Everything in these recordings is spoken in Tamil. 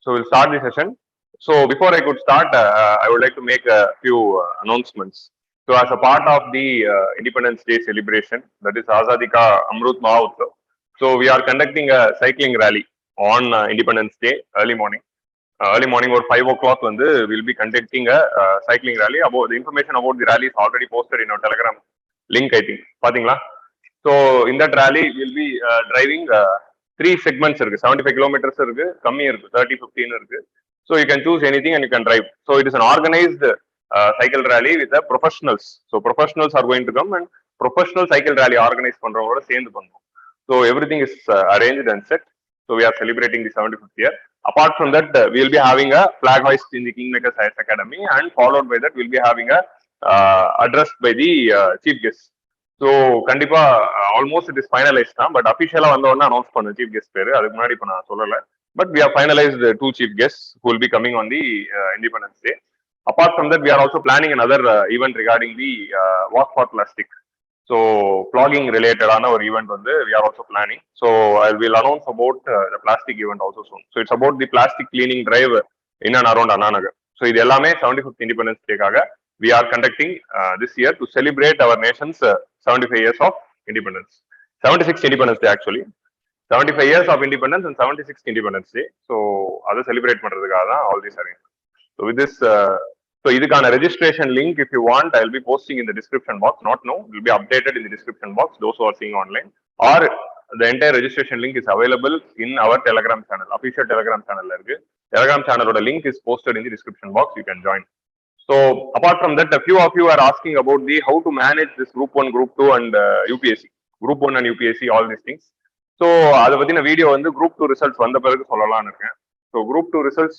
So we'll start the session. So before I could start, I would like to make a few announcements. So as a part of the Independence Day celebration, that is Azadi Ka Amrut Mahotsav. So we are conducting a cycling rally on Independence Day early morning. Early morning or 5 o'clock, we'll be conducting a cycling rally. About the information about the rally is already posted in our Telegram link, I think. So in that rally, we'll be driving 3 segments, 75 kilometers, 30, 15. So you can choose anything and you can drive. So it is an organized cycle rally with the professionals. So professionals are going to come and professional cycle rally organized. So everything is arranged and set. So we are celebrating the 75th year. Apart from that, we will be having a flag hoist in the KINGMAKERS IAS Academy, and followed by that, we'll be having a address by the chief guest. So, Kandipa, almost it is finalized now, but officially announce the chief guest. But we have finalized 2 chief guests who will be coming on the Independence Day. Apart from that, we are also planning another event regarding the walk for plastic. So plugging related on our event we are also planning. So I will announce about the plastic event also soon. So it's about the plastic cleaning drive in and around Annanagar. So this is 75th Independence Day we are conducting this year to celebrate our nation's 75 years of independence. 76th Independence Day actually. 75 years of independence and 76th Independence Day. So other celebrate all these arrangements. So with this so this is a registration link. If you want, I'll be posting in the description box. Not now, it will be updated in the description box, those who are seeing online. Or the entire registration link is available in our Telegram channel, official Telegram channel. Telegram channel link is posted in the description box. You can join. So apart from that, a few of you are asking about the how to manage this Group 1, Group 2 and UPSC. Group 1 and UPSC, all these things. So that's why the video on the Group 2 results வந்த பிறகு சொல்லலாம்னு இருக்கேன். So Group 2 results.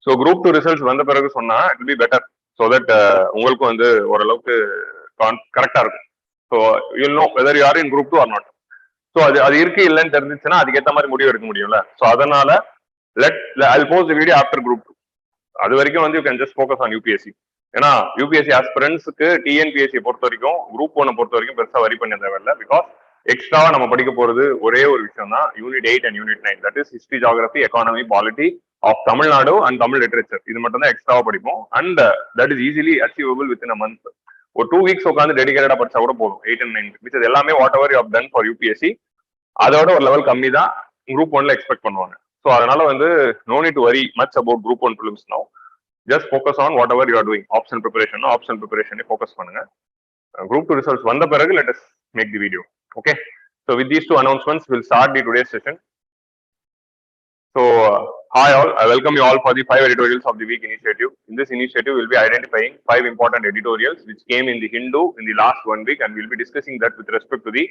So Group 2 results வந்த பிறகு சொன்னா it will be better so that உங்களுக்கு ஓரளவுக்கு கரெக்டா இருக்கும். So you'll know whether you are in Group 2 or not. So அது இருக்கு இல்லன்னு தெரிஞ்சிச்சுன்னா அதுக்கு ஏத்த மாதிரி முடிவு எடுக்க முடியும்ல. So அதனால I'll post the video after Group 2. அது வரைக்கும் you can just focus on UPSC. ஏன்னா UPSC aspirants-க்கு TNPSC பொறுத்த வரைக்கும் Group 1 பொறுத்த வரைக்கும் பெருசா வரி பண்ண தேவையில்ல. பிகாஸ் எக்ஸ்ட்ராவா நம்ம படிக்க போறது ஒரே ஒரு விஷயம் தான் unit 8 and unit 9. That is history, geography, economy, polity of Tamil Nadu and Tamil literature. இது மட்டும் தான் எக்ஸ்ட்ராவா படிப்போம். And that is easily achievable within a month. ஒரு 2 weeks உட்காந்து டெடிகேட்டடா படிச்சா கூட போதும். 8 and 9 மிச்சது எல்லாமே whatever you have done for UPSC அதோட ஒரு லெவல் கம்மி தான் Group 1ல எக்ஸ்பெக்ட் பண்ணுவாங்க. ஸோ அதனால no need to worry much about Group 1 prelims now. Just focus on whatever you are doing. Option preparation focus பண்ணுங்க. Group 2 results வந்த பிறகு let us make the video. Okay. So with these 2 announcements, we'll start the today's session. So hi all, I welcome you all for the 5 editorials of the week initiative. In this initiative, we'll be identifying 5 important editorials which came in the Hindu in the last 1 week, and we'll be discussing that with respect to the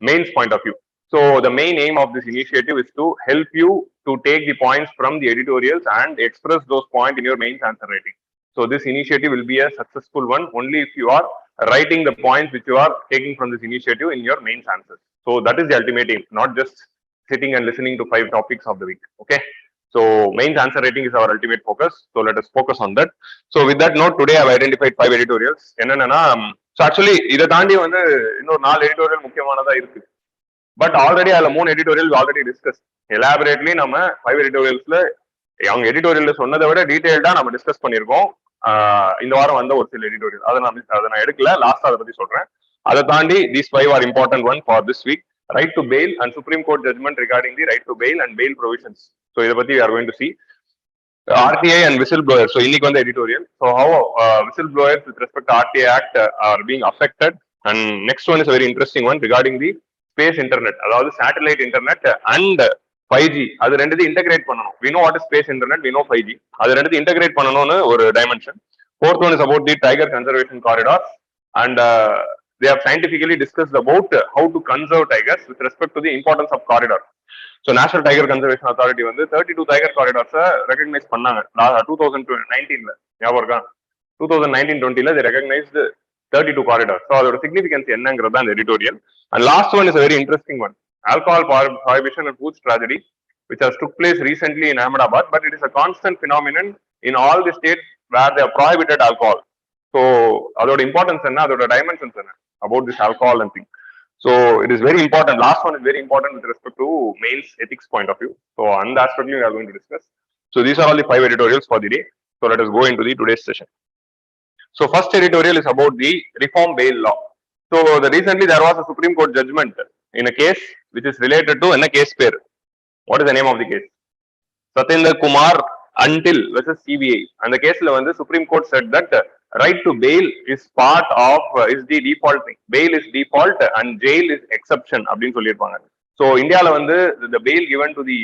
mains point of view. So the main aim of this initiative is to help you to take the points from the editorials and express those points in your mains answer writing. So this initiative will be a successful one only if you are writing the points which you are taking from this initiative in your mains answers. So that is the ultimate aim, not just sitting and listening to 5 topics of the week. Okay. So mains answer writing is our ultimate focus. So let us focus on that. So with that note, today I have identified 5 editorials. So actually, இதை தாண்டி இன்னொரு 4 editorial முக்கியமானதா இருக்கு. But already I have 3 editorial we already discussed. Elaborately நம்ம 5 editorialsல அவங்க editorialல சொன்னதை விட டீடைல்டா நம்ம டிஸ்கஸ் பண்ணிருக்கோம். இந்த வாரம் வந்த ஒரு சில editorial அதை நான் எடுக்கல, லாஸ்டா அதை பத்தி சொல்றேன். அதை தாண்டி these 5 are important one for this week. Right to bail and Supreme Court judgment regarding the right to bail and bail provisions. So இதை பத்தி we are going to see. RTI and whistleblowers. So இன்னைக்கு வந்த editorial. So how whistleblowers with respect to RTI Act are being affected. And next one is a very interesting one regarding the space internet. அதாவது satellite internet and 5G. அது ரெண்டுத்தையும் integrate பண்ணணும். We know what is space internet, we know 5G. அது ரெண்டுத்தையும் integrate பண்ணணும்னு ஒரு dimension. Fourth one is about the tiger conservation corridor. And they have scientifically discussed about how to conserve tigers with respect to the importance of corridor. So National Tiger Conservation Authority 32 tiger corridors recognize பண்ணாங்க 2019ல. ஞாபகம் இருக்கா? 2019-20ல they recognized 32 corridors. So அதோட significance என்னங்கிறது தான் இந்த editorial. And last one is a very interesting one. Alcohol prohibition and Hooch tragedy, which has took place recently in Ahmedabad, but it is a constant phenomenon in all the states where they have prohibited alcohol. So அதோட importance என்ன, அதோட dimensions என்ன about this alcohol and thing. So it is very important. Last one is very important with respect to mains ethics point of view. So on that aspect we are going to discuss. So these are all the 5 editorials for the day. So let us go into the today's session. So first editorial is about the reform bail law. So recently there was a Supreme Court judgment in a case which is related to a case pair. What is the name of the case? Satendra Kumar Until versus CBI. And the case the Supreme Court said that right to bail is part of is the default thing. Bail is default and jail is exception. So India the bail given to the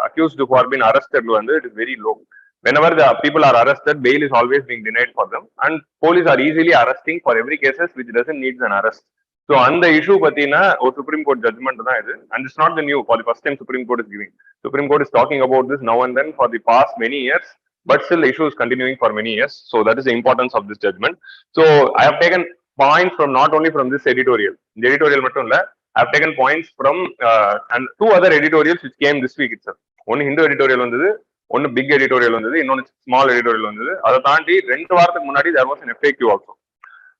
accused who have been arrested it is very low. Whenever the people are arrested, bail is always being denied for them, and police are easily arresting for every cases which doesn't need an arrest. So on the issue patina or Supreme Court judgment and it's not the new for the first time Supreme Court is giving. Supreme Court is talking about this now and then for the past many years, but still the issue is continuing for many years. So that is the importance of this judgment. So I have taken points from not only from this editorial. The editorial I have taken points from and 2 other editorials which came this week itself. One Hindu editorial one big editorial இன்னொன்னு small editorial அதை தாண்டி 2 வாரத்துக்கு முன்னாடி there was an FAQ also.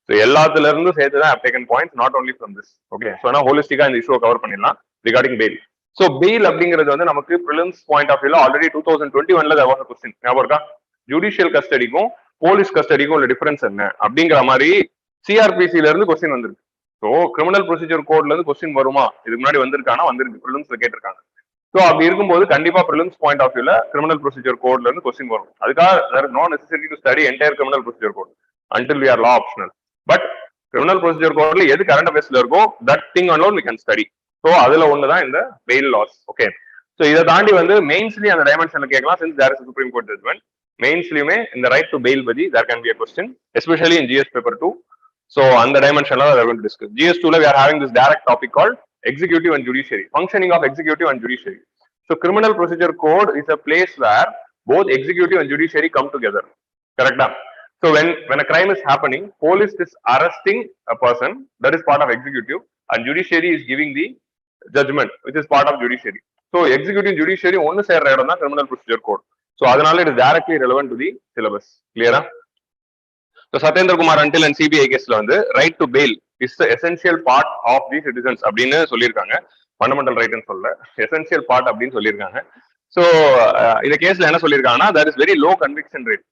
So எல்லாத்துல இருந்து சேர்த்து தான் I have taken points not only from this. Okay, so நான் holistic இந்த issue கவர் பண்ணிடலாம் regarding bail. So bail அப்படிங்கிறது நமக்கு prelims point of view already 2021 there was a question. ஞாபகம் இருக்கா? ஜுடிஷியல் கஸ்டடிக்கும் போலீஸ் கஸ்டடிக்கும் உள்ள டிஃபரன்ஸ் என்ன அப்படிங்கிற மாதிரி சிஆர்பிசில இருந்து கொஸ்டின் வந்திருக்கு. ஸோ கிரிமினல் ப்ரொசீஜர் கோட்ல இருந்து கொஸ்டின் வருமா? இதுக்கு முன்னாடி வந்திருக்கானா? வந்திருக்கு, பிரிலிம்ஸ்ல கேட்டிருக்காங்க. ஸோ அப்படி இருக்கும்போது கண்டிப்பா பிரிலிம்ஸ் பாயிண்ட் ஆஃப் வியூல கிரிமினல் ப்ரொசீஜர் கோட்ல இருந்து கொஸ்டின் வரும். அதுக்காக there is no necessity to study entire criminal procedure code until we are law optional. But criminal procedure கோட்ல எது கரண்ட் அஃபேர்ஸ்ல இருக்கோ that thing alone we can study. So அதுல ஒண்ணுதான் இந்த bail laws. ஓகே, ஸோ இதை தாண்டி மெயின்ஸ்லி அந்த டைமென்ஷன்ல கேட்கலாம். since there is a Supreme Court judgment, மெயின்ஸ்லயுமே இந்த ரைட் டு பெயில் பத்தி there can be a question, especially in GS paper 2. So on the dimension we are going to discuss. GS2 we are having this direct topic called executive and judiciary, functioning of executive and judiciary. So criminal procedure code is a place where both executive and judiciary come together. Correct? So when a crime is happening, police is arresting a person, that is part of executive, and judiciary is giving the judgment, which is part of judiciary. So executive and judiciary only say criminal procedure code. So adanaல it is directly relevant to the syllabus. Clear? So Satendra Kumar Until and CBI கேஸ்ல right to bail is the essential part of the citizens அப்படின்னு சொல்லியிருக்காங்க. ஃபண்டமெண்டல் ரைட்னு சொல்ல எசென்சியல் பார்ட் அப்படின்னு சொல்லியிருக்காங்க. ஸோ இந்த கேஸ்ல என்ன சொல்லியிருக்காங்கன்னா there is very low conviction rate.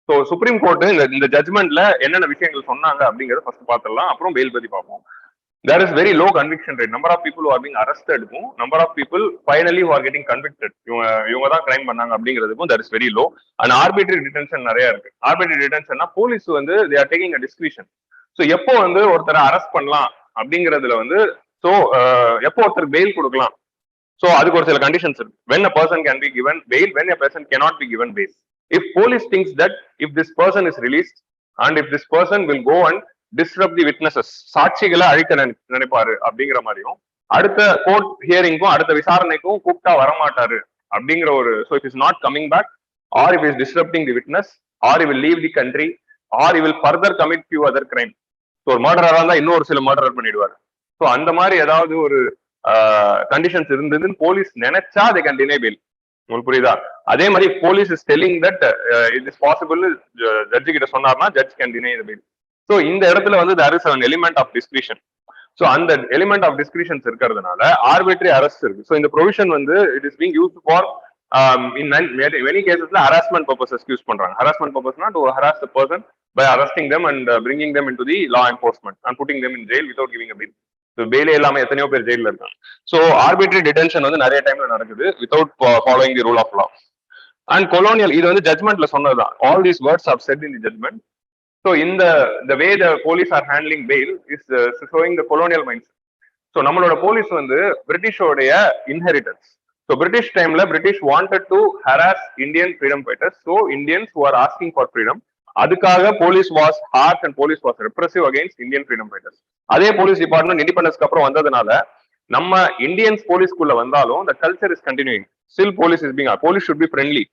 So supreme court இந்த ஜட்மெண்ட்ல என்னென்ன விஷயங்கள் சொன்னாங்க அப்படிங்கறத ஃபர்ஸ்ட் பார்த்துடலாம், அப்புறம் பெயில் பத்தி பார்ப்போம். There is very low conviction rate. Number of people who are being arrested, number of people finally who are getting convicted, இவங்க தான் கிரைம் பண்ணாங்க அப்படிங்கிறதுக்கும் that is very low. And arbitrary detention நிறைய இருக்கு. Arbitrary detention police they are taking a discretion. So எப்போ ஒருத்தரை அரெஸ்ட் பண்ணலாம் அப்படிங்கிறதுல ஸோ எப்போ ஒருத்தருக்கு பெயில் கொடுக்கலாம், ஸோ அதுக்கு ஒரு சில கண்டிஷன்ஸ் இருக்கு. when a person can be given bail, when a person cannot be given bail. If police thinks that if this person is released and if this person will go and disrupt the witnesses, சாட்சிகளை அழிக்க நினைப்பாரு அப்படிங்கிற மாதிரியும், அடுத்த கோர்ட் ஹியரிங்கும் அடுத்த விசாரணைக்கும் கூப்பிட்டா வரமாட்டாரு அப்படிங்கிற ஒரு, so if is not coming back or if is disrupting the witness or he will leave the country or he will further commit few other crime. So ஒரு மர்டரா இருந்தா இன்னொரு சில மர்டர் பண்ணிடுவாரு. ஸோ அந்த மாதிரி ஏதாவது ஒரு கண்டிஷன்ஸ் இருந்ததுன்னு போலீஸ் நினைச்சா they can deny bail. உங்களுக்கு புரியுதா? அதே மாதிரி police is telling that it is possible, judge கிட்ட சொன்னார்னா judge can deny the bail. So இந்த இடத்துல there is an element of discretion. So அந்த எலிமெண்ட் ஆஃப் டிஸ்கிரிஷன்ஸ் இருக்கிறதுனால ஆர்பிட்ரரி அரெஸ்ட் இருக்கு. ஸோ இந்த provision it is being used for in many cases harassment purposes use பண்றாங்க. harassment purpose to harass the person by arresting them and bringing them into the law enforcement and putting them in jail without giving a bail. So bail இல்லாம எத்தனையோ பேர் ஜெயில இருக்காங்க. So arbitrary detention நிறைய டைம்ல நடக்குது without following the rule of law. And colonial இது ஜட்ஜ்மெண்ட்ல சொன்னதுதான். All these words are said in the judgment. So in the way the police are handling bail is showing the colonial mindset. So நம்மளோட போலீஸ் பிரிட்டிஷோடைய இன்ஹெரிட்டன்ஸ். So British timeல British wanted to harass Indian freedom fighters. So Indians who are asking for freedom, அதுக்காக police was harsh and police was repressive against Indian freedom fighters. அதே போலீஸ் டிபார்ட்மெண்ட் இண்டிபெண்டன்ஸ்க்கு அப்புறம் வந்ததுனால நம்ம இந்தியன்ஸ் போலீஸ்குள்ள வந்தாலும் the culture is continuing. Still police is being, police should be friendly.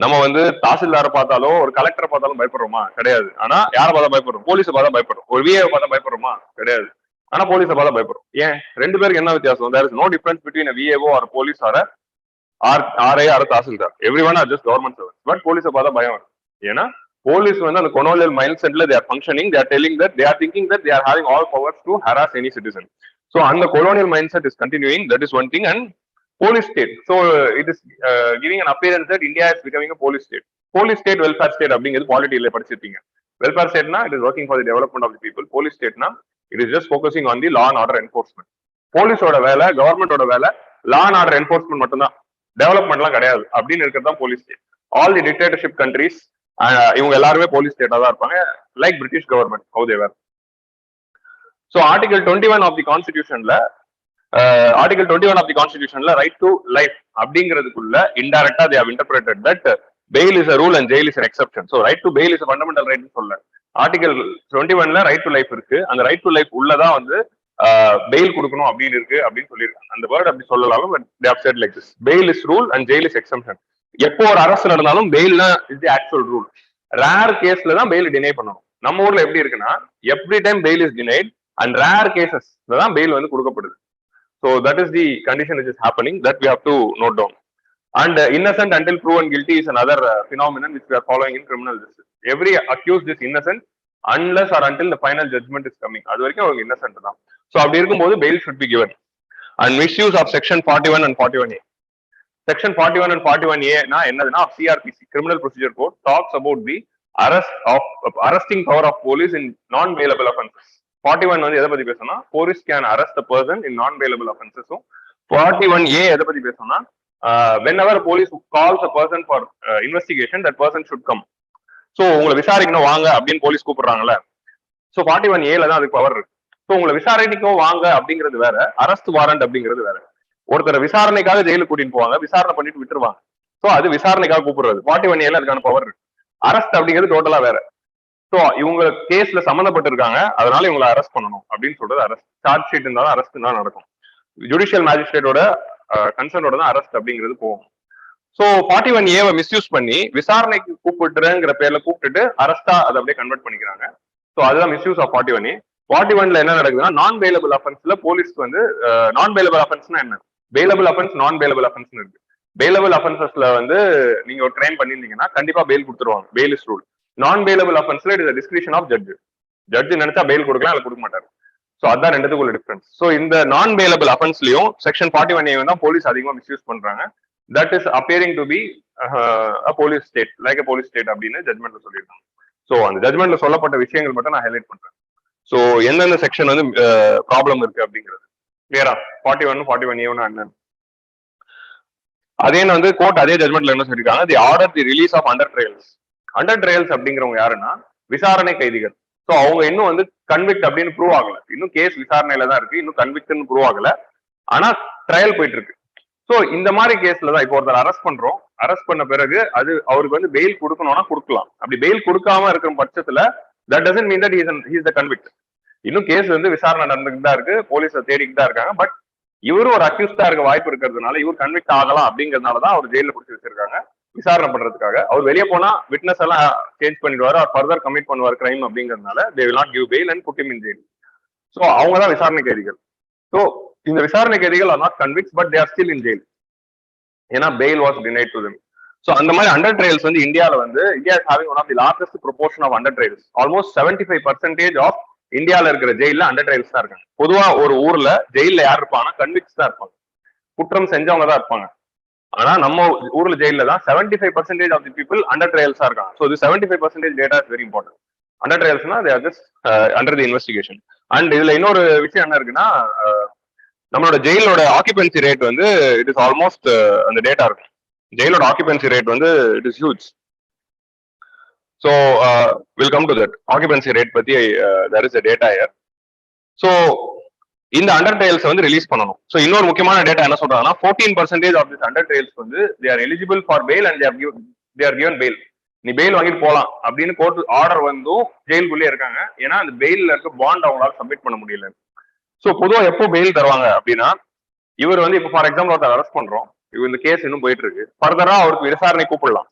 நம்ம தாசில்தாரை பார்த்தாலும் ஒரு கலெக்டரை பார்த்தாலும் பயப்படுறோமா? கிடையாது. ஆனா யாரை பார்த்தா பயப்படுறோம்? போலீஸை பார்த்தா பயப்படுறோம். ஒரு விஏ பார்த்தா பயப்படுறோமா? கிடையாது. ஆனா போலீஸை பார்த்தா பயப்படுறோம். ஏன்? ரெண்டு பேருக்கு என்ன வித்தியாசம்? there is no difference between a VAO or a police or a RI or a tahsildar. Everyone are just government servants. But போலீஸை பார்த்தா பயம் வரும். ஏன்னா Police வந்து அந்த colonial mindsetல they are functioning, they are telling that they are thinking that they are having all powers to harass any citizen. So அந்த colonial mindset is continuing, that is one thing. And police state, so it is giving an appearance that India is becoming a police state. Police state, welfare state அப்படிங்கிறது பாலிட்டில படிச்சிருப்பீங்க. Welfare state na it is working for the development of the people. Police state na it is just focusing on the law and order enforcement. Police ஓட வேலை, கவர்மெண்ட் ஓட வேலை law and order enforcement மட்டும்தான், டெவலப்மெண்ட்லாம் கிடையாது அப்படின்னு இருக்கிறது தான் police state. All the dictatorship countries இவங்க எல்லாருமே போலீஸ் ஸ்டேட்டா தான் இருப்பாங்க, like British government how they were. So article 21 of the கான்ஸ்டிடியூஷன்ல ஆர்டிகல் 21 ஆஃப் தி கான்ஸ்டிடியூஷன்ல ரைட் டு லைஃப் அப்படிங்கிறதுக்குள்ள இன்டைரக்டா they have interpreted that bail is a rule and jail is an exception. So right to bail is fundamental right சொல்ல ஆர்டிகல் 21ல ரைட் டு லைஃப் இருக்கு. அந்த ரைட் டு லைஃப் உள்ளதான் வந்து பெயில் கொடுக்கணும் அப்படின்னு இருக்கு அப்படின்னு சொல்லியிருக்காங்க. அந்த வேர்ட் அப்படி சொல்லலாம், but they have said like this, bail is rule and jail is exception. எப்போ ஒரு அரசு நடந்தாலும் பெயில் தான் is the actual rule. Rare கேஸ்ல தான் பெயில் டினை பண்ணணும். நம்ம ஊர்ல எப்படி இருக்குன்னா every time bail is denied and rare கேசஸ்ல தான் பெயில் வந்து கொடுக்கப்படுது. So that is the condition which is happening, that we have to note down. And innocent until proven guilty is another phenomenon which we are following in criminal justice. Every accused is innocent unless or until the final judgment is coming. அது வரைக்கும் அவங்க innocent தான். So அப்படி இருக்கும்போது bail should be given. And misuse of section 41 and 41A. Section 41 and 41A na என்னதுன்னா CRPC, Criminal Procedure Code, talks about the arresting power of police in non-bailable offences. 41 வந்து எதை பத்தி பேசணும்னா police can arrest a person in non-bailable offences. 41A எதை பத்தி பேசணும்னா whenever police calls a person for investigation, that person should come. So உங்களை விசாரிக்கணும் வாங்க அப்படின்னு போலீஸ் கூப்பிடுறாங்கல்ல, ஸோ 41A தான் அதுக்கு பவர் இருக்கு. ஸோ உங்களை விசாரணைக்கும் வாங்க அப்படிங்கிறது வேற, அரெஸ்ட் வாரண்ட் அப்படிங்கிறது வேற. ஒருத்தரை விசாரணைக்காக ஜெயிலுக்கு கூட்டிட்டு போவாங்க, விசாரணை பண்ணிட்டு விட்டுருவாங்க. ஸோ அது விசாரணைக்காக கூப்பிடுறது. 41A அதுக்கான பவர் இருக்கு. அரெஸ்ட் அப்படிங்கிறது டோட்டலா வேற. ஸோ இவங்க கேஸ்ல சம்மந்தப்பட்டிருக்காங்க, அதனால இவங்களை அரெஸ்ட் பண்ணணும் அப்படின்னு சொல்றது அரெஸ்ட். சார்ஜ் ஷீட் இருந்தாலும் அரெஸ்ட் தான் நடக்கும். ஜுடிஷியல் மேஜிஸ்ட்ரேட்டோட கன்சர்னோட தான் அரெஸ்ட் அப்படிங்கிறது போகும். ஸோ 41A மிஸ்யூஸ் பண்ணி விசாரணைக்கு கூப்பிட்டுங்கிற பேர்ல கூப்பிட்டுட்டு அரெஸ்டா அதை அப்படியே கன்வெர்ட் பண்ணிக்கிறாங்க. ஸோ அதுதான் மிஸ்யூஸ் ஆஃப் 41A. 41ல என்ன நடக்குதுன்னா நான் பெயிலபிள் அஃபென்ஸ்ல போலீஸ்க்கு வந்து நான் பெயிலபிள் அஃபென்ஸ்னா என்ன, bailable offence, non bailable offence இருக்கு. பெயிலபிள் அஃபென்சஸ்ல வந்து நீங்க ஒரு கிரைம் பண்ணிருந்தீங்கன்னா கண்டிப்பா பெயில் கொடுத்துருவாங்க, bail is rule. Non bailable அஃபென்ஸ்ல it is description of judge. Judge நினைச்சா பெயில் கொடுக்கலாம், அதை கொடுக்க மாட்டாரு. ஸோ அதான் ரெண்டுத்துக்குள்ள டிஃபரன்ஸ். ஸோ இந்த நான் பெயிலபிள் அஃபென்ஸ்லயும் செக்ஷன் 41A தான் போலீஸ் அதிகமா மிஸ்யூஸ் பண்றாங்க. That is appearing to be a police state, like a police state அப்படின்னு ஜட்மெண்ட்ல சொல்லியிருக்காங்க. ஸோ அந்த ஜட்மெண்ட்ல சொல்லப்பட்ட விஷயங்கள் மட்டும் நான் ஹைலைட் பண்றேன். ஸோ எந்தெந்த செக்ஷன் வந்து ப்ராப்ளம் இருக்கு அப்படிங்கிறது கிளியரா. 41 41A என்னன்னு அதே வந்து கோர்ட் அதே ஜட்மெண்ட்ல என்ன சொல்லியிருக்காங்க, the order the release of under trials. Under trials அப்படிங்கிறவங்க யாருன்னா விசாரணை கைதிகள். ஸோ அவங்க இன்னும் வந்து கன்விக்ட் அப்படின்னு ப்ரூவ் ஆகல, இன்னும் கேஸ் விசாரணையில தான் இருக்கு, இன்னும் கன்விக்ட்னு ப்ரூவ் ஆகல, ஆனா ட்ரையல் போயிட்டு இருக்கு. ஸோ இந்த மாதிரி கேஸ்ல தான் இப்போ ஒருத்தர் அரெஸ்ட் பண்றோம், அரெஸ்ட் பண்ண பிறகு அது அவருக்கு வந்து பெயில் கொடுக்கணும்னா கொடுக்கலாம். அப்படி பெயில் கொடுக்காம இருக்கிற பட்சத்துல that doesn't mean that he is the convict. இன்னும் கேஸ் வந்து விசாரணை நடந்துகிட்டு தான் இருக்கு, போலீஸ் தேடிக்கிட்டு தான் இருக்காங்க. பட் இவரும் ஒரு அக்யூஸ்டா இருக்க வாய்ப்பு இருக்கிறதுனால இவர் கன்விக்ட் ஆகலாம் அப்படிங்கிறதுனாலதான் அவர் ஜெயில பிடிச்சி வச்சிருக்காங்க விசாரணை பண்றதுக்காக. அவர் வெளியே போனா விட்னஸ் எல்லாம் சேஞ்ச் பண்ணிடுவாரு, அவர் ஃபர்தர் கமிட் பண்ணுவார் கிரைம் அப்படிங்கிறதுனால they will not give bail and put him in jail. So அவங்க தான் விசாரணை கைதிகள். ஸோ இந்த விசாரணை கைதிகள் are not convicts but they are still in jail. ஏன்னா bail was denied to them. So அந்த மாதிரி அண்டர் ட்ரையல்ஸ் வந்து இந்தியாவில் வந்து India is having one of the largest proportion of under trials. Almost 75% of இந்தியாவில் இருக்கிற ஜெயில அண்டர் ட்ரையல்ஸ் தான் இருக்காங்க. பொதுவா ஒரு ஊர்ல ஜெயில யார் இருப்பாங்கன்னா கன்விக்ட்ஸ் தான் இருப்பாங்க, குற்றம் செஞ்சவங்க தான் இருப்பாங்க. ஆனா நம்ம ஊர்ல ஜெயில தான் 75% ஆஃப் தி பீப்புள் அண்டர் ட்ரையல்ஸா இருக்காங்க. So 75% data is very important. Under ட்ரையல்ஸ்னா they are just under the investigation. And இதுல இன்னொரு விஷயம் என்ன இருக்குன்னா நம்மளோட ஜெயிலோட ஆக்குபென்சி ரேட் வந்து இட் இஸ் ஆல்மோஸ்ட் அந்த டேட்டா இருக்கும். ஜெயிலோட ஆக்குபென்சி ரேட் வந்து it is huge. So will come to that occupancy rate பத்தி there is a data here. So இந்த அண்டர் ட்ரையல்ஸ் வந்து ரிலீஸ் பண்ணணும். ஸோ இன்னொரு முக்கியமான டேட்டா என்ன சொல்றாங்கன்னா 14% ஆஃப் திஸ் அண்டர் ட்ரையல்ஸ் வந்து they are eligible for bail and they are given bail. நீ பெயில் வாங்கிட்டு போலாம் அப்படின்னு கோர்ட் ஆர்டர் வந்தும் ஜெயிலுக்குள்ளே இருக்காங்க. ஏன்னா அந்த பெயில்ல இருக்க பாண்ட் அவங்களால சப்மிட் பண்ண முடியல. ஸோ பொதுவாக எப்போ பெயில் தருவாங்க அப்படின்னா இவர் வந்து இப்போ ஃபார் எக்ஸாம்பிள் ஒருத்தர் அரெஸ்ட் பண்றோம், இவர் இந்த கேஸ் இன்னும் போயிட்டு இருக்கு, ஃபர்தரா அவருக்கு விசாரணை கூப்பிடலாம்,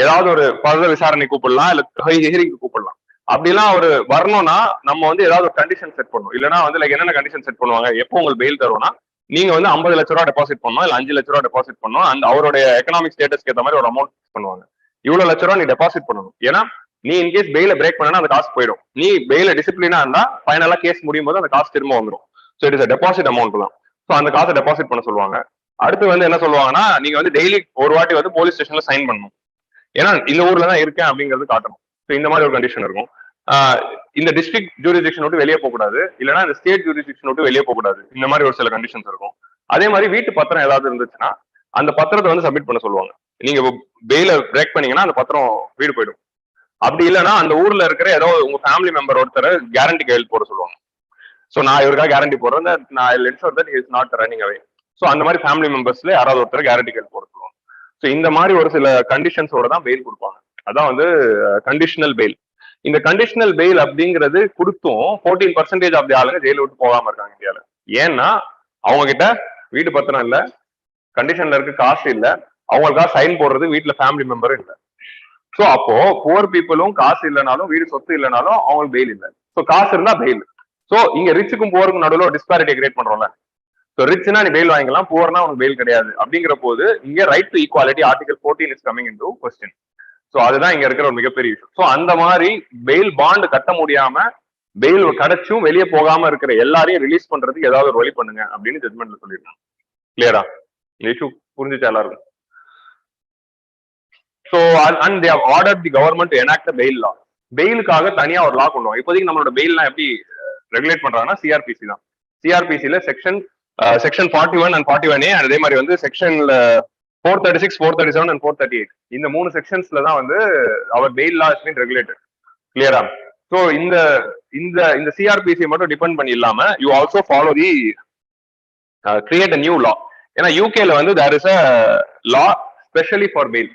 ஏதாவது ஒரு ஃபர்தர் விசாரணை கூப்பிடலாம், இல்ல ஹியரிங் கூப்பிடலாம். அப்படிலாம் அவர் வரணும்னா நம்ம வந்து ஏதாவது ஒரு கண்டிஷன் செட் பண்ணணும். இல்லைன்னா வந்து லைக் என்னென்ன கண்டிஷன் செட் பண்ணுவாங்க, எப்போ உங்களுக்கு பெயில் தருவோம்னா நீங்க வந்து 50 லட்ச ரூபா டெபாசிட் பண்ணணும், இல்ல 5 லட்ச ரூபா டெபாசிட் பண்ணணும். அந்த அவருடைய எக்கனாமிக் ஸ்டேட்டஸ்க்கு ஏற்ற மாதிரி ஒரு அமௌண்ட் பண்ணுவாங்க. இவ்வளவு லட்ச ரூபா நீ டெபாசிட் பண்ணணும். ஏன்னா நீ இன்கேஸ் பெயில பிரேக் பண்ணா அந்த காசு போயிடும். நீ பெயில டிசிப்ளினா இருந்தா ஃபைனலா கேஸ் முடியும் போது அந்த காசு திரும்ப வந்துடும். So it is deposit amount தான். ஸோ அந்த காசை டெபாசிட் பண்ண சொல்லுவாங்க. அடுத்து வந்து என்ன சொல்லுவாங்கன்னா, நீங்க வந்து டெய்லி ஒரு வாட்டி வந்து போலீஸ் ஸ்டேஷன்ல சைன் பண்ணணும். ஏன்னா இந்த ஊர்ல தான் இருக்கேன் அப்படிங்கிறது காட்டணும். ஸோ இந்த மாதிரி ஒரு கண்டிஷன் இருக்கும். இந்த டிஸ்ட்ரிக்ட் ஜூரிடிக்ஷன் விட்டு வெளியே போகக்கூடாது, இல்லைன்னா இந்த ஸ்டேட் ஜூரிடிக்ஷன் விட்டு வெளியே போகக்கூடாது. இந்த மாதிரி ஒரு சில கண்டிஷன்ஸ் இருக்கும். அதே மாதிரி வீட்டு பத்திரம் ஏதாவது இருந்துச்சுன்னா அந்த பத்திரத்தை வந்து சப்மிட் பண்ண சொல்லுவாங்க. நீங்க பெயில பிரேக் பண்ணீங்கன்னா அந்த பத்திரம் வீடு போயிடும். அப்படி இல்லைன்னா அந்த ஊர்ல இருக்கிற ஏதோ உங்க ஃபேமிலி மெம்பர் ஒருத்தர் கேரண்டி கையெழுத்து போட சொல்லுவாங்க. ஸோ நான் இவருக்காக கேரண்டி போடுறேன், நான் ensure that is not running away. So அந்த மாதிரி ஃபேமிலி மெம்பர்ஸ்ல யாராவது ஒருத்தர் கேரண்டி கையெழுத்து போட சொல்லுவாங்க. ஸோ இந்த மாதிரி ஒரு சில கண்டிஷன்ஸோட தான் பெயில் கொடுப்பாங்க. அதான் வந்து கண்டிஷனல் பெயில். இந்த கண்டிஷனல் பெயில் அப்படிங்கிறது கொடுத்தும் 14% ஆஃப் தி ஆளுங்க ஜெயில விட்டு போகாம இருக்காங்க இந்தியால. ஏன்னா அவங்க கிட்ட வீட்டு பத்திரம் இல்ல, கண்டிஷன்ல இருக்கு காசு இல்ல, அவங்களுக்காக சைன் போடுறது வீட்டுல ஃபேமிலி மெம்பரும் இல்லை. ஸோ அப்போ புவர் பீப்புளும் காசு இல்லைனாலும் வீடு சொத்து இல்லைனாலும் அவங்களுக்கு பெயில் இல்லை. ஸோ காசு இருந்தா பெயில். ஸோ இங்க ரிச்சுக்கும் புவருக்கும் நடுவில் டிஸ்பாரிட்டி கிரியேட் பண்றோம்ல. ஸோ ரிச்னா நீ பெயில் வாங்கிக்கலாம், புவர்னா உனக்கு பெயில் கிடையாது. அப்படிங்கிற போது இங்க right to equality article 14 is coming into question. So அதுதான் இங்க இருக்கிற ஒரு மிகப்பெரிய இஷ்யூ. ஸோ அந்த மாதிரி பெயில் பாண்ட் கட்ட முடியாம பெயில் கிடைச்சும் வெளியே போகாம இருக்கிற எல்லாரையும் ரிலீஸ் பண்றதுக்கு ஏதாவது ஒரு வழி பண்ணுங்க அப்படின்னு ஜட்மெண்ட்ல சொல்லிருக்காங்க. கிளியரா? இந்த இஷ்யூ புரிஞ்சுச்சா எல்லாருக்கும்? So and they have ordered the government to enact the bail law. பெயிலுக்காக தனியா ஒரு லா கொண்டு வாங்க. இப்போதைக்கு நம்மளோட பெயில்லாம் எப்படி ரெகுலேட் பண்றாங்கன்னா சிஆர்பிசி தான். சிஆர்பிசில செக்ஷன் 41 and 41A, அதே மாதிரி வந்து செக்ஷன்ல 436, 437 and 438 இந்த 3 செக்ஷன்ஸ்ல தான் வந்து அவர் bail law is been regulated. கிளியரா? ஸோ இந்த இந்த இந்த சிஆர்பிசி மட்டும் டிபெண்ட் பண்ணி இல்லாம you also follow the create a new law. ஏன்னா யூகேல வந்து there is a law specially for bail.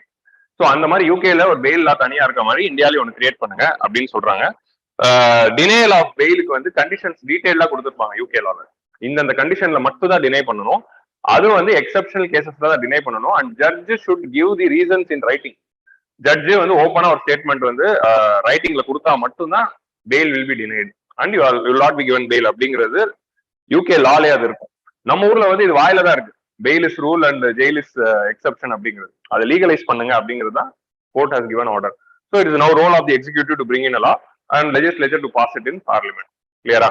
So அந்த மாதிரி யூகேல ஒரு பெயில் லா தனியா இருக்க மாதிரி இந்தியாவிலேயே ஒன்று கிரியேட் பண்ணுங்க அப்படின்னு சொல்றாங்க. டினேயல் ஆஃப் பெயிலுக்கு வந்து கண்டிஷன்ஸ் டீடைலா கொடுத்துருப்பாங்க யூகே லால. இந்த கண்டிஷன்ல மட்டும் தான் டினை பண்ணணும். அது வந்து எக்ஸப்ஷனல் கேசஸ்ல தான் டினை பண்ணணும். And judge should give the reasons in writing. Judge வந்து ஓப்பனா ஒரு ஸ்டேட்மெண்ட் வந்து ரைட்டிங்ல கொடுத்தா மட்டும்தான் bail will be denied and you will not be given bail அப்படிங்கிறது யூகே லாலே அது இருக்கும். நம்ம ஊர்ல வந்து இது வாயில தான் இருக்கு. Bail is rule and jail is exception அப்படிங்கிறது. அதை லீகலைஸ் பண்ணுங்க அப்படிங்கிறது தான் court has given order. So it is now role of the executive to bring in a law and legislature to pass it in parliament. Clear?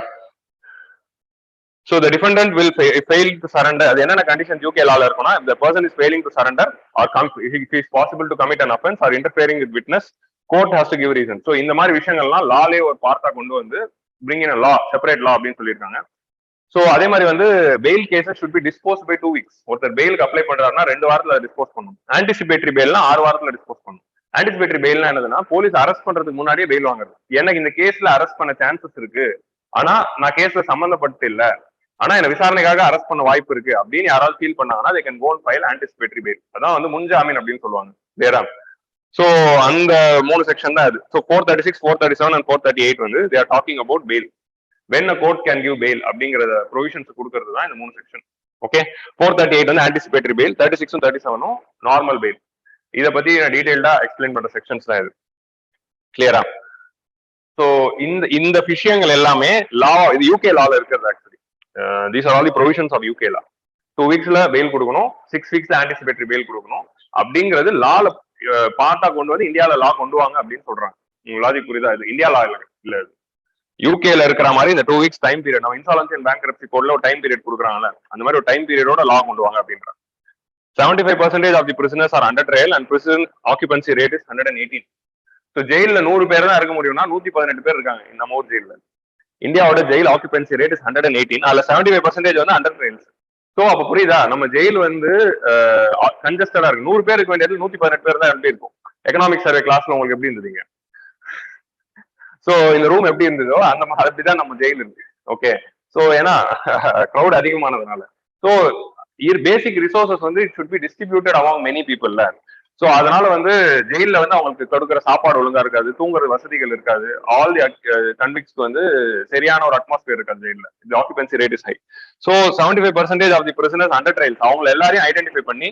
So the defendant will fail to surrender. அது என்னென்ன கண்டிஷன் யூகே லால இருக்கும்னா, if the person is failing to surrender or if it is possible to commit an offense or interfering with witness, court has to give reason. So இந்த மாதிரி விஷயங்கள்லாம் லாலே ஒரு பார்ட்டா கொண்டு வந்து bring in a law, separate law அப்படின்னு சொல்லியிருக்காங்க. ஸோ அதே மாதிரி வந்து bail cases should be disposed by 2 weeks. ஒருத்தர் பெயிலுக்கு அப்ளை பண்றாருன்னா 2 வாரத்துல டிஸ்போஸ் பண்ணணும். ஆன்டிசிபேட்டரி பெயில்னா 6 வாரத்துல டிஸ்போஸ் பண்ணணும். ஆன்டிசிபேட்டரி பெயில்னா என்னதுன்னா, போலீஸ் அரெஸ்ட் பண்றதுக்கு முன்னாடியே பெயில் வாங்குறது. எனக்கு இந்த கேஸ்ல அரெஸ்ட் பண்ண சான்சஸ் இருக்கு, ஆனா நான் கேஸ்ல சம்பந்தப்பட்டு இல்ல, ஆனா என்ன விசாரணைக்காக அரெஸ்ட் பண்ண வாய்ப்பு இருக்கு அப்படின்னு யாராவது ஃபீல் பண்ணாங்கன்னா they can go and file anticipatory bail. அதான் வந்து முன்ஜாமீன் அப்படின்னு சொல்லுவாங்க. வேற சோ அந்த 3 செக்ஷன் தான் அது. ஸோ 436, 437 and 438 வந்து they are talking about bail. when a court can give bail அப்படிங்கறத ப்ரொவிஷன்ஸ் கொடுக்கறது தான் இந்த 3 செக்ஷன். ஓகே. 438 வந்து ஆன்டிசிபேட்டரி பெயில், 36 37 நார்மல் பெயில். இதை பத்தி நான் டீடைல்டா எக்ஸ்பிளைன் பண்ற செக்ஷன்ஸ் தான் இது. கிளியரா? ஸோ இந்த விஷயங்கள் எல்லாமே லா, இது யூகே லால இருக்கிறது. Actually these are all the provisions of UK law. 2 வீக்ஸ்ல பெயில் கொடுக்கணும், 6 வீக்ஸ்ல ஆன்டிசிபேட்டரி பெயில் கொடுக்கணும் அப்படிங்கிறது லால பார்ட்டா கொண்டு வந்து இந்தியாவில லா கொண்டு வாங்க அப்படின்னு சொல்றாங்க. உங்களுக்கு லாஜிக் புரியுதா? இது இந்தியா லா இல்ல, யூகேல இருக்கிற மாதிரி இந்த 2 வீக்ஸ் டைம் பீரியட், நம்ம இன்சாலன்சி அண்ட் பேங்க்ரப்சி கோட்ல ஒரு டைம் பீரியட் கொடுக்குறாங்கல்ல, அந்த மாதிரி ஒரு டைம் பீரியடோட லா கொண்டு வாங்க அப்படின்றாங்க. 75% of the prisoners are under trial and prison occupancy rate is 118. So ஜெயில 100 பேர் தான் இருக்க முடியும்னா 118 பேர் இருக்காங்க நம்ம ஊர் ஜெயில. இந்தியாவோட ஜெயில் ஆக்குபென்சி ரேட் இஸ் 118. அதுல 75% வந்து அண்டர் ட்ரையல்ஸ். ஸோ அப்ப புரியுதா, நம்ம ஜெயில் வந்து கன்ஜஸ்டடா இருக்கு. 100 பேர் இருக்க வேண்டியது 118 பேர் தான் எப்படி இருக்கும். எக்கனாமிக் சர்வே கிளாஸ்ல உங்களுக்கு எப்படி இருந்ததுங்க? ஸோ இந்த ரூம் எப்படி இருந்ததோ அந்த மாதிரி அப்படிதான் நம்ம ஜெயில் இருக்கு. ஓகே. ஸோ ஏன்னா க்ரௌட் அதிகமானதுனால. ஸோ பேசிக் ரிசோர்சஸ் வந்து it should be distributed among many பீப்புள்ல. ஸோ அதனால வந்து ஜெயில வந்து அவங்களுக்கு கொடுக்குற சாப்பாடு ஒழுங்கா இருக்காது, தூங்குற வசதிகள் இருக்காது, ஆல் தி கன்விக்ட்ஸ்க்கு வந்து சரியான ஒரு அட்மாஸ்பியர் இருக்காது ஜெயில. The occupancy rate is high. So 75% of the prisoners under trials. அவங்க எல்லாரையும் ஐடென்டிஃபை பண்ணி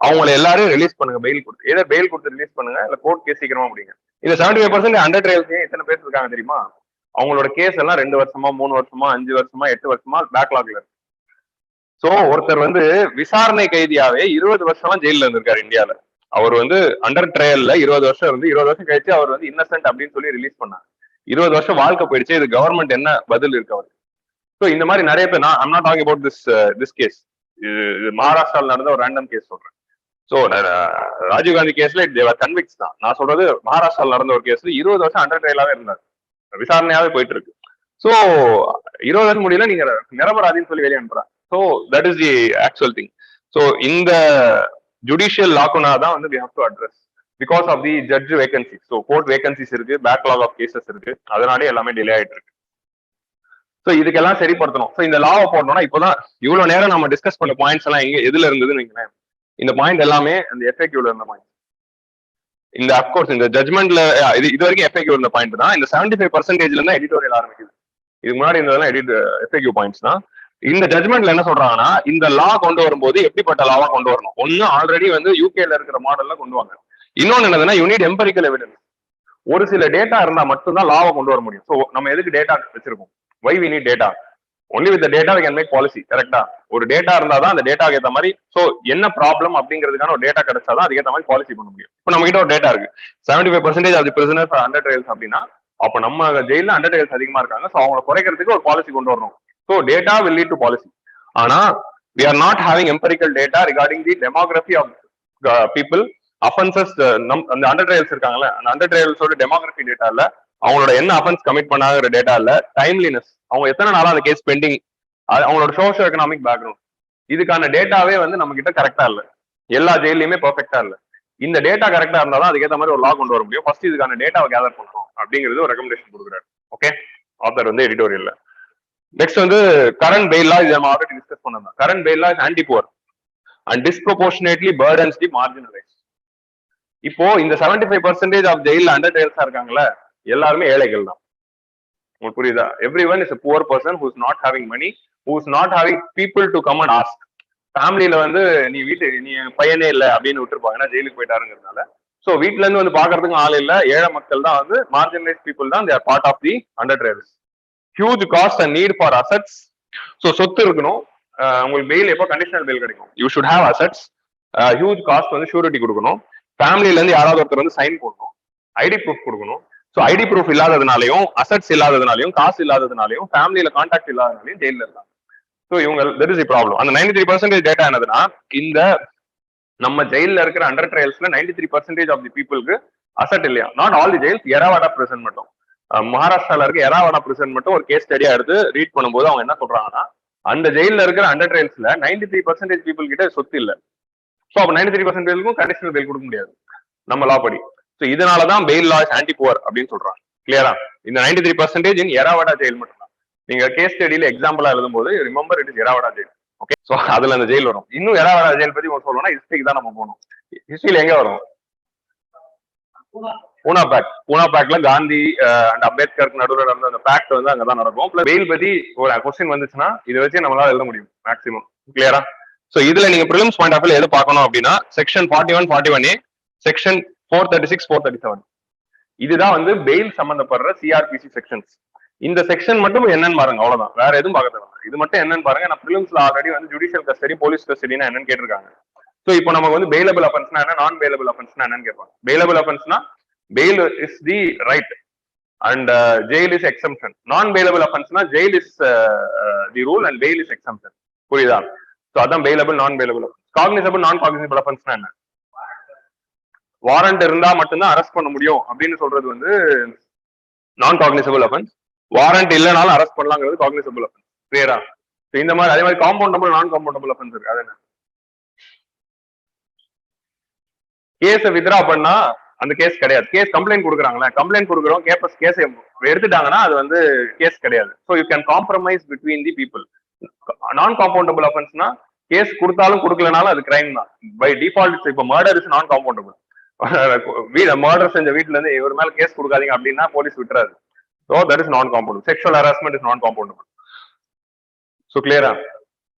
அவங்களை எல்லாரையும் ரிலீஸ் பண்ணுங்க, பெயில் கொடுத்து. ஏதோ பெயில் கொடுத்து ரிலீஸ் பண்ணுங்க, இல்ல கோர்ட் கேஸ் சீக்கிரமா முடியுங்க. இந்த 75% அண்டர் ட்ரையல்ஸ் எத்தனை பேர் இருக்காங்க தெரியுமா? அவங்களோட கேஸ் எல்லாம் 2 வருஷமா 3 வருஷமா 5 வருஷமா 8 வருஷமா பேக்லாக்ல இருக்கு. சோ ஒருத்தர் வந்து விசாரணை கைதியாவே 20 வருஷமா ஜெயில இருந்திருக்காரு இந்தியால. அவர் வந்து அண்டர் ட்ரையல்ல 20 வருஷம் இருந்து 20 வருஷம் கழிச்சு அவர் வந்து இன்னசென்ட் அப்படின்னு சொல்லி ரிலீஸ் பண்ணாங்க. 20 வருஷம் வாழ்க்கை போயிடுச்சு. இது கவர்மெண்ட் என்ன பதில் இருக்கு அவருக்கு? ஸோ இந்த மாதிரி நிறைய பேர், I'm not talking about this case, இது மகாராஷ்டிராவில் நடந்த ஒரு ரேண்டம் கேஸ் சொல்றேன். ஸோ ராஜீவ்காந்தி கேஸ்ல தேவர் கன்விக்ஸ் தான். நான் சொல்றது மகாராஷ்டிராவில் நடந்த ஒரு கேஸ்ல 20 வருஷம் அண்டர் ட்ரையலாவே இருந்தார், விசாரணையாவே போயிட்டு இருக்கு. ஸோ 20 வருஷம் முடியல, நீங்க நிரபராதின்னு சொல்லி வெளியே அனுப்புறாங்க. So that is the actual thing. So இந்த ஜுடிஷியல் லாக்குனா தான் வந்து we have to address because of the judge vacancies. So court vacancies இருக்கு, பேக்லாக் ஆஃப் கேசஸ் இருக்கு, அதனாலே எல்லாமே டிலே ஆயிட்டு இருக்கு. ஸோ இதுக்கெல்லாம் சரிப்படுத்தணும். ஸோ இந்த லாவை போடணும்னா இப்போதான் இவ்வளவு நேரம் நம்ம டிஸ்கஸ் பண்ண பாயிண்ட்ஸ் எல்லாம் எங்க எதுல இருந்ததுன்னு வைங்களேன். இந்த பாயிண்ட் எல்லாமே இந்த எஃப்ஏக்யூல இருந்த பாயிண்ட். இந்த அப்கோர்ஸ் இந்த ஜட்மெண்ட்ல இது வரைக்கும் எஃப்ஏக்யூ இருந்த பாயிண்ட் தான். இந்த 75% இருந்தா எடிட்டோரியல் ஆரம்பிக்குது. இதுக்கு முன்னாடி இருந்ததெல்லாம் எஃப்ஏக்யூ பாயிண்ட்ஸ் தான். இந்த ஜட்மெண்ட்ல என்ன சொல்றாங்கன்னா, இந்த லா கொண்டு வரும்போது எப்படிப்பட்ட லாவா கொண்டு வரணும்? ஒன்னு ஆல்ரெடி வந்து யூகேல இருக்கிற மாடல்ல கொண்டு வாங்க. இன்னொன்னு என்னதுன்னா, யூ நீட் எம்பரிக்கல் எவிடன்ஸ். ஒரு சில டேட்டா இருந்தா மட்டும்தான் லாவை கொண்டு வர முடியும். ஸோ நம்ம எதுக்கு டேட்டா வச்சிருக்கோம்? Why we need data? Only with data we can make policy. கரெக்டா? ஒரு டேட்டா இருந்தாதான் அந்த டேட்டாக்கு ஏற்ற மாதிரி, ஸோ என்ன ப்ராப்ளம் அப்படிங்கிறதுக்கான ஒரு டேட்டா கிடைச்சாதான் அதுக்கேற்ற மாதிரி பாலிசி பண்ண முடியும். இப்போ நம்ம கிட்ட ஒரு டேட்டா இருக்கு, 75% of the prisoners under trials அப்படின்னா, அப்போ நம்ம ஜெயில அண்டர் ட்ரையல்ஸ் அதிகமா இருக்காங்க. ஸோ அவங்களை குறைக்கிறதுக்கு ஒரு பாலிசி கொண்டு வரணும். So data will lead to policy. ஆனா we are not having empirical data regarding the demography of people, offenses. அந்த அண்டர் ட்ரையல்ஸ் இருக்காங்கல்ல, அந்த அண்டர் ட்ரையல்ஸோட டெமோகிராஃபி டேட்டா இல்ல, அவங்களோட என்ன அஃபென்ஸ் கமிட் பண்ணாங்கிற டேட்டா இல்ல, டைம்லினஸ், அவங்க எத்தனை நாளா அந்த கேஸ் பெண்டிங், அவங்களோட சோஷியோ எக்கனாமிக் பேக்ரவுண்ட், இதுக்கான டேட்டாவே வந்து நம்ம கிட்ட கரெக்டா இல்ல. எல்லா ஜெயிலையுமே பெர்ஃபெக்டா இல்ல. இந்த டேட்டா கரெக்டா இருந்தாதான் அதுக்கேற்ற மாதிரி ஒரு லா கொண்டு வர முடியும். ஃபர்ஸ்ட் இதுக்கான டேட்டாவை கேதர் பண்ணணும் அப்படிங்கிறது ஒரு ரெக்கமெண்டேஷன் கொடுக்குறாரு. ஓகே, ஆத்தர் வந்து எடிட்டோரியல்ல. நெக்ஸ்ட் வந்து கரண்ட் பெயில் லா. இது நம்ம ஆல்ரெடி டிஸ்கஸ் பண்ணோம். Current bail law is anti poor and disproportionately burdens the marginalise. இப்போ இந்த 75% ஆஃப் ஜெயில அண்டர் ட்ரையல்ஸா இருக்காங்களே, எல்லாருமே ஏழைகள் தான். உங்களுக்கு புரியுதா? Every one is a poor person who is not having money, who is not having people to come and ask. ஃபேமிலியில வந்து நீ பையனே இல்லை அப்படின்னு விட்டுருப்பாங்க, ஏன்னா ஜெயிலுக்கு போயிட்டாருங்கிறதுனால. ஸோ வீட்டுல இருந்து வந்து பாக்குறதுக்கும் ஆள் இல்லை, ஏழை மக்கள் தான் வந்து மார்ஜினலைஸ் பீப்புள் தான், they are part of the under trials. Huge cost and need for assets. So சொத்து இருக்கணும். உங்களுக்கு பெயில் எப்போ கண்டிஷனல் பெயில் கிடைக்கும்? You should have assets. Huge cost வந்து ஷூரிட்டி கொடுக்கணும். ஃபேமிலில இருந்து யாராவது ஒருத்தர் வந்து சைன் போடணும், ஐடி ப்ரூஃப் கொடுக்கணும். ஸோ ஐடி ப்ரூஃப் இல்லாததுனாலையும், அசட்ஸ் இல்லாததுனாலையும், காசு இல்லாததுனாலையும், ஃபேமிலியில கான்டாக்ட் இல்லாததுனாலையும் ஜெயில இருக்காங்க. ஸோ இவங்க தட் இஸ் தி ப்ராப்ளம். அந்த 93% டேட்டா என்னதுன்னா, இந்த நம்ம ஜெயில இருக்கிற அண்டர் ட்ரையல்ஸ்ல 93% ஆஃப் தி பீப்புளுக்கு அசட் இல்லையா. Not all the jails, Yerawada prison மட்டும். மகாராஷ்டிரால இருக்க எராவாடா பிரிசன் மட்டும் ஒரு கேஸ் ஸ்டடியா எடுத்து ரீட் பண்ணும்போது அவங்க என்ன சொல்றாங்கன்னா, அந்த ஜெயில இருக்கிற அண்டர் ட்ரையல்ஸ்ல 93% பீப்புள் கிட்ட சொத்து இல்ல. ஸோ அப்ப 93% கண்டிஷனல் பெயில் கொடுக்க முடியாது நம்ம லா படி. ஸோ இதனாலதான் bail law is anti poor அப்படின்னு சொல்றாங்க. கிளியரா? இந்த 93% இன் எராவாடா ஜெயில் மட்டும் தான். நீங்க கேஸ் ஸ்டடியில எக்ஸாம்பிளா எழுதும்போது remember it is Yerawada jail. Okay, so அதுல அந்த ஜெயில் வரும். இன்னும் எராவாடா ஜெயில் பத்தி சொல்லணும்னா ஹிஸ்டரிக்கு தான் நம்ம போகணும். ஹிஸ்டரியில எங்க வரும்? பூனா பேக்ல காந்தி அண்ட் அம்பேத்கருக்கு நடுவில் நடந்த அந்த பேக்ட் வந்து அங்கதான் நடக்கும். பிளஸ் பெயில் பத்தி ஒரு கொஸ்டின் வந்துச்சுன்னா இதை வச்சு நம்மளால எழுத முடியும் மேக்ஸிமம். கிளியரா? சோ இதுல நீங்க பிரிலிம்ஸ் பாயிண்ட் ஆஃப் வியூல எது பார்க்கணும் அப்படின்னா, செக்ஷன் 41, 41A, செக்ஷன் 436, 437, இதுதான் வந்து பெயில் சம்பந்தப்படுற சிஆர்பிசி செக்ஷன்ஸ். இந்த செக்ஷன் மட்டும் என்னன்னு பாருங்க, அவ்வளவுதான். வேற எதுவும் பார்க்க தேவை. இது மட்டும் என்னன்னு பாருங்க. நான் பிரிலிம்ஸ்ல ஆல்ரெடி வந்து ஜுடிஷியல் கஸ்டடி, போலீஸ் கஸ்டடினா என்னன்னு கேட்டிருக்காங்க. சோ இப்போ நமக்கு வந்து பெயிலபிள் அஃபென்ஸ்னா என்ன, நான் பெயிலபிள் அஃபென்ஸ்னா என்னன்னு கேட்பாங்க. பெயிலபிள் அஃபென்ஸ்னா bail is the right and jail is exemption. Non bailable offense na jail is the rule and bail is exemption. புரியுதா? சோ அதான் bailable, non bailable offense. Cognizable, non cognizable offense na என்ன? வாரண்ட் இருந்தா மட்டும்தான் அரெஸ்ட் பண்ண முடியும் அப்படின்னு சொல்றது வந்து நான் காக்னிசபிள் அஃபென்ஸ். வாரண்ட் இல்லைனாலும் அரெஸ்ட் பண்ணலாங்கிறது காக்னிசபிள் அஃபென்ஸ். கிளியரா? இந்த மாதிரி அதே மாதிரி காம்பவுண்டபிள், நான் காம்பவுண்டபிள் அஃபென்ஸ் இருக்கு. அது என்ன? கேஸை வித்ரா பண்ணா அந்த கேஸ் கிடையாது. கேஸ் கம்ப்ளைண்ட் கொடுக்குறாங்களே, கம்ப்ளைண்ட் கொடுக்குறோம், கேஸ் எடுத்துட்டாங்கன்னா அது வந்து கேஸ் கிடையாது. So you can compromise between the people. நான் காம்பவுண்டபிள் அஃபென்ஸ்னா கேஸ் கொடுத்தாலும் கொடுக்கலனாலும் அது கிரைம் தான் பை டிஃபால்ட். இப்போ murder is non compoundable. Murder செஞ்ச வீட்டுல இருந்து இவர் மேல கேஸ் கொடுக்காதீங்க அப்படின்னா போலீஸ் விட்டுறாரு. So that is non compoundable. Sexual harassment is non compoundable. So கிளியரா?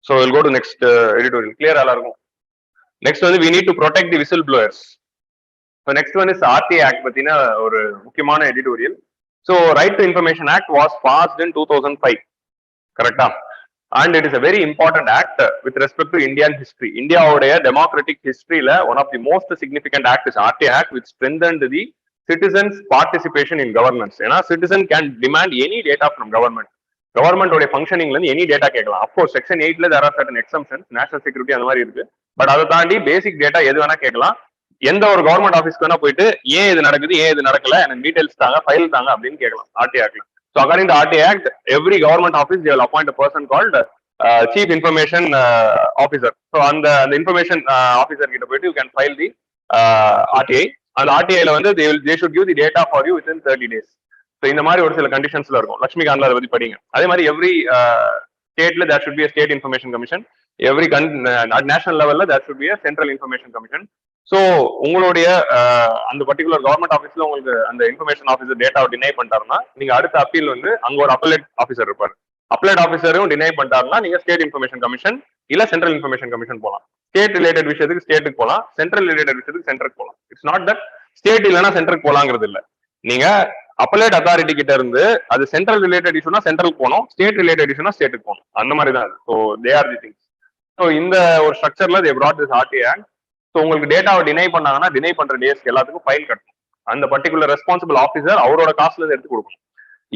So will go to next editorial. கிளியரா எல்லாருக்கும்? நெக்ஸ்ட் வந்து we need to protect the whistleblowers. So next one is RTI Act பத்தின ஒரு முக்கியமான editorial. So Right to Information Act was passed in 2005. கரெக்டா? and it is a very important act with respect to Indian history. Indiaவுடைய democratic historyல one of the most significant act is RTI Act, which strengthened the citizens participation in governance. ஏன்னா citizen can demand any data from government. Government உடைய functioningல இருந்து any data கேட்கலாம். Of course section 8ல there are certain exemptions, national security அந்த மாதிரி இருக்கு. பட் அதை தாண்டி பேசிக் டேட்டா எது வேணா கேட்கலாம். எந்த ஒரு கவர்மெண்ட் ஆஃபீஸ்க்கு வேணா போயிட்டு ஏன் இது நடக்குது, ஏன் இது நடக்கல, எனக்கு டீடைல்ஸ் தாங்க, ஃபைல் தாங்க அப்படின்னு கேட்கலாம் RTI Actல. So according to RTI Act, every government office they will appoint a person called Chief Information Officer. So on the information officer கிட்ட போயிட்டு you can file the RTI. அந்த RTIல வந்து they should give the data for you within 30 days. So இந்த மாதிரி ஒரு சில கண்டிஷன்ஸ்ல இருக்கும். லட்சுமிகாந்த்ல அதை பத்தி படிங்க. அதே மாதிரி every stateல there should be a state information commission. Every national levelல there should be a central information commission. So உங்களுடைய அந்த பர்டிகுலர் கவர்மெண்ட் ஆஃபீஸ்ல உங்களுக்கு அந்த இன்ஃபர்மேஷன் ஆஃபீஸர் டேட்டாவை டினை பண்ணிட்டாருன்னா நீங்க அடுத்த அப்பீல் வந்து அங்க ஒரு அப்பலேட் ஆஃபீஸர் இருப்பாரு. அப்பலேட் ஆஃபீஸரும் டினை பண்ணிட்டாருன்னா நீங்க ஸ்டேட் இன்ஃபர்மேஷன் கமிஷன் இல்ல சென்ட்ரல் இன்ஃபர்மேஷன் கமிஷன் போகலாம். ஸ்டேட் ரிலேட்டட் விஷயத்துக்கு ஸ்டேட்டுக்கு போகலாம், சென்ட்ரல் ரிலேட்டட் விஷயத்துக்கு சென்டருக்கு போகலாம். இட்ஸ் நாட் தட் ஸ்டேட் இல்லைன்னா சென்டருக்கு போலாங்கிறது இல்ல. நீங்க அப்பலேட் அத்தாரிட்டி கிட்ட இருந்து அது சென்ட்ரல் ரிலேட்டட் இஷ்யூனா சென்ட்ரலுக்கு போகணும், ஸ்டேட் ரிலேட்டட் இஷ்யூனா ஸ்டேட்டுக்கு போகணும். அந்த மாதிரி தான். So they are the things. So இந்த ஒரு ஸ்ட்ரக்சர்ல தே brought this RTI Act. So உங்களுக்கு டேட்டாவை டினை பண்ணாங்கன்னா டினை பண்ற டேஸ்க்கு எல்லாத்துக்கும் ஃபைன் கட்டணும். அந்த பர்டிகுலர் ரெஸ்பான்சிபிள் ஆஃபீஸர் அவரோட காசுல எடுத்து கொடுக்கணும்.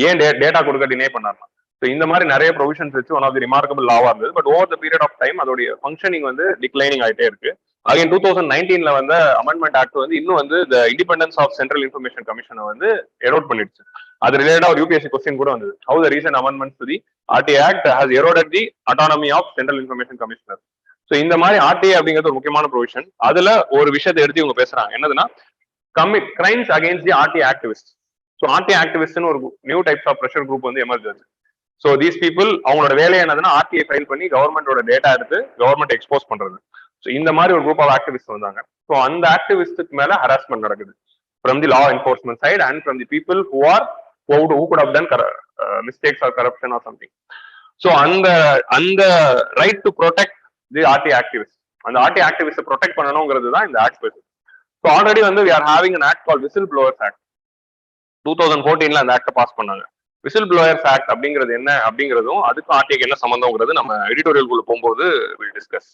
ஏன் டேட்டா கொடுக்க டினை பண்ணாருன்னா. ஸோ இந்த மாதிரி நிறைய ப்ரொவிஷன்ஸ் வச்சு ஒன் ஆஃப் தி ரிமார்க்கபிள் லாவா இருந்தது. But over the period of time அதோடைய ஃபங்க்ஷனிங் வந்து டிக்ளைனிங் ஆகிட்டே இருக்கு. அகைன் 2019ல வந்த அமெண்ட்மெண்ட் ஆக்ட் வந்து இன்னும் வந்து the independence of central information கமிஷனை வந்து எரோட் பண்ணிடுச்சு. அது ரிலேட்டடா ஒரு UPSC கொஸ்டின் கூட வந்தது. How the recent amendments to the RTI Act has eroded the autonomy of Central Information Commissioner. So இந்த மாதிரி RTI அப்படிங்கிறது ஒரு முக்கியமான ப்ரொவிஷன். அதுல ஒரு விஷயத்தை எடுத்து இவங்க பேசுறாங்க. என்னதுன்னா crimes against the RTI activist. So RTI ஆக்டிவிஸ்ட்னு ஒரு new types of pressure group வந்து எமர்ஜ் ஆச்சு. ஸோ தீஸ் பீப்புள் அவங்களோட வேலை என்னதுன்னா RTI ஃபைல் பண்ணி கவர்மெண்டோட டேட்டா எடுத்து கவர்மெண்ட் எக்ஸ்போஸ் பண்றது. ஸோ இந்த மாதிரி ஒரு குரூப் ஆஃப் ஆக்டிவிஸ்ட் வந்தாங்க. ஸோ அந்த ஆக்டிவிஸ்டுக்கு மேல ஹராஸ்மெண்ட் நடக்குது from the law enforcement side and from the people who could have done mistakes or corruption or something. So அந்த right to protect the RTI activist, அந்த RTI ஆக்டிவிஸ்ட் ப்ரொடெக்ட் பண்ணணுங்கிறது தான் இந்த ஆக்ட் பேசுது. ஸோ ஆல்ரெடி வந்து we are having an act called Whistleblowers Act. 2014ல அந்த ஆக்ட பாஸ் பண்ணாங்க. Whistleblowers Act அப்படிங்கிறது என்ன அப்படிங்கிறதும் அதுக்கும் RTIக்கு என்ன சம்பந்தம்ங்கிறது நம்ம எடிட்டோரியல் குள்ள போகும்போது we'll discuss.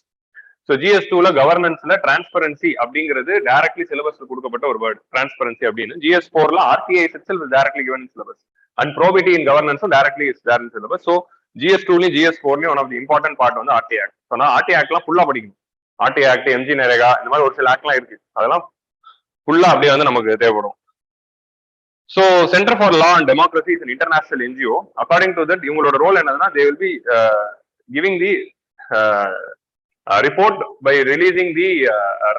ஸோ GS2ல கவர்னன்ஸ்ல டிரான்ஸ்பரன்சி அப்படிங்கிறது டைரக்ட்லி சிலபஸ்ல கொடுக்கப்பட்ட ஒரு வேர்ட், டிரான்ஸ்பரன்சி அப்படின்னு. GS4ல RTI itself is directly given in syllabus and probity in governance directly is there in syllabus. So GS2லயும் GS4லயும் one of the important part வந்து RTI Act. ஸோ நான் RTI Actலாம் ஃபுல்லா படிக்கணும். RTI Act, MG நரேகா, இந்த மாதிரி ஒரு சில ஆக்ட்லாம் இருக்கு, அதெல்லாம் ஃபுல்லா அப்படியே வந்து நமக்கு தேவைப்படும். So centre for law and democracy is an international NGO. According to that இவங்களோட ரோல் என்னதுன்னா they will be giving the report by releasing the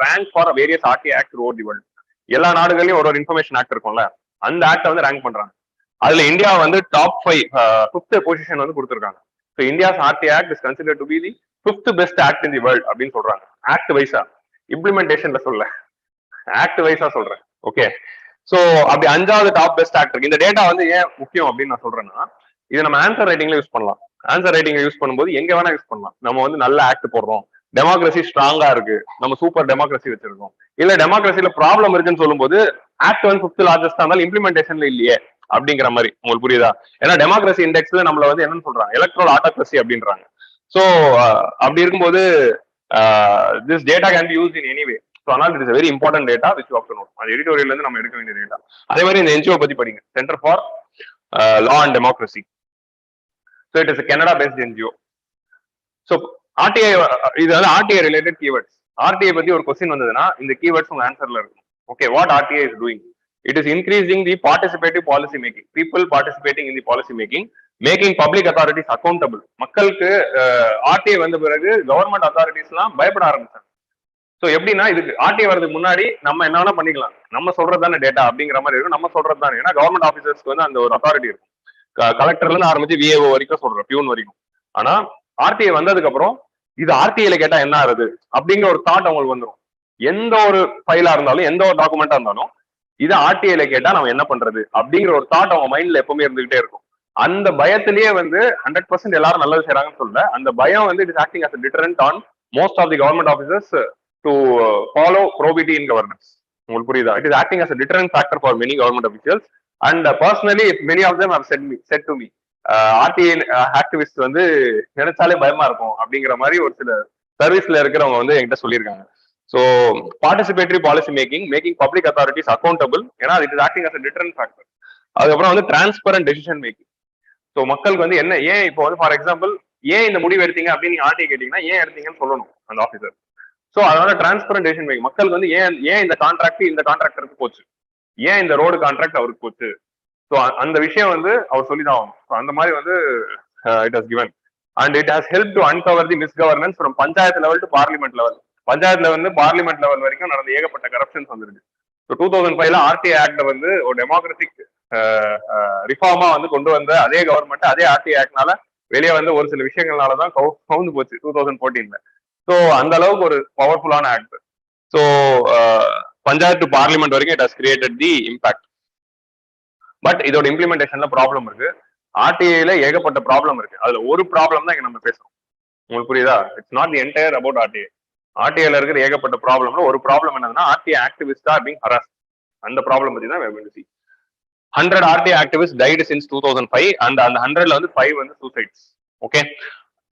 rank for various RTI Act throughout the world. எல்லா நாடுகளையும் ஒரு இன்ஃபர்மேஷன் ஆக்ட் இருக்கும்ல, அந்த ஆக்ட வந்து ரேங்க் பண்றாங்க. அதுல இந்தியா வந்து டாப் 5th பொசிஷன் வந்து கொடுத்துருக்காங்க. So India's RTI Act is considered to be the 5th best act in the world அப்படின்னு சொல்றாங்க. ஆக்ட் வைஸா, இம்ப்ளிமெண்டேஷன்ல சொல்ல, ஆக்ட் வைஸா சொல்றேன். ஓகே, ஸோ அப்படி 5வது டாப் பெஸ்ட் ஆக்ட் இருக்கு. இந்த டேட்டா வந்து ஏன் முக்கியம் அப்படின்னு நான் சொல்றேன்னா, இதை நம்ம ஆன்சர் ரைட்டிங்ல யூஸ் பண்ணலாம். ஆன்சர் ரைட்டிங்ல யூஸ் பண்ணும்போது எங்க வேணா யூஸ் பண்ணலாம். நம்ம வந்து நல்ல ஆக்ட் போடுறோம், டெமோக்ரஸி ஸ்ட்ராங்கா இருக்கு, நம்ம சூப்பர் டெமோக்ரஸி வச்சிருக்கோம், இல்ல டெமோக்ரஸில ப்ராப்ளம் இருக்குன்னு சொல்லும்போது ஆக்ட் வந்து 5th லார்ஜஸ்டா இருந்தாலும் இம்ப்ளிமெண்டேஷன்ல இல்லையே அப்படிங்கிற மாதிரி உங்களுக்கு புரியுதா? ஏன்னா டெமோக்ரஸி இண்டெக்ஸ்ல நம்மள வந்து என்னன்னு சொல்றாங்க, எலக்ட்ரல் ஆட்டோக்ரஸி அப்படின்றாங்க. ஸோ அப்படி இருக்கும்போது this data can be used in any way. So அதனால it is very important data which you have to know. அந்த எடிட்டோரியல்ல இருந்து நம்ம எடுக்க வேண்டிய டேட்டா. அதே மாதிரி இந்த NGO பத்தி படிங்க, centre for law and democracy. So it is Canada based NGO. So RTI இது வந்து RTI ரிலேட்டட் கீவேர்ட்ஸ். RTI பத்தி ஒரு கொஸ்டின் வந்ததுன்னா இந்த கீவேர்ட்ஸ் உங்க ஆன்சர்ல இருக்கும். Okay, what RTI is doing? It is increasing the participative policy making. People participating in the policy making, making public authorities accountable. மக்களுக்கு RTI வந்த பிறகு கவர்மெண்ட் அத்தாரிட்டிஸ்லாம் பயப்பட ஆரம்பிச்சாங்க. ஸோ எப்படின்னா, இதுக்கு RTI வரதுக்கு முன்னாடி நம்ம என்ன வேணா பண்ணிக்கலாம், நம்ம சொல்றது தானே டேட்டா அப்படிங்கிற மாதிரி இருக்கும். நம்ம சொல்றது தானே, ஏன்னா கவர்மெண்ட் ஆஃபீஸர்ஸ்க்கு வந்து அந்த ஒரு அத்தாரிட்டி இருக்கும். கலெக்டர்ல இருந்து ஆரம்பிச்சு VAO வரைக்கும் சொல்றோம், பியூன் வரைக்கும். ஆனா RTI வந்ததுக்கு அப்புறம் இது RTIல கேட்டா என்ன ஆகுது அப்படிங்கிற ஒரு தாட் அவங்களுக்கு வந்துடும். எந்த ஒரு ஃபைலா இருந்தாலும், எந்த ஒரு டாக்குமெண்டா இருந்தாலும், இது RTIல கேட்டா நம்ம என்ன பண்றது அப்படிங்கிற ஒரு தாட் அவங்க மைண்ட்ல எப்பவுமே இருந்துகிட்டே இருக்கும். அந்த பயத்திலேயே வந்து 100% எல்லாரும் நல்லது செய்யறாங்கன்னு சொல்ல, அந்த பயம் வந்து it is acting as a deterrent on most of the government officers to follow probity in governance. உங்களுக்கு புரியுதா? It is acting as a deterrent factor for many government officials, and personally many of them have said to me RTI activist வந்து நினைச்சாலே பயமா இருக்கும் அப்படிங்கிற மாதிரி ஒரு சில சர்வீஸ்ல இருக்கிறவங்க வந்து என்கிட்ட சொல்லியிருக்காங்க. So participatory policy making public authorities accountable, ஏன்னா it is acting as deterrent factor. அதுக்கப்புறம் வந்து டிரான்ஸ்பரண்ட் டெசிஷன் மேக்கிங். ஸோ மக்களுக்கு வந்து என்ன, ஏன் இப்போ வந்து ஃபார் எக்ஸாம்பிள் ஏன் இந்த முடிவு எடுத்தீங்க அப்படின்னு நீங்க ஆர்டிஐ கேட்டீங்கன்னா ஏன் எடுத்தீங்கன்னு சொல்லணும் அந்த ஆஃபீஸர். ஸோ அதனால டிரான்ஸ்பரண்ட் டெசிஷன் மேக்கிங், மக்களுக்கு வந்து ஏன் இந்த கான்ட்ராக்ட் இந்த கான்ட்ராக்டருக்கு போச்சு, ஏன் இந்த ரோடு கான்ட்ராக்ட் அவருக்கு போச்சு, ஸோ அந்த விஷயம் வந்து அவர் சொல்லிதான் ஆகணும். ஸோ அந்த மாதிரி வந்து it has given and it has help to uncover the misgovernance from panchayat level to parliament level. பஞ்சாயத்துல வந்து பார்லிமெண்ட் லெவல் வரைக்கும் நடந்த ஏகப்பட்ட கரப்ஷன்ஸ் வந்துருக்கு. ஸோ 2005 ஆர்டிஐ ஆக்ட வந்து ஒரு டெமோக்ராட்டிக் ரிஃபார்மா வந்து கொண்டு வந்த அதே கவர்மெண்ட் அதே ஆர்டிஐ ஆக்ட்னால வெளியே வந்து ஒரு சில விஷயங்கள்னாலதான் கவுந்து போச்சு 2014. ஸோ அந்த அளவுக்கு ஒரு பவர்ஃபுல்லான act. So panchayat to parliament வரைக்கும் it has created the impact. But இதோட இம்ப்ளிமெண்டேஷன்ல ப்ராப்ளம் இருக்கு. ஆர்டிஐல ஏகப்பட்ட ப்ராப்ளம் இருக்கு. அதுல ஒரு ப்ராப்ளம் தான் இங்க நம்ம பேசுறோம். உங்களுக்கு புரியுதா? It's not the entire about RTI. ஆர்டிஐல இருக்கிற ஏகப்பட்ட ப்ராப்ளம்ல ஒரு ப்ராப்ளம் என்னன்னா RTI activist are being harassed. அந்த ப்ராப்ளம் பத்தி தான் we are going to see. 100 RTI activists died since 2005 and அந்த 100ல வந்து 5 வந்து சூசைட்ஸ். ஓகே,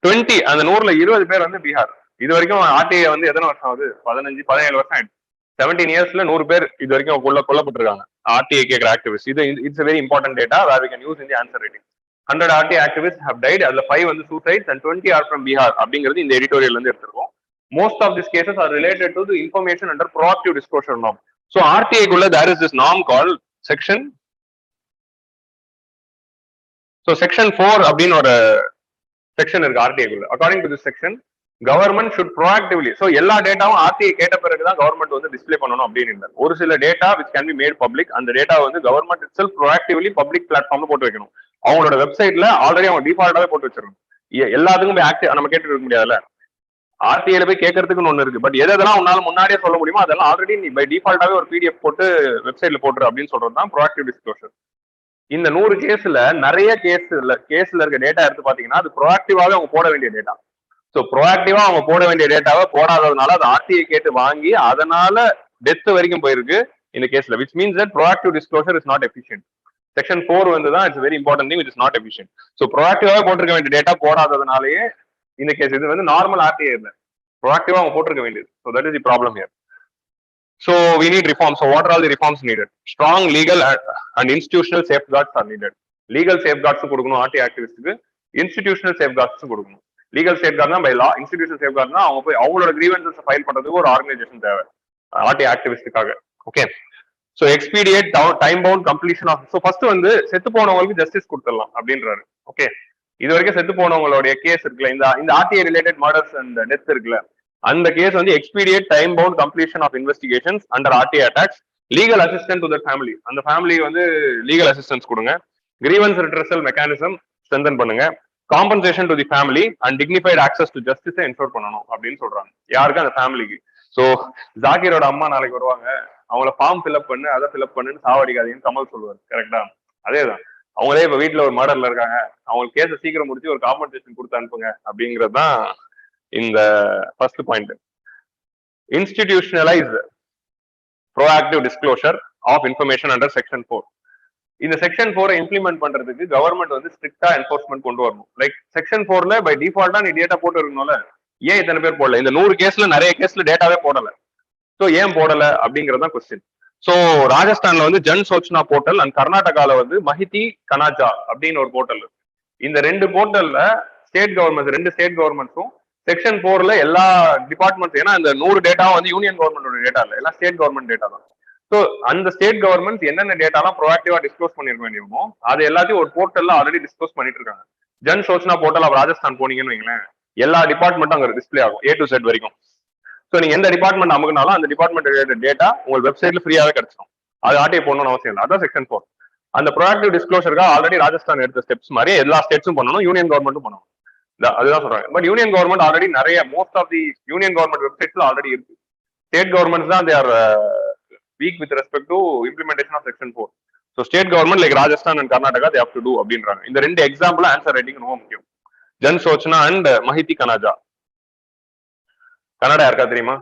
20 அந்த 100ல 20 பேர் வந்து பீகார். இது வரைக்கும் ஆர்டிஐ வந்து எத்தனை வருஷம் ஆகுது? 15-17 வருஷம் ஆயிடுச்சு. 17 இயர்ஸ்ல 100 பேர் இது வரைக்கும் கொல்லப்பட்டிருக்காங்க ஆர்டிஐ கேட்கிற ஆக்டிவிஸ்ட். இது it's very important data where we can use in the answer writing. 100 RTI activists have died, அதுல 5 வந்து suicides and 20 are from Bihar அப்படிங்கிறது இந்த எடிட்டோரியல் இருந்து எடுத்திருக்கோம். Most of these cases are related to the information under proactive disclosure norm. So RTI குள்ள there is this norm called section. So section 4 அப்படின்னு ஒரு செக்ஷன் இருக்கு RTI குள்ள. According to this section, government should proactively, so எல்லா டேட்டாவும் RTI கேட்ட பிறகுதான் கவர்மெண்ட் வந்து டிஸ்பிளே பண்ணணும் அப்படின்னு இல்லை. ஒரு சில data which can be made public, அந்த டேட்டா வந்து கவர்மெண்ட் itself proactively பப்ளிக் பிளாட்ஃபார்ம்ல போட்டு வைக்கணும். அவங்களோட வெப்சைட்ல ஆல்ரெடி அவங்க டிஃபால்ட்டாவே போட்டு வச்சிருக்கணும். எல்லாத்துக்கும் போய் ஆக்டிவ் நம்ம கேட்டு இருக்க முடியாதுல்ல. ஆர்டிஐல போய் கேட்கறதுக்குன்னு ஒண்ணு இருக்கு. பட் எதெல்லாம் உன்னால முன்னாடியே சொல்ல முடியுமோ அதெல்லாம் ஆல்ரெடி நீ பை டிஃபால்ட்டாவே ஒரு பிடிஎஃப் போட்டு வெப்சைட்ல போட்டுரு அப்படின்னு சொல்றதுதான் ப்ரோஆக்டிவ் டிஸ்க்ளோஷர். இந்த 100 கேஸ்ல நிறைய கேஸ்ல இருக்க டேட்டா எடுத்து பாத்தீங்கன்னா அது ப்ரோஆக்டிவாவே அவங்க போட வேண்டிய டேட்டா. ஸோ ப்ரோஆக்டிவா அவங்க போட வேண்டிய டேட்டாவை போடாததுனால அது ஆர்டிஐ கேட்டு வாங்கி அதனால டெத் வரைக்கும் போயிருக்கு இந்த கேஸ்ல. Which means that proactive disclosure is not efficient. Section 4 வந்து தான் it's very important thing, it is not efficient. So ப்ரோஆக்டிவாவே போட்டிருக்க வேண்டிய டேட்டா போடாததுனாலேயே இந்த கேஸ். இது வந்து நார்மல் ஆர்டிஐ இல்லை, ப்ரோஆக்டிவா அவங்க போட்டிருக்க வேண்டியது. So that is the problem here. So we need reforms. So what are all the reforms needed? Strong legal and institutional safeguards are needed. Legal safeguards கொடுக்கணும் ஆர்டிஐ ஆக்டிவிஸ்டுக்கு, இன்ஸ்டிடியூஷனல் safeguards கொடுக்கணும். லீகல் சேஃப்கார்ட் தான் பை லா, இன்ஸ்டிடியூஷனல் சேஃப்கார்ட் தான் அவங்க போய் அவங்களோட கிரீவன்சஸ் ஃபைல் பண்றதுக்கு ஒரு ஆர்கனைசேஷன் தேவை ஆர்டிஐ ஆக்டிவிஸ்டுக்காக. Okay, so expedite time bound completion of. So first வந்து செத்து போனவங்களுக்கு ஜஸ்டிஸ் கொடுத்துடலாம் அப்படின்றாரு. ஓகே, இது வரைக்கும் செத்து போனவங்களுடைய கேஸ் இருக்குல்ல, இந்த RTI related murders and death இருக்குல்ல, அந்த கேஸ் வந்து expedite time bound completion of investigations under RTI attacks, legal assistant to the family, அந்த ஃபேமிலி வந்து லீகல் அசிஸ்டன்ஸ் கொடுங்க, கிரீவன்ஸ் ரிட்ரஸல் மெக்கானிசம் ஸ்ட்ரென்தன் பண்ணுங்க, compensation to the family and dignified access to ஜஸ்டிஸை என்ஷோர் பண்ணணும் அப்படின்னு சொல்றாங்க. யாருக்கு? அந்த ஃபேமிலிக்கு. ஸோ ஜாக்கிரோட அம்மா நாளைக்கு வருவாங்க, அவங்கள ஃபார்ம் ஃபில்அப் பண்ணு அதை ஃபில்அப் பண்ணுன்னு சாவடிக்காதீங்கன்னு கமல் சொல்லுவார். கரெக்டா? அதேதான். அவங்களே இப்ப வீட்டுல ஒரு மர்டர்ல இருக்காங்க, அவங்களுக்கு கேஸை சீக்கிரம் முடிச்சு ஒரு காம்பன்சேஷன் கொடுத்து அனுப்புங்க அப்படிங்கிறது தான் இந்த first point. Institutionalise proactive disclosure of information under section 4. இந்த செக்ஷன் 4 இம்ப்ளிமெண்ட் பண்றதுக்கு கவர்மெண்ட் வந்து ஸ்ட்ரிக்டா என்ஃபோர்ஸ்மெண்ட் கொண்டு வரணும். லைக் செக்ஷன் 4ல பை டிஃபால்ட்டா நீ டேட்டா போட்டு இருக்கணும்ல, ஏன் இத்தனை பேர் போடல? இந்த 100 கேஸ்ல நிறைய கேஸ்ல டேட்டாவே போடல. ஸோ ஏன் போடல அப்படிங்கறதான் கொஸ்டின். ஸோ ராஜஸ்தான்ல வந்து ஜன் சோச்சனா போர்ட்டல் அண்ட் கர்நாடகால வந்து மஹிதி கனாஜா அப்படின்னு ஒரு போர்ட்டல். இந்த 2 போர்ட்டல்ல ஸ்டேட் கவர்மெண்ட், 2 ஸ்டேட் கவர்மெண்ட்ஸும் செக்ஷன் 4ல எல்லா டிபார்ட்மெண்ட்ஸ், ஏன்னா இந்த 100 டேட்டாவும் வந்து யூனியன் கவர்மெண்டோட டேட்டா இல்லை, எல்லாம் ஸ்டேட் கவர்மெண்ட் டேட்டா தான். ஸோ அந்த ஸ்டேட் கவர்மெண்ட் என்னென்ன டேட்டாலாம் ப்ரோஆக்டிவா டிஸ்க்ளோஸ் பண்ணிருக்க வேண்டியமோ அது எல்லாத்தையும் ஒரு போர்ட்டல்ல ஆல்ரெடி டிஸ்க்ளோஸ் பண்ணிட்டு இருக்காங்க. ஜன் சோச்சனா போர்ட்டல் ஆஃப் ராஜஸ்தான் போனீங்கன்னு வைங்களேன், எல்லா டிபார்ட்மெண்ட்டும் அங்க டிஸ்பிளே ஆகும் A to Z வரைக்கும். ஸோ நீங்க எந்த டிபார்ட்மெண்ட் அமுக்குனாலும் அந்த டிபார்ட்மெண்ட் ரிலேட்டட் டேட்டா உங்க வெப்சைட்ல ஃப்ரீயாவே கிடைச்சிடும். அது ஆர்டிஐ போடணும்னு அவசியம் இல்லை. அதான் செக்ஷன் 4. அந்த ப்ரோஆக்டிவ் டிஸ்க்ளோஷருக்காக ஆல்ரெடி ராஜஸ்தான் எடுத்த ஸ்டெப்ஸ் மாதிரி எல்லா ஸ்டேட்ஸும் பண்ணணும், யூனியன் கவர்மெண்ட்டும் பண்ணணும். அதுதான் சொல்றாங்க. பட் யூனியன் கவர்மெண்ட் ஆல்ரெடி நிறைய, most of the union government வெப்சைட்ஸ்ல ஆல்ரெடி இருக்கு. ஸ்டேட் கவர்மெண்ட்ஸ் தான் they are weak with respect to implementation of section 4. So state government like Rajasthan and Karnataka they have to to அப்படின்றாங்க. இந்த 2 எக்ஸாம்பிள் ஆன்சர் ரைட்டிங் ரொம்ப முக்கியம். ஜன் சோச்சனா அண்ட் மஹிதி கனாஜா. கன்னடா யாருக்கா தெரியுமா?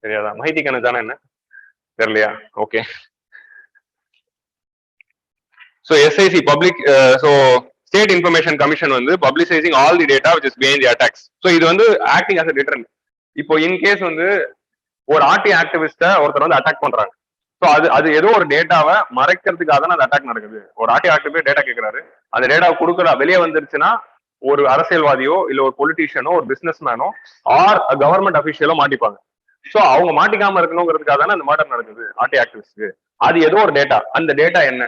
தெரியாதா? மஹிதி கனாஜானா என்ன தெரியலையா? Okay. So SIC public, so state information commission வந்து publicising all the data which is behind the attacks. So இது வந்து ஆக்டிங் அஸ் அ டிட்டரண்ட். இப்போ இன்கேஸ் வந்து ஒரு ஆர்டி ஆக்டிவிஸ்ட ஒருத்தர் வந்து அட்டாக் பண்றாங்க. ஸோ அது ஏதோ ஒரு டேட்டாவை மறைக்கிறதுக்காக தான் அந்த அட்டாக் நடக்குது. ஒரு ஆர்டி ஆக்டிவிஸ்ட் டேட்டா கேட்கிறாரு, அந்த டேட்டாவை கொடுக்குற வெளியே வந்துருச்சுன்னா ஒரு அரசியல்வாதியோ இல்ல ஒரு பொலிட்டீஷியனோ ஒரு பிசினஸ் மேனோ ஆர் கவர்மெண்ட் அபிஷியலோ மாட்டிப்பாங்க. சோ அவங்க மாட்டிக்காம இருக்கணுங்கிறதுக்காக தானே அந்த மர்டர் நடக்குது ஆர்டி ஆக்டிவிஸ்ட்க்கு. அது ஏதோ ஒரு டேட்டா, அந்த டேட்டா என்ன?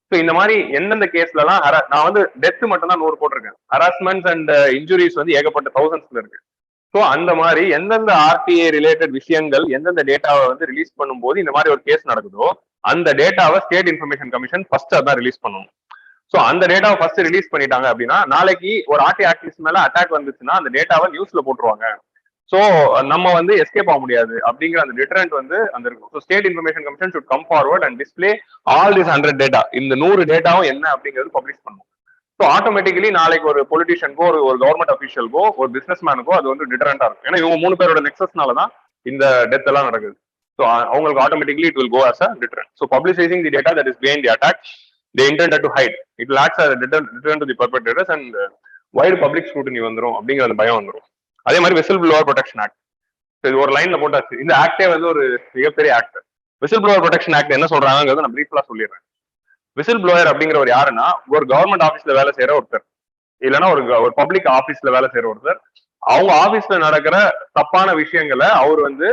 சோ இந்த மாதிரி எந்தெந்த கேஸ்ல எல்லாம் நான் வந்து டெத் மட்டும் தான் 100 போட்டிருக்கேன். ஹராஸ்மெண்ட்ஸ் அண்ட் இன்ஜுரிஸ் வந்து ஏகப்பட்ட தௌசண்ட்ஸ்ல இருக்கு. சோ அந்த மாதிரி எந்தெந்த ஆர்டிஏ ரிலேட்டட் விஷயங்கள் எந்தெந்த டேட்டாவை வந்து ரிலீஸ் பண்ணும்போது இந்த மாதிரி ஒரு கேஸ் நடக்குதோ அந்த டேட்டாவை ஸ்டேட் இன்ஃபர்மேஷன் கமிஷன் ஃபர்ஸ்ட் அதான் ரிலீஸ் பண்ணணும். சோ அந்த டேட்டாவை ஃபர்ஸ்ட் ரிலீஸ் பண்ணிட்டாங்க அப்படின்னா நாளைக்கு ஒரு ஆர்டி ஆக்டிவிஸ்ட் மேல அட்டாக் வந்துச்சுன்னா அந்த டேட்டாவை நியூஸ்ல போட்டுருவாங்க. சோ நம்ம வந்து எஸ்கேப் ஆக முடியாது அப்படிங்கிற அந்த டிட்டரண்ட் வந்து அந்த இருக்கும். So state information commission should come forward and display all this 100 data. இந்த 100 டேட்டாவும் என்ன அப்படிங்கிறது பப்ளிஷ் பண்ணும். ஸோ ஆட்டோமேட்டிக்கலி நாளைக்கு ஒரு பொலிட்டிஷியனுக்கோ ஒரு கவர்மெண்ட் அபிஷியலுக்கோ ஒரு பிசினஸ் மேனுக்கோ அது வந்து டிட்டரண்டா இருக்கும். ஏன்னா இவங்க 3 பேரோட நெக்ஸஸ்னால தான் இந்த டெத் எல்லாம் நடக்குது. ஸோ அவங்களுக்கு automatically it will go as a deterrent. So publicising the data that is behind the attack they intended to hide. It will act as a deterrent to the perpetrators and wide public scrutiny வந்துரும் அப்படிங்கிற அந்த பயம் வந்துரும். அதே மாதிரி விசில் ப்ளோவர் ப்ரொடெக்ஷன் ஆக்ட் இது ஒரு லைன்ல போட்டாச்சு. இந்த ஆக்டே வந்து ஒரு மிகப்பெரிய act. Whistle blower protection act என்ன சொல்றாங்கிறத நான் பிரீஃபா சொல்லிடுறேன். விசில் ப்ளோயர் அப்படிங்கிற ஒரு யாருன்னா ஒரு கவர்மெண்ட் ஆபீஸ்ல வேலை செய்யற ஒருத்தர், இல்லைன்னா ஒரு பப்ளிக் ஆபீஸ்ல வேலை செய்யற ஒருத்தர். அவங்க ஆபீஸ்ல நடக்கிற தப்பான விஷயங்களை அவர் வந்து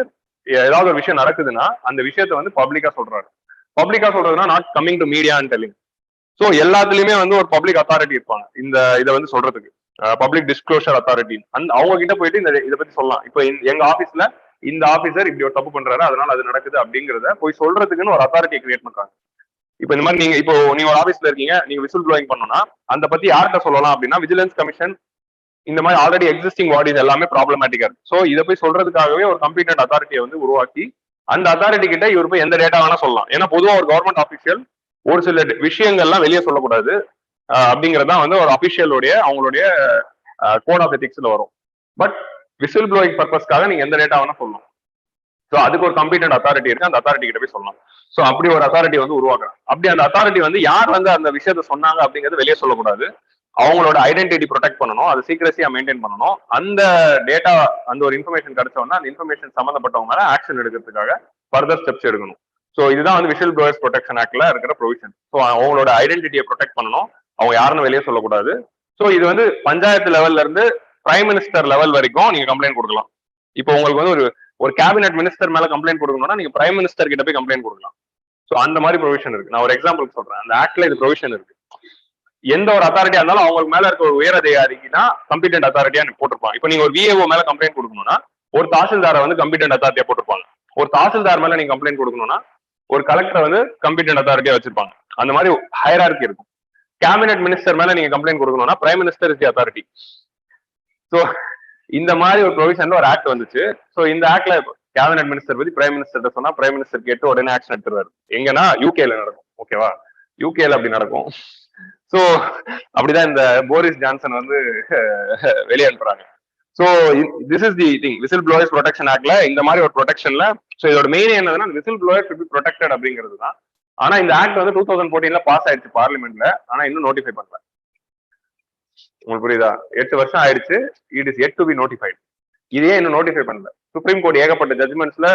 ஏதாவது ஒரு விஷயம் நடக்குதுன்னா அந்த விஷயத்த வந்து பப்ளிக்கா சொல்றாரு. பப்ளிக்கா சொல்றதுன்னா not coming to media and telling. So எல்லாத்துலயுமே வந்து ஒரு பப்ளிக் அத்தாரிட்டி இருப்பாங்க இந்த இதை வந்து சொல்றதுக்கு, பப்ளிக் டிஸ்க்ளோஷர் அத்தாரிட்டி. அவங்க கிட்ட போயிட்டு இந்த இதை பத்தி சொல்லலாம். இப்போ எங்க ஆபீஸ்ல இந்த ஆபீசர் இப்படி ஒரு தப்பு பண்றாரு அதனால அது நடக்குது அப்படிங்கறத போய் சொல்றதுக்குன்னு ஒரு அத்தாரிட்டியை கிரியேட் பண்றாங்க. இப்போ இந்த மாதிரி நீங்க ஒரு ஆபீஸ்ல இருக்கீங்க, நீங்க விசில் ப்ளோயிங் பண்ணணும்னா அந்த பத்தி யார்கிட்ட சொல்லலாம் அப்படின்னா விஜிலன்ஸ் கமிஷன் இந்த மாதிரி ஆல்ரெடி எக்ஸிஸ்டிங் பாடிஸ் எல்லாமே ப்ராப்ளமேட்டிக்கா இருக்கு. ஸோ இதை போய் சொல்றதுக்காகவே ஒரு கம்பீட்டன்ட் அத்தாரிட்டியை வந்து உருவாக்கி அந்த அத்தாரிட்டி கிட்ட இவர் போய் எந்த டேட்டா வேணா சொல்லலாம். ஏன்னா பொதுவாக ஒரு கவர்மெண்ட் ஆஃபீஷியல் ஒரு சில விஷயங்கள்லாம் வெளியே சொல்லக்கூடாது அப்படிங்கறதான் வந்து ஒரு அபிஷியலுடைய அவங்களுடைய கோட் ஆஃப் எத்திக்ஸ்ல வரும். பட் விசில் ப்ளோயிங் பர்பஸ்க்காக நீங்க எந்த டேட்டா வேணா சொல்லலாம். ஸோ அதுக்கு ஒரு கம்பீட்டன்ட் அத்தாரிட்டி இருக்கு, அந்த அத்தாரிட்டி கிட்ட போய் சொல்லலாம். ஸோ அப்படி ஒரு அத்தாரிட்டி வந்து உருவாக்குறாங்க. அப்படி அந்த அத்தாரிட்டி வந்து யார் வந்து அந்த விஷயத்த சொன்னாங்க அப்படிங்கிறது வெளியே சொல்லக்கூடாது. அவங்களோட ஐடென்டிட்டி ப்ரொடெக்ட் பண்ணணும், அது சீக்ரஸியா மெயின்டைன் பண்ணணும். அந்த டேட்டா அந்த ஒரு இன்ஃபர்மேஷன் கிடைச்சோம்னா அந்த இன்ஃபர்மேஷன் சம்பந்தப்பட்டவங்க மேல ஆக்ஷன் எடுக்கிறதுக்காக ஃபர்தர் ஸ்டெப்ஸ் எடுக்கணும். ஸோ இதுதான் வந்து விசில் ப்ளோயர்ஸ் ப்ரொடெக்ஷன் ஆக்ட்ல இருக்கிற ப்ரொவிஷன். ஸோ அவங்களோட ஐடென்டிட்டியை ப்ரொடெக்ட் பண்ணணும், அவங்க யாருன்னு வெளியே சொல்லக்கூடாது. ஸோ இது வந்து பஞ்சாயத்து லெவல்ல இருந்து பிரைம் மினிஸ்டர் லெவல் வரைக்கும் நீங்க கம்ப்ளைண்ட் கொடுக்கலாம். இப்போ உங்களுக்கு வந்து ஒரு கேபினெட் மினிஸ்டர் மேல கம்ப்ளைண்ட் கொடுக்கணும்னா நீங்க பிரைம் மினிஸ்டர் கிட்ட போய் கம்ப்ளைண்ட் கொடுக்கலாம். ஸோ அந்த மாதிரி ப்ரொவிஷன் இருக்கு. நான் ஒரு எக்ஸாம்பிள் சொல்றேன், அந்த ஆக்ட்ல இது ப்ரொவிஷன் இருக்கு. எந்த ஒரு அத்தாரிட்டியா இருந்தாலும் அவங்களுக்கு மேல இருக்க ஒரு உயர் அதிகாரிக்குன்னா கம்பீட்டன்ட் அத்தாரிட்டியா போட்டிருப்பாங்க. இப்போ நீங்க ஒரு விஏஓ மேல கம்ப்ளைண்ட் கொடுக்கணும்னா ஒரு தாசில்தாரை வந்து கம்பீட்டன்ட் அத்தாரிட்டியா போட்டிருப்பாங்க. ஒரு தாசில்தார் மேல நீங்க கம்ப்ளைண்ட் கொடுக்கணும்னா ஒரு கலெக்டர் வந்து கம்பீட்டன்ட் அத்தாரிட்டியா வச்சிருப்பாங்க. அந்த மாதிரி ஹையரார்கி இருக்கும். கேபினெட் மினிஸ்டர் மேல நீங்க கம்ப்ளைண்ட் கொடுக்கணும்னா prime minister is the authority. So இந்த மாதிரி ஒரு ப்ரொவிஷன்ல ஒரு ஆக்ட் வந்துச்சு. ஸோ இந்த ஆக்ட்ல கேபினெட் மினிஸ்டர் பத்தி பிரைம் மினிஸ்டர் சொன்னா பிரைம் மினிஸ்டர் கேட்டு உடனே ஆக்ஷன் எடுத்துருவாரு. எங்கன்னா யூகேல நடக்கும். ஓகேவா, யூகேல அப்படி நடக்கும். ஸோ அப்படிதான் இந்த போரிஸ் ஜான்சன் வந்து வெளியே அனுப்புறாங்க. So this is the thing, whistle blowers protection ஆக்ட்ல இந்த மாதிரி ஒரு ப்ரொடெக்ஷன்ல. ஸோ இதோட மெயின் என்னதுன்னா whistle blower should be protected அப்படிங்கிறது தான். ஆனா இந்த ஆக்ட் வந்து 2014 பாஸ் ஆயிடுச்சு பார்லிமெண்ட்ல, ஆனா இன்னும் நோட்டிஃபை பண்ணல. உங்களுக்கு புரியுதா? 8 வருஷம் ஆயிடுச்சு. It is yet to be notified. இதே இன்னும் நோட்டிஃபை பண்ணல. சுப்ரீம் கோர்ட் ஏகப்பட்ட ஜட்மெண்ட்ஸ்ல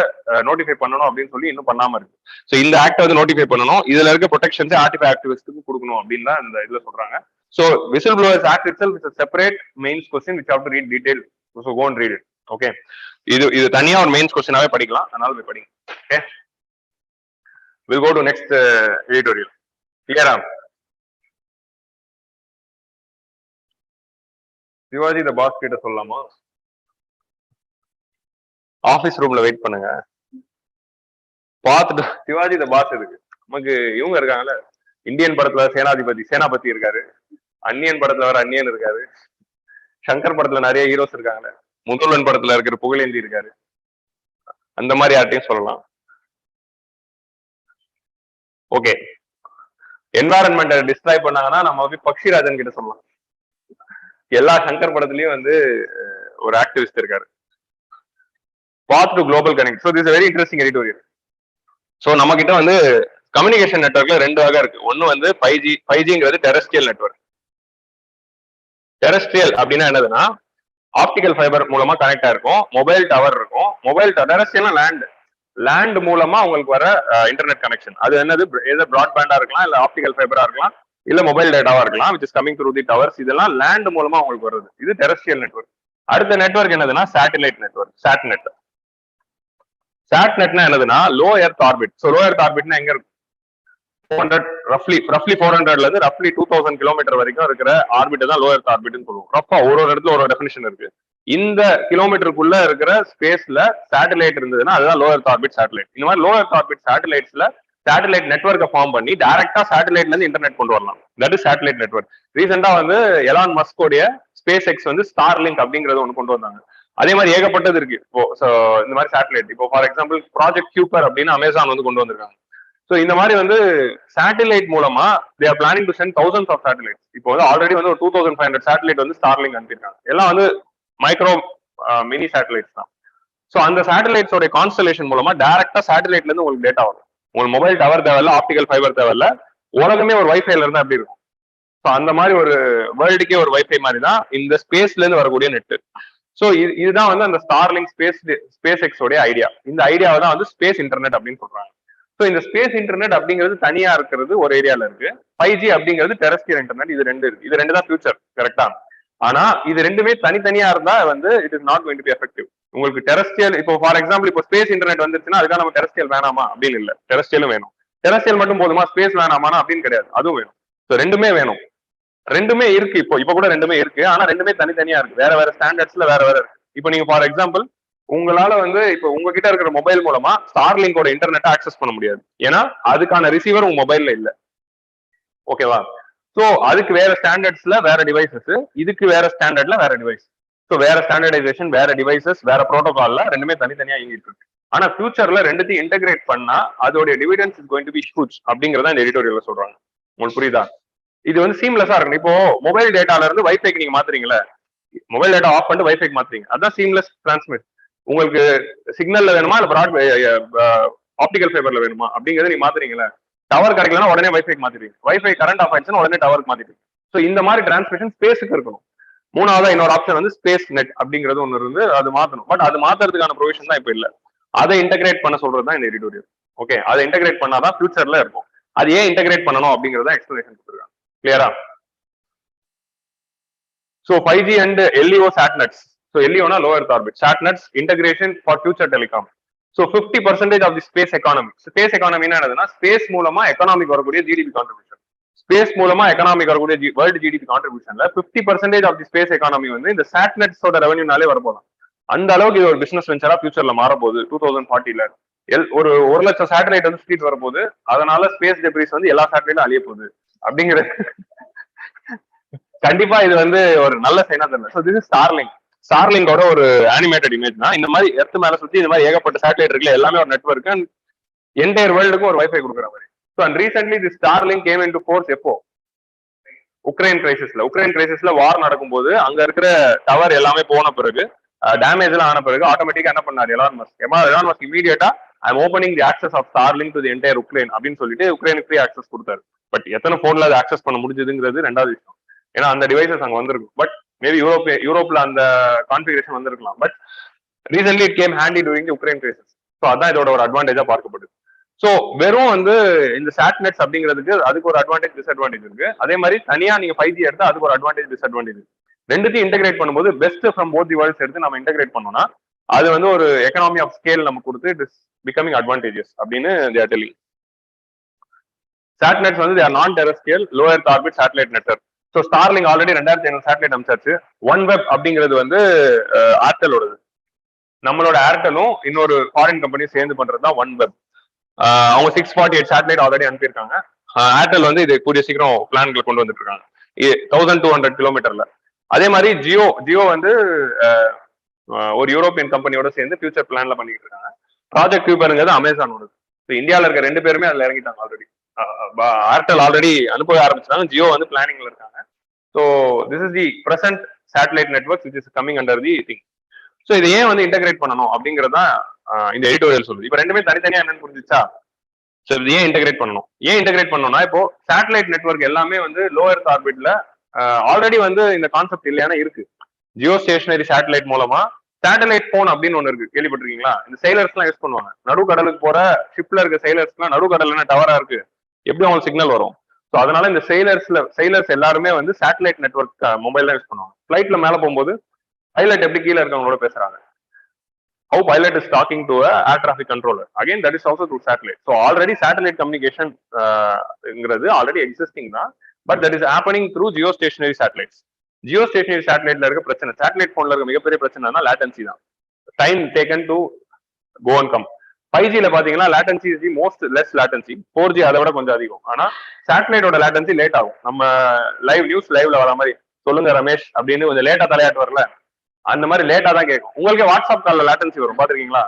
நோட்டிஃபை பண்ணணும் அப்படின்னு சொல்லி இன்னும் பண்ணாம இருக்கு. ஸோ இந்த ஆக்ட் வந்து நோட்டிஃபை பண்ணணும், இதுல இருக்க ப்ரொடெக்ஷன்ஸ் ஆர்டிஃபை ஆக்டிவிஸ்ட்டுக்கு கொடுக்கணும் அப்படின்னு தான் இந்த இதுல சொல்றாங்க. So whistle blowers act itself is a separate mains question which have to read detail. So go and read it. Okay, இது தனியா ஒரு மெயின்ஸ் கொஸ்டினாவே படிக்கலாம், அதனால போய் படிங்க. Okay, we'll go to next editorial. Clear? Sivaji the boss கிட்ட சொல்லலாமா? ஆபீஸ் ரூம்ல வெயிட் பண்ணுங்க, பார்த்துட்டு சிவாஜி த பாஸ் இருக்கு. நமக்கு இவங்க இருக்காங்கல்ல, இந்தியன் படத்துல சேனாபதி இருக்காரு, அந்நியன் படத்துல வர அந்நியன் இருக்காரு, சங்கர் படத்துல நிறைய ஹீரோஸ் இருக்காங்கல்ல, முதல்வன் படத்துல இருக்கிற புகழேந்தி இருக்காரு. அந்த மாதிரி யார்ட்டையும் சொல்லலாம். ஓகே, என்வாரன்மெண்ட்டை டிஸ்ட்ராய் பண்ணாங்கன்னா நம்ம போய் பக்ஷிராஜன் கிட்ட சொல்லலாம். எல்லா சங்கர் படத்துலயும் வந்து ஒரு ஆக்டிவிஸ்ட் இருக்காரு. Path to global connect. So this very interesting editorial. ஸோ நம்ம கிட்ட வந்து கம்யூனிகேஷன் நெட்வொர்க்ல 2 வகை இருக்கு. ஒன்னு வந்து 5G. 5Gங்கிறது terrestrial network. டெரஸ்ட்ரியல் அப்படின்னா என்னதுன்னா ஆப்டிகல் ஃபைபர் மூலமா கனெக்ட் ஆயிருக்கும், மொபைல் டவர் இருக்கும், மொபைல் டெரஸ்ட்ரியல் லேண்ட் மூலமா உங்களுக்கு வர இன்டர்நெட் கனெக்ஷன். அது என்னது எது பிராட்பேண்டா இருக்கலாம், இல்ல ஆப்டிகல் ஃபைபரா இருக்கலாம், இல்ல மொபைல் டேட்டாவா இருக்கலாம், which is coming through the towers. இதெல்லாம் லேண்ட் மூலமா உங்களுக்கு வருது. இது டெரஸ்ட்ரியல் நெட்வொர்க். அடுத்த நெட்வொர்க் என்னதுன்னா சேட்டலைட் நெட்வொர்க், சாட்நெட். சாட்நெட்னா என்னதுன்னா low earth orbit. So low earth ஆர்பிட்னா எங்க இருக்கும்? 400 ரஃப்லி 400ல இருந்து ரஃப்லி 2000 கிலோமீட்டர் வரைக்கும் இருக்கிற ஆர்பிட் தான் லோ எர்த் ஆர்பிட்னு சொல்லுவோம். ரஃபா ஒரு இடத்துல ஒரு டெஃபினிஷன் இருக்கு. இந்த கிலோமீட்டருக்குள்ள இருக்கிற ஸ்பேஸ்ல சேட்டலைட் இருந்ததுன்னா அதுதான் லோ எர்த் ஆர்பிட் சேட்டலைட். இந்த மாதிரி லோ எர்த் ஆர்பிட் சேட்டலைட்ஸ்ல சேட்டலைட் நெட்வொர்க்கை ஃபார்ம் பண்ணி டைரக்டா சேட்டலைட்ல இருந்து இன்டர்நெட் கொண்டு வரலாம். That is satellite network. ரீசெண்டா வந்து எலான் மஸ்கோடைய ஸ்பேஸ் எக்ஸ் வந்து ஸ்டார்லிங்க் அப்படிங்கறது ஒன்று கொண்டு வந்தாங்க. அதே மாதிரி ஏகப்பட்டது இருக்கு இப்போ. இந்த மாதிரி சேட்டலைட் இப்போ ஃபார் எக்ஸாம்பிள் ப்ராஜெக்ட் கியூப்பர் அப்படின்னு அமேசான் வந்து கொண்டு வந்திருக்காங்க. ஸோ இந்த மாதிரி வந்து சேட்டலைட் மூலமா they are planning to send thousands of satellite. இப்போ வந்து ஆல்ரெடி வந்து ஒரு 2500 சேட்டலைட் வந்து ஸ்டார்லிங்க் அனுப்பியிருக்காங்க. எல்லாம் வந்து மைக்ரோ மினி சேட்டலைட்ஸ் தான். ஸோ அந்த சேட்டலைட்ஸோட கான்ஸ்டலேஷன் மூலமா டைரக்டா சேட்டலைட்ல இருந்து உங்களுக்கு டேட்டா வரும். உங்களுக்கு மொபைல் டவர் தேவையில்ல, ஆப்டிகல் ஃபைபர் தேவையில்ல, உலகமே ஒரு வைஃபைல இருந்தா எப்படி இருக்கும். ஸோ அந்த மாதிரி ஒரு வேர்ல்டுக்கே ஒரு வைஃபை மாதிரி தான் இந்த ஸ்பேஸ்ல இருந்து வரக்கூடிய நெட். ஸோ இதுதான் வந்து அந்த ஸ்டார்லிங்க் ஸ்பேஸ் எக்ஸோடைய ஐடியா. இந்த ஐடியாவை தான் வந்து ஸ்பேஸ் இன்டர்நெட் அப்படின்னு சொல்றாங்க. ஸோ இந்த ஸ்பேஸ் இன்டர்நெட் அப்படிங்கிறது தனியா இருக்கிறது ஒரு ஏரியால இருக்கு. 5G அப்படிங்கிறது டெரஸ்ட்ரியல் இன்டர்நெட். இது ரெண்டு இருக்கு. இது ரெண்டு தான் ஃபியூச்சர், கரெக்டா? ஆனா இது ரெண்டுமே தனித்தனியா இருந்தா வந்து it is not going to B effective. உங்களுக்கு டெரஸ்ட்ரியல் இப்போ ஃபார் எக்ஸாம்பிள் இப்போ ஸ்பேஸ் இன்டர்நெட் வந்துருச்சுன்னா அதுக்காக நம்ம டெரஸ்ட்ரியல் வேணாமா அப்படின்னு இல்ல, டெரஸ்ட்ரியலும் வேணும். டெரஸ்ட்ரியல் மட்டும் போதுமா, ஸ்பேஸ் வேணாமானா அப்படின்னு கிடையாது, அதுவும் வேணும். ஸோ ரெண்டுமே வேணும். ரெண்டுமே இருக்கு. இப்போ கூட ரெண்டுமே இருக்கு. ஆனா ரெண்டுமே தனித்தனியா இருக்கு, வேற வேற ஸ்டாண்டர்ட்ஸ்ல வேற வேற இருக்கு. இப்போ நீங்க ஃபார் எக்ஸாம்பிள் உங்களால வந்து இப்போ உங்ககிட்ட இருக்கிற மொபைல் மூலமா ஸ்டார்லிங்கோட இன்டர்நெட் ஆக்சஸ் பண்ண முடியாது. ஏன்னா அதுக்கான ரிசீவர் உங்க மொபைல்ல இல்ல. ஓகேவா? சோ அதுக்கு வேற ஸ்டாண்டர்ட்ஸ்ல வேற டிவைசஸ், இதுக்கு வேற ஸ்டாண்டர்ட்ல வேற டிவைஸ். ஸோ வேற ஸ்டாண்டர்டைசேஷன், வேற டிவைசஸ், வேற ப்ரோட்டோகால்ல ரெண்டுமே தனித்தனியா இயங்கிட்டு இருக்கு. ஆனா ஃபியூச்சர்ல ரெண்டுத்தையும் இன்டெகிரேட் பண்ணா அதோட dividends is going to be huge அப்படிங்கறத இந்த எடிட்டோரியல்ல சொல்றாங்க. உங்களுக்கு புரியுதா? இது வந்து சீம்லெஸ்ஸா இருக்கணும். இப்போ மொபைல் டேட்டால இருந்து வைஃபைக்கு நீங்க மாத்துறீங்களா, மொபைல் டேட்டா ஆஃப் பண்ணிட்டு வைஃபைக்கு மாத்துறீங்க, அதான் சீம்லெஸ் டிரான்ஸ்மிட். உங்களுக்கு சிக்னல்ல வேணுமா இல்ல பிராட் ஆப்டிகல் ஃபைபர்ல வேணுமா அப்படிங்கறத நீங்க மாத்துறீங்களா. டவர் கிடைக்கலன்னா உடனே வைஃபைக்கு மாத்திடுவீங்க, வைஃபை கரண்ட் ஆஃப் ஆயிடுச்சுன்னா உடனே டவருக்கு மாத்திடுவீங்க. ஸோ இந்த மாதிரி டிரான்ஸ்மிஷன் ஸ்பேஸுக்கு இருக்கணும். மூணாவதா இன்னொரு ஆப்ஷன் வந்து ஸ்பேஸ் நெட் அப்படிங்கிறது ஒன்று இருந்து அது மாத்தணும். பட் அது மாத்துறதுக்கான ப்ரொவிஷன் தான் இப்ப இல்ல. அதை இன்டெகிரேட் பண்ண சொல்றது தான் இந்த எடிட்டோரியல். ஓகே, அதை இன்டெகிரேட் பண்ணாதான் ஃபியூச்சர்ல இருக்கும். அது ஏன் இன்டெகிரேட் பண்ணணும் அப்படிங்கறத எக்ஸ்பிளனேஷன் கொடுத்துருக்காங்க. கிளியரா? So 5G and LEO SatNets. So LEO na low earth orbit, SatNets integration for future telecom. So 50% of the space economy. Space economy என்ன என்னதுன்னா ஸ்பேஸ் மூலமா எக்கனாமிக் வரக்கூடிய ஜிடிபி கான்ட்ரிபியூஷன். ஸ்பேஸ் மூலமா எக்கனாமிக் வரக்கூடிய வேர்ல்டு ஜிடிபி கான்ட்ரிபியூஷன்ல 50% ஆஃப் தி ஸ்பேஸ் எக்கானமி வந்து இந்த சாட்நெட்ஸோட ரெவன்யூனாலே வரப்போதான். அந்த அளவுக்கு இது ஒரு பிசினஸ் வெஞ்சரா ஃபியூச்சர்ல மாறப்போகுது. 2040ல ஒரு 1,00,000 சேட்டலைட் வந்து ஸ்பீட் வரப்போகுது. அதனால ஸ்பேஸ் டெப்ரிஸ் வந்து எல்லா சேட்டலைட்டும் அழிய போகுது அப்படிங்கிற கண்டிப்பா இது வந்து ஒரு நல்ல சைனா தெரியல. So this is Starlink. ஸ்டார்லிங்கோட ஒரு அனிமேட்டட் இமேஜ் தான். இந்த மாதிரி எர்த் மேல சுத்தி இந்த மாதிரி ஏகப்பட்ட சேட்டலைட் இருக்குல்ல, எல்லாமே ஒரு நெட்வொர்க் அண்ட் என்டையர் வேர்ல்டுக்கும் ஒரு வைஃபை கொடுக்குற மாதிரி. So and recently the Starlink game into force எப்போ? உக்ரைன் கிரைசிஸ்ல வார் நடக்கும்போது அங்க இருக்கிற டவர் எல்லாமே போன பிறகு, டேமேஜ் எல்லாம் ஆன பிறகு ஆட்டோமேட்டிக்கா என்ன பண்ணாரு Elon Musk immediately I'm opening the access of Starlink to the entire Ukraine அப்படின்னு சொல்லிட்டு உக்ரைனுக்கு ஃப்ரீ ஆக்சஸ் கொடுத்தாரு. பட் எத்தனை போன்ல அதை ஆக்சஸ் பண்ண முடிஞ்சதுங்கிறது ரெண்டாவது விஷயம். ஏன்னா அந்த டிவைசஸ் அங்க வந்திருக்கும். பட் மேபி யூரோப்ல அந்த கான்ஃபிகரேஷன் வந்திருக்கலாம். But recently it came handy during the Ukraine crisis. So அதான் இதோட ஒரு அட்வான்டேஜா பார்க்கப்படுது. ஸோ வெறும் வந்து இந்த சாட்நெட்ஸ் அப்படிங்கிறதுக்கு அதுக்கு ஒரு அட்வான்டேஜ் டிஸ்அட்வான்டேஜ் இருக்கு. அதே மாதிரி தனியா நீங்க 5G எடுத்தா அதுக்கு ஒரு அட்வான்டேஜ் டிஸ்அட்வான்டேஜ் இருக்கு. ரெண்டுத்தையும் இன்டெகிரேட் பண்ணும்போது best from both the world's எடுத்து நம்ம இன்டெகிரேட் பண்ணோம்னா அது வந்து ஒரு எக்கனாமி ஆஃப் ஸ்கேல் நம்ம கொடுத்து இட் இஸ் பிகமிங் அட்வான்டேஜஸ் அப்படின்னு they are telling. சாட்நெட்ஸ் வந்து they are non terrestrial low earth orbit satellite network. So Starlink already 2500 satellite அமைச்சாச்சு. ஒன் வெப் அப்படிங்கிறது வந்து ஏர்டெலோடது. நம்மளோட ஏர்டெலும் இன்னொரு ஃபாரின் கம்பெனியும் சேர்ந்து பண்றது தான் ஒன் வெப். அவங்க 648 சேட்டலைட் ஆல்ரெடி அனுப்பியிருக்காங்க. ஏர்டெல் வந்து இது கூடிய சீக்கிரம் பிளான்களை கொண்டு வந்துட்டு இருக்காங்க 1200 கிலோமீட்டர்ல. அதே மாதிரி ஜியோ வந்து ஒரு யூரோப்பியன் கம்பெனியோட சேர்ந்து ஃபியூச்சர் பிளான்ல பண்ணிட்டு இருக்காங்க. ப்ராஜெக்ட் கியூபருங்கிறது அமேசானோட. இந்தியாவில் இருக்க 2 பேருமே அதுல இறங்கிட்டாங்க ஆல்ரெடி. ஏர்டெல் ஆல்ரெடி அனுப்ப ஆரம்பிச்சாங்க, ஜியோ வந்து பிளானிங்ல இருக்காங்க. So this is the present satellite network which is coming under the thing. So இதை ஏன் வந்து இன்டெகிரேட் பண்ணணும் அப்படிங்கறதா இந்த எடிட்டோரியல் சொல்லுது. இப்ப ரெண்டுமே தனித்தனியா என்னன்னு புரிஞ்சுச்சா? ஸோ இது ஏன் இன்டெகிரேட் பண்ணணும்? ஏன் இன்டெகிரேட் பண்ணணும்னா இப்போ சேட்டலைட் நெட்வொர்க் எல்லாமே வந்து லோ எர்த் ஆர்பிட்ல ஆல்ரெடி வந்து இந்த கான்செப்ட் இல்லையானா இருக்கு. ஜியோ ஸ்டேஷனரி சேட்டலைட் மூலமா சேட்டலைட் போன் அப்படின்னு ஒண்ணு இருக்கு, கேள்விப்பட்டிருக்கீங்களா? இந்த செயலர்ஸ் எல்லாம் யூஸ் பண்ணுவாங்க. நடுக்கடலுக்கு போற ஷிப்ல இருக்க செயலர்ஸ் எல்லாம் நடுக்கடல்ல டவரா இருக்கு, எப்படி அவங்களுக்கு சிக்னல் வரும்? ஸோ அதனால இந்த செயலர்ஸ் எல்லாருமே வந்து சேட்டலைட் நெட்ஒர்க் மொபைல் தான் யூஸ் பண்ணுவாங்க. ஃபிளைட்ல மேல போகும்போது பைலட் எப்படி கீழே இருக்கவங்களோட பேசுறாங்க, how pilot is talking to a air traffic controller, again that is also through satellite. So already satellite communication ங்கிறது already existing தான், but that is happening through geostationary satellites. Geostationary satelliteல இருக்க பிரச்சனை, satellite போன்ல இருக்க மிகப்பெரிய பிரச்சனைனா latency தான், time taken to go and come. 5G ல பாத்தீங்கன்னா latency is the most less latency, 4G அதை விட கொஞ்சம் அதிகம். ஆனா சேட்டலைட்டோட latency லேட் ஆகும். நம்ம லைவ்ல வர மாதிரி சொல்லுங்க ரமேஷ் அப்படின்னு கொஞ்சம் லேட்டா தலையாட்டு வரல, அந்த மாதிரி லேட்டா தான் கேட்கும். உங்களுக்கு வாட்ஸ்அப் கால்ல லேட்டன்சி வரும், பாத்துருக்கீங்களா?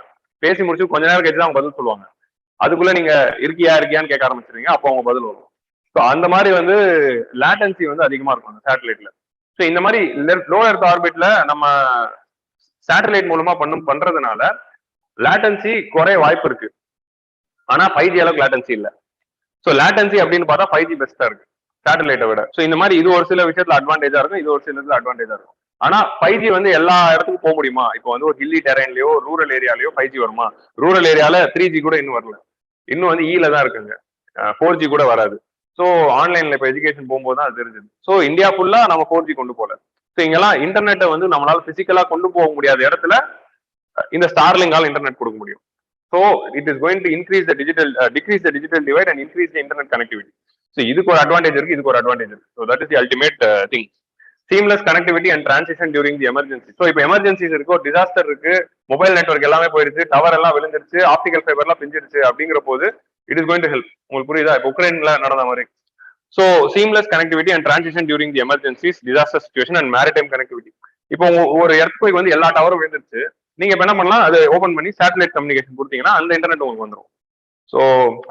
பேசி முடிச்சு கொஞ்ச நேரம் கழிச்சு தான் அவங்க பதில் சொல்லுவாங்க. அதுக்குள்ள நீங்க இருக்கியான்னு கேட்க ஆரம்பிச்சிருங்க, அப்போ அவங்க பதில் வரும். ஸோ அந்த மாதிரி வந்து லேட்டன்சி வந்து அதிகமா இருக்கும் அந்த சேட்டலைட்ல. ஸோ இந்த மாதிரி லோ எர்த் ஆர்பிட்ல நம்ம சேட்டலைட் மூலமா பண்றதுனால லேட்டன்சி குறைய வாய்ப்பு இருக்கு. ஆனா 5G அளவுக்கு லேட்டன்சி இல்ல. ஸோ லேட்டன்சி அப்படின்னு பார்த்தா 5G பெஸ்டா இருக்கு சேட்டலைட்டை விட. ஸோ இந்த மாதிரி இது ஒரு சில விஷயத்துல அட்வான்டேஜா இருக்கும், இது ஒரு சில விஷயத்துல அட்வான்டேஜா இருக்கும். ஆனா 5G வந்து எல்லா இடத்துக்கும் போக முடியுமா? இப்போ வந்து ஒரு ஹில்லி டெரைன்லயோ ரூரல் ஏரியாலயோ 5G வருமா? ரூரல் ஏரியால 3G கூட இன்னும் வரல, இன்னும் வந்து ஈல தான் இருக்குங்க, 4G கூட வராது. ஸோ ஆன்லைன்ல இப்போ எஜுகேஷன் போகும்போது தான் அது தெரிஞ்சது. ஸோ இந்தியா ஃபுல்லா நம்ம 4G கொண்டு போல. ஸோ இங்கெல்லாம் இன்டர்நெட்டை வந்து நம்மளால பிசிக்கலா கொண்டு போக முடியாத இடத்துல இந்த ஸ்டார்லிங்கால இன்டர்நெட் கொடுக்க முடியும். So it is going to increase the digital degrees the digital divide and increase the internet connectivity. So இதுக்கு ஒரு அட்வான்டேஜ் இருக்கு, இதுக்கு ஒரு அட்வான்டேஜ் இருக்கு. So that is the ultimate thing. seamless connectivity and transition during the emergency. So இப்போ எமர்ஜென்சிஸ் இருக்கு, ஒரு டிசாஸ்டர் இருக்கு, மொபைல் நெட்வொர்க் எல்லாமே போயிருச்சு, டவர் எல்லாம் விழுந்துருச்சு, ஆப்டிகல் ஃபைபர் எல்லாம் பிஞ்சிருச்சு அப்படிங்கிற போது it is going to help. உங்களுக்கு புரியுதா? இப்போ உக்ரைன்ல நடந்த மாதிரி. So seamless connectivity and transition during the emergencies, disaster situation and maritime connectivity. இப்போ ஒரு எர்த்குவேக் வந்து எல்லா டவரும் விழுந்துருச்சு, நீங்க இப்ப என்ன பண்ணலாம், அதை ஓபன் பண்ணி சேட்டலைட் கம்யூனிகேஷன் கொடுத்தீங்கன்னா அந்த இன்டர்நெட் உங்களுக்கு வந்துடும். ஸோ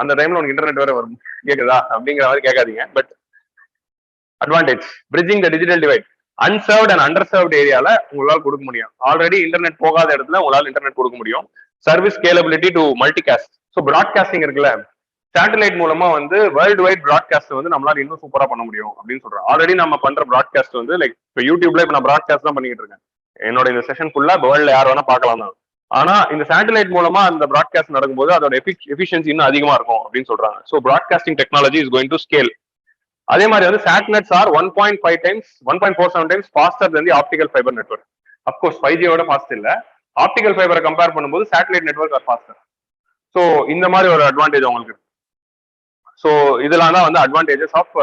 அந்த டைம்ல உங்களுக்கு இன்டர்நெட் வேற வரும், கேக்குதா அப்படிங்கிற மாதிரி கேட்காதீங்க. But advantage bridging the digital divide, unserved and underserved ஏரியால உங்களால் கொடுக்க முடியும். ஆல்ரெடி இன்டர்நெட் போகாத இடத்துல உங்களால் இன்டர்நெட் கொடுக்க முடியும். Service scalability to multicast. So broadcasting இருக்குல்ல, சேட்டலைட் மூலமா வந்து வேர்ல்டு வைட் பிராட்காஸ்ட் வந்து நம்மளால இன்னும் சூப்பரா பண்ண முடியும் அப்படின்னு சொல்றேன். ஆல்ரெடி நம்ம பண்ற பிராட்காஸ்ட் வந்து லைக் இப்போ யூடியூப்ல இப்போ நான் பிராட்காஸ்ட் தான் பண்ணிட்டு இருக்கேன், என்னோட இந்த செஷன் ஃபுல்லா வேர்ல்ட்ல யார் வேணா பார்க்கலாம் தான். ஆனா இந்த சேட்டலைட் மூலமா அந்த பிராட்காஸ்ட் நடக்கும்போது அதோட எஃபிஷியன்சி இன்னும் அதிகமா இருக்கும் அப்படின்னு சொல்றாங்க. So broadcasting technology is going to scale. அதே மாதிரி வந்து SatNets are 1.5 times 1.47 times faster than the optical fiber network. Of course 5G ஓட ஃபாஸ்ட் இல்ல, ஆப்டிகல் ஃபைபரை கம்பேர் பண்ணும்போது satellite network are faster. So இந்த மாதிரி ஒரு அட்வான்டேஜ் உங்களுக்கு இருக்கு. ஸோ இதெல்லாம் தான் வந்து advantages of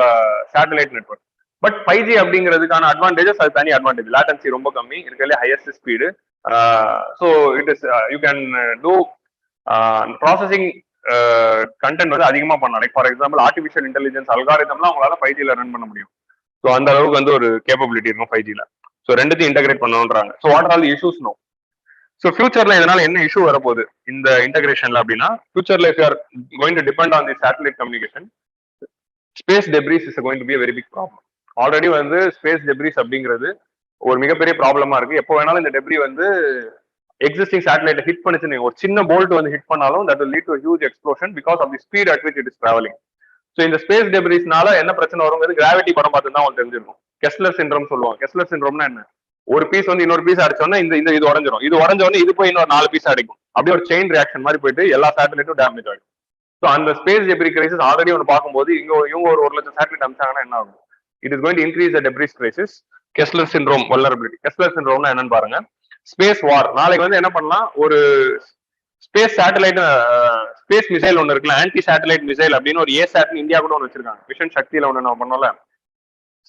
satellite network. But 5G அப்படிங்கிறதுக்கான அட்வான்டேஜஸ் அது தனி அட்வான்டேஜ். லேட்டன்சி ரொம்ப கம்மி, இருக்கிறதுல highest speed. So it is you can do processing content வந்து அதிகமா பண்ணலாம். Like for example artificial intelligence அல்காரிதம்லாம் உங்களால 5Gல ரன் பண்ண முடியும். ஸோ அந்த அளவுக்கு வந்து ஒரு கேப்பபிலிட்டி இருக்கும் 5Gல. ஸோ ரெண்டுத்தையும் இன்டகிரேட் பண்ணணும்ன்றாங்க. So what are all issues no? So ஃபியூச்சர்ல இதனால என்ன இஷ்யூ வரப்போகுது இந்த இன்டகிரேஷன்ல அப்படின்னா, ஃபியூச்சர்ல if you are going to depend on the satellite communication, space debris is going to be very big problem. Already வந்து ஸ்பேஸ் டெப்ரீஸ் அப்படிங்கிறது ஒரு மிகப்பெரிய ப்ராப்ளமா இருக்கு. எப்போ வேணாலும் இந்த டெப்ரி வந்து எக்ஸிஸ்டிங் சேட்டலைட் ஹிட் பண்ணிச்சு, ஒரு சின்ன போல்ட் வந்து ஹிட் பண்ணாலும் that will lead to huge explosion because of the speed at which it is travelling. So இந்த ஸ்பேஸ் டெப்ரிஸ்னால என்ன பிரச்சனை வருங்கிறது கிராவிட்டி படம் பார்த்து தான் உங்களுக்கு தெரிஞ்சிருக்கும். கெஸ்லர் சிண்ட்ரோம் சொல்லுவாங்க. கெஸ்லர் சிண்ட்ரோம்னா என்ன? ஒரு பீஸ் வந்து இன்னொரு பீஸ் அடிச்சோன்னா இது உடஞ்சிரும், இது உடஞ்சோடனே இது போய் இன்னொரு 4 பீஸ் அடிக்கும். அப்படியே ஒரு செயின் ரியாக்ஷன் மாதிரி போயிட்டு எல்லா சேட்டலைட்டும் டேமேஜ் ஆகும். ஸோ அந்த ஸ்பேஸ் டெப்ரி கிரைசிஸ் ஆல்ரெடி ஒன்று பார்க்கும்போது இவங்க ஒரு 1 லட்சம் சேட்டலைட் அனுப்பிச்சாங்கன்னா என்ன ஆகும்? It is going to increase the debris crisis. Kessler syndrome vulnerability. Kessler சிண்ட்ரோம்னா என்னன்னு பாருங்க. Space war. நாளைக்கு வந்து என்ன பண்ணலாம், ஒரு ஸ்பேஸ் சேட்டலைட் ஸ்பேஸ் மிசைல் ஒன்று இருக்குல்ல, ஆன்டி சேட்டலைட் மிசைல் அப்படின்னு ஒரு ஏசாட் இந்தியா கூட ஒன்று வச்சிருக்காங்க. மிஷன் சக்தியில ஒன்று நம்ம பண்ணோம்ல.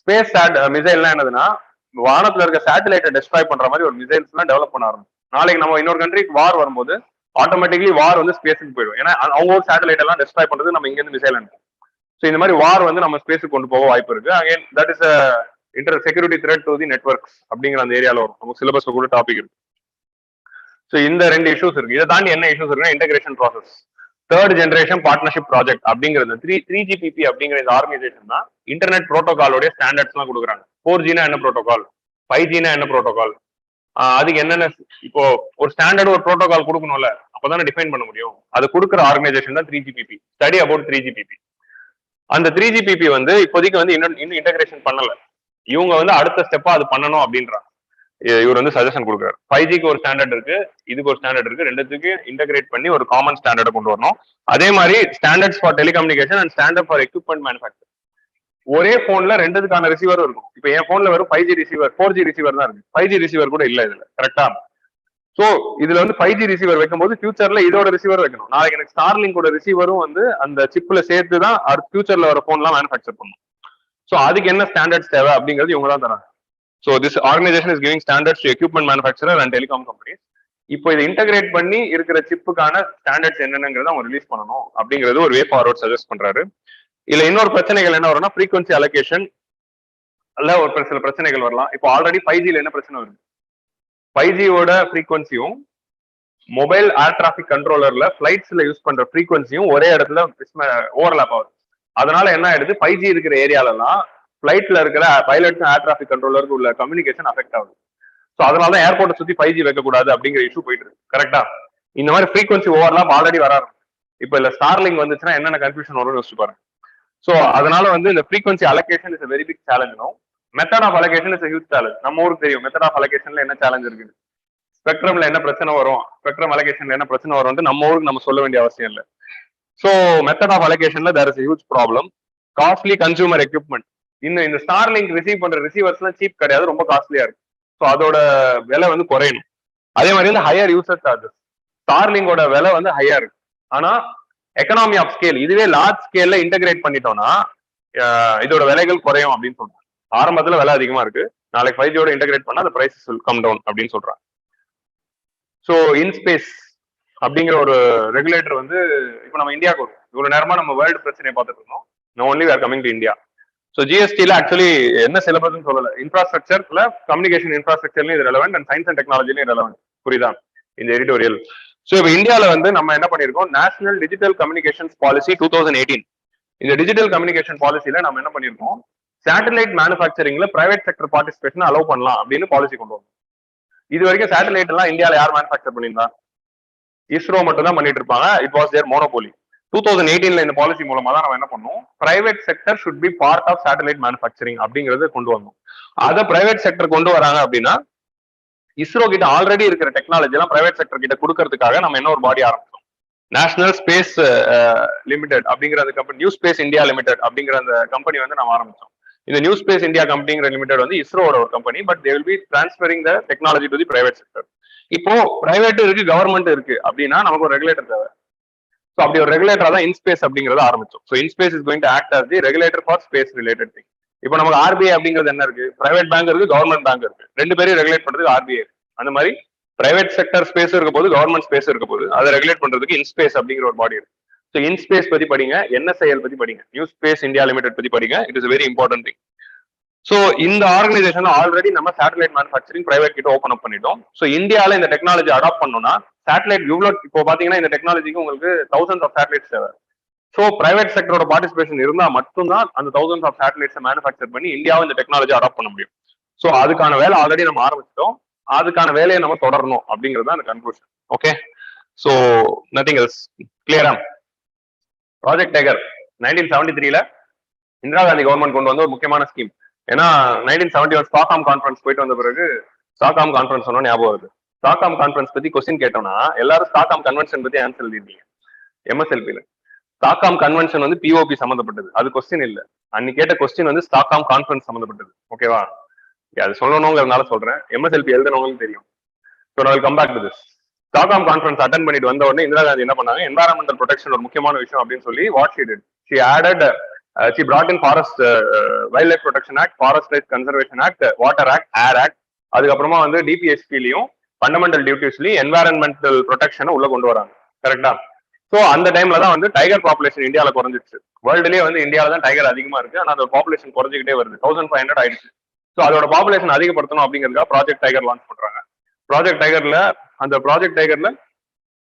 ஸ்பேஸ் மிசைல்னா என்னதுன்னா, வானத்துல இருக்க சேட்டலைட்டை டெஸ்ட்ராய் பண்ற மாதிரி ஒரு மிசைல்ஸ் எல்லாம் டெவலப் பண்ண ஆரம்பிச்சு. நாளைக்கு நம்ம இன்னொரு கண்ட்ரிக்கு வார் வரும்போது ஆட்டோமேட்டிக்லி வார் வந்து ஸ்பேஸுக்கு போயிடும். ஏன்னா அவங்க ஒரு சேட்டலைட் எல்லாம் டெஸ்ட்ராய் பண்றது நம்ம இங்க இருந்து மிசைல் அனுப்பும். ஸோ இந்த மாதிரி வார் வந்து நம்ம ஸ்பேஸுக்கு கொண்டு போக வாய்ப்பு இருக்கு. Again that is inter security thread to the networks அப்படிங்கிற அந்த ஏரியால வரும். நம்ம சிலபஸ்ல கூட டாபிக் இருக்கு. ஸோ இந்த 2 இஷ்யூஸ் இருக்கு. இதை தாண்டி என்ன இஷ்யூஸ் இருக்குன்னா, integration process, 3rd generation partnership project அப்படிங்கிறது 3GPP அப்படிங்கிற இந்த ஆர்கனைசேஷன் தான் இன்டர்நெட் ப்ரோட்டோகாலோடைய ஸ்டாண்டர்ட்ஸ் எல்லாம் கொடுக்குறாங்க. 4Gனா என்ன ப்ரோட்டோகால், 5Gனா என்ன ப்ரோட்டோகால், அதுக்கு என்னென்ன இப்போ ஒரு ஸ்டாண்டர்ட் ஒரு ப்ரோட்டோகால் கொடுக்கணும்ல, அப்பதானே டிஃபைன் பண்ண முடியும். அது கொடுக்குற ஆர்கனைசேஷன் தான் 3GPP. Study about 3GPP. அந்த 3GPP வந்து இப்போதைக்கு வந்து இன்னும் இன்டகிரேஷன் பண்ணல. இவங்க வந்து அடுத்த ஸ்டெப்பா அது பண்ணணும் அப்படின்றாங்க. இவர் வந்து சஜஷன் கொடுக்குறாரு. 5Gக்கு ஒரு ஸ்டாண்டர்ட் இருக்கு, இதுக்கு ஒரு ஸ்டாண்டர்ட் இருக்கு, ரெண்டுத்துக்கு இன்டகிரேட் பண்ணி ஒரு காமன் ஸ்டாண்டர்டை கொண்டு வரணும். அதே மாதிரி standards for telecommunication and standard for equipment manufacture. ஒரே போன்ல ரெண்டுக்கான ரிசீவரும் இருக்கும். இப்ப என் போன்ல வெறும் 5G ரிசீவர் 4G ரிசீவர் தான் இருக்கு, 5G ரிசீவர் கூட இல்ல இதுல. கரெக்டா? சோ இதுல வந்து 5G ரிசீவர் வைக்கும்போது ஃபியூச்சர்ல இதோட ரிசீவர் வைக்கணும். நாளைக்கு எனக்கு ஸ்டார்லிங்கோட ரிசீவரும் வந்து அந்த சிப்ல சேர்த்து தான் ஃபியூச்சர்ல வர போன்லாம் மேனுஃபேக்சர் பண்ணும். சோ அதுக்கு என்ன ஸ்டாண்டர்ட்ஸ் தேவை அப்படிங்கிறது இவங்க தான் தராங்க. So this organisation is giving standards to equipment manufacturer and telecom companies. இப்போ இதை இன்டகிரேட் பண்ணி இருக்கிற சிப்புக்கான ஸ்டாண்டர்ட்ஸ் என்னங்கிறத அவங்க ரிலீஸ் பண்ணணும் அப்படிங்கிறது ஒரு வே ஃபார்வர்ட் சஜஸ்ட் பண்றாரு. இதுல இன்னொரு பிரச்சனைகள் என்ன வரும்னா ஃப்ரீக்வன்சி அலோகேஷன் அல்ல ஒரு சில பிரச்சனைகள் வரலாம். இப்போ ஆல்ரெடி 5Gல என்ன பிரச்சனை வருது, 5Gயோட ஃப்ரீக்வன்சியும் மொபைல் ஏர் டிராபிக் கண்ட்ரோலர்ல பிளைட்ஸ்ல யூஸ் பண்ற ஃப்ரீக்வன்சியும் ஒரே இடத்துல ஓவர்லாப் ஆகுது. அதனால என்ன ஆயிடுது, 5G இருக்கிற ஏரியாலலாம் பிளைட்ல இருக்கிற பைலட்ஸ் ஏர் டிராபிக் கண்ட்ரோலருக்கு உள்ள கம்யூனிகேஷன் அஃபெக்ட் ஆகுது. ஸோ அதனாலதான் ஏர்போர்ட்டை சுத்தி 5G வைக்கக்கூடாது அப்படிங்கிற இஷ்யூ போயிட்டு இருக்கு. கரெக்டா? இந்த மாதிரி ஃப்ரீக்வன்சி ஓவர்லாப் ஆல்ரெடி வராது. இப்போ இல்ல ஸ்டார்லிங் வந்துச்சுன்னா என்னென்ன கன்ஃபியூஷன் வரும்னு யோசிச்சு பாருங்க. ஸோ அதனால வந்து இந்த frequency allocation is very big challenge. No method of allocation is huge challenge. நம்ம ஊருக்கு தெரியும் மெத்தட் ஆஃப் அலோகேஷன்ல என்ன சேலஞ்ச் இருக்கு, ஸ்பெக்ட்ரம்ல என்ன பிரச்சனை வரும், ஸ்பெக்ட்ரம் அலோகேஷன்ல என்ன பிரச்சனை வரும் நம்ம ஊருக்கு நம்ம சொல்ல வேண்டிய அவசியம் இல்லை. ஸோ மெத்தட் ஆஃப் அலோகேஷன்ல there is huge problem. Costly consumer equipment. இன்னும் இந்த ஸ்டார்லிங்க் ரிசீவ் பண்ற ரிசீவர்ஸ் எல்லாம் சீப் கிடையாது, ரொம்ப காஸ்ட்லியா இருக்கு. ஸோ அதோட விலை வந்து குறையணும். அதே மாதிரி வந்து ஹையர் யூசர் சார்ஜஸ். ஸ்டார்லிங்கோட விலை வந்து ஹையா இருக்கு, ஆனா எக்கனாமி ஆஃப் ஸ்கேல் இதுவே லார்ஜ் ஸ்கேல்ல இன்டகிரேட் பண்ணிட்டோம்னா இதோட விலைகள் குறையும் அப்படின்னு சொல்றாங்க. ஆரம்பத்துல விலை அதிகமா இருக்கு, நாளைக்கு 5Gயோட இன்டகிரேட் பண்ணா அந்த பிரைசஸ் வில் கம் டவுன் அப்படின்னு சொல்றாங்க. ஸோ இன்ஸ்பேஸ் அப்படிங்கிற ஒரு ரெகுலேட்டர் வந்து இப்போ நம்ம இந்தியாவுக்கு வரும். இவ்வளவு நேரமா நம்ம வேர்ல்டு பிரச்சனையை பார்த்துட்டு இருந்தோம். No only we are coming to India. So ஜிஎஸ்டில ஆக்சுவலி என்ன சிலபஸ் சொல்லல, இன்ஃப்ராஸ்ட்ரக்சர்ல கம்யூனிகேஷன் இன்ஃப்ராஸ்ட்ரக்சர்லயும் இது ரெலவென்ட் அண்ட் சயின்ஸ் அண்ட் டெக்னாலஜிலையும் ரெலவென்ட். புரியுதா இந்த எடிட்டோரியல்? ஸோ இப்போ இந்தியாவில் வந்து நம்ம என்ன பண்ணிருக்கோம், நேஷனல் டிஜிட்டல் கம்யூனிகேஷன்ஸ் பாலிசி 2018. இந்த டிஜிட்டல் கம்யூனிகேஷன் பாலிசியில நம்ம என்ன பண்ணிருக்கோம், சேட்டலைட் மேனுஃபேக்சரிங்ல பிரைவேட் செக்டர் பார்ட்டிசிபேஷன் அலோவ் பண்ணலாம் அப்படின்னு பாலிசி கொண்டு வந்தோம். இது வரைக்கும் சேட்டலைட் எல்லாம் இந்தியாவில் யார் மேனுஃபேக்சர் பண்ணியிருந்தா, இஸ்ரோ மட்டும் தான் பண்ணிட்டு இருப்பாங்க. It was there monopoly. 2018ல இந்த பாலிசி மூலமா தான் நம்ம என்ன பண்ணோம், private sector should be part of satellite manufacturing அப்படிங்கறத கொண்டு வந்தோம். அதை பிரைவேட் செக்டர் கொண்டு வராங்க அப்படின்னா இஸ்ரோ கிட்ட ஆல்ரெடி இருக்கிற டெக்னாலஜி எல்லாம் பிரைவேட் செக்டர் கிட்ட கொடுக்கறதுக்காக நம்ம என்ன ஒரு பாடி ஆரம்பிச்சோம், நேஷனல் ஸ்பேஸ் லிமிடெட் அப்படிங்கிற அந்த company, new space India limited அப்படிங்கிற அந்த கம்பெனி வந்து நம்ம ஆரம்பிச்சோம். இந்த நியூ ஸ்பேஸ் இந்தியா கம்பெனிங்கிற லிமிடெட் வந்து இஸ்ரோட ஒரு company, but they will be transferring the technology to the private sector. இப்போ பிரைவேட் இருக்கு, கவர்மெண்ட் இருக்கு அப்படின்னா நமக்கு ஒரு ரெகுலேட்டர் தேவை. ஸோ அப்படி ஒரு ரெகுலேட்டரா தான் இன்ஸ்பேஸ் அப்படிங்கறத ஆரம்பிச்சோம். So IN-SPACe is going to act as the regulator for space related thing. இப்போ நமக்கு ஆர்பிஐ அப்படிங்கிறது என்ன இருக்கு, பிரைவேட் பேங்க் இருக்கு, கவர்மெண்ட் பேங்க் இருக்கு, ரெண்டு பேரும் ரெகுலேட் பண்றதுக்கு ஆர்பிஐ. அந்த மாதிரி பிரைவேட் செக்டர் ஸ்பேஸ் இருக்க போது, கவர்மெண்ட் ஸ்பேஸ் இருக்க போது, அதை ரெகுலேட் பண்றதுக்கு இன்ஸ்பேஸ் அப்படிங்கிற ஒரு பாடி இருக்கு. ஸோ இன்ஸ்பேஸ் பத்தி படிங்க, என்எஸ்ஐஎல் பத்தி படிங்க, நியூ ஸ்பேஸ் இந்தியா லிமிடெட் பத்தி படிங்க. It is very important thing. So இந்த ஆர்கனைசேஷன் ஆல்ரெடி நம்ம சேட்டலைட் மேனுஃபேக்சரிங் பிரைவேட் கிட்ட ஓப்பன் அப் பண்ணிட்டோம். ஸோ இந்தியாவில் இந்த டெக்னாலஜி அடாப்ட் பண்ணோம்னா சேட்டலைட் இவ்வளவு இப்போ பாத்தீங்கன்னா இந்த டெக்னாலஜிக்கு உங்களுக்கு thousands ஆஃப் சேட்டலைட்ஸ் தேவை. ஸோ பிரைவேட் செக்டரோட பார்ட்டிசிபேஷன் இருந்தா மட்டும்தான் அந்த thousands ஆஃப் சேட்டலைட்ஸை மேனுஃபேக்சர் பண்ணி இந்தியாவும் இந்த டெக்னாலஜி அடாப்ட் பண்ண முடியும். ஸோ அதுக்கான வேலை ஆல்ரெடி நம்ம ஆரம்பிச்சிட்டோம், அதுக்கான வேலையை நம்ம தொடரணும் அப்படிங்கிறது தான் அந்த conclusion. Okay, so nothing else. கிளியரா? ப்ராஜெக்ட் டைகர் 1973ல இந்திரா காந்தி கவர்மெண்ட் கொண்டு வந்த ஒரு முக்கியமான ஸ்கீம். ஏன்னா 1971 ஸ்டாக்ஹாம் கான்ஃபரன்ஸ் போயிட்டு வந்த பிறகு ஸ்டாக்ஹாம் கான்ஃபரன்ஸ் சொன்னா ஞாபகம் வருது. ஸ்டாக்ஹாம் கான்ஃபரன்ஸ் பத்தி கொஸ்டின் கேட்டோம்னா எல்லாரும் ஸ்டாக்ஹாம் கன்வென்ஷன் பத்தி ஆன்சர் எழுதிருந்தீங்க எம்எஸ்எல்பில. ஸ்டாக்ஹாம் கன்வென்ஷன் வந்து பிஓபி சம்பந்தப்பட்டது, அது கொஸ்டின் இல்ல. அன்னைக்கு கேட்ட கொஸ்டின் வந்து ஸ்டாக்ஹாம் கான்ஃபரன்ஸ் சம்பந்தப்பட்டது. ஓகேவா? அது சொல்லணுங்கிறதுனால சொல்றேன், எம்எஸ்எல்பி எழுதுனவங்களுக்கு தெரியும். ஸோ நான் come back to this. Stockholm conference attend பண்ணிட்டு வந்த உடனே இந்திரா காந்தி என்ன பண்ணாங்க, என்வாரன்மெண்டல் ப்ரொடெக்ஷன் ஒரு முக்கியமான விஷயம் அப்படின்னு சொல்லி what she did, she added she brought in Forest Wildlife Protection Act, Forest Rights Conservation Act, Water Act, Air Act. அதுக்கப்புறமா வந்து டிபிஎஸ்பிலையும் ஃபண்டமெண்டல் டியூட்டிஸ்லயும் என்வாரன்மெண்டல் ப்ரொடெக்ஷனை உள்ள கொண்டு வராங்க. கரெக்டா? ஸோ அந்த டைம்ல தான் வந்து டைகர் பாப்புலேஷன் இந்தியாவில குறைஞ்சிருச்சு. வேர்ல்டுலேயே வந்து இந்தியாவில தான் டைகர் அதிகமா இருக்கு, ஆனால் அதோட பாப்புலேஷன் குறைஞ்சிக்கிட்டே வருது. 1500 ஆயிடுச்சு. ஸோ அதோட பாப்புலேஷன் அதிகப்படுத்தணும் அப்படிங்கிறதுக்காக ப்ராஜெக்ட் டைகர் லான்ச் பண்றாங்க. ப்ராஜெக்ட் டைகர்ல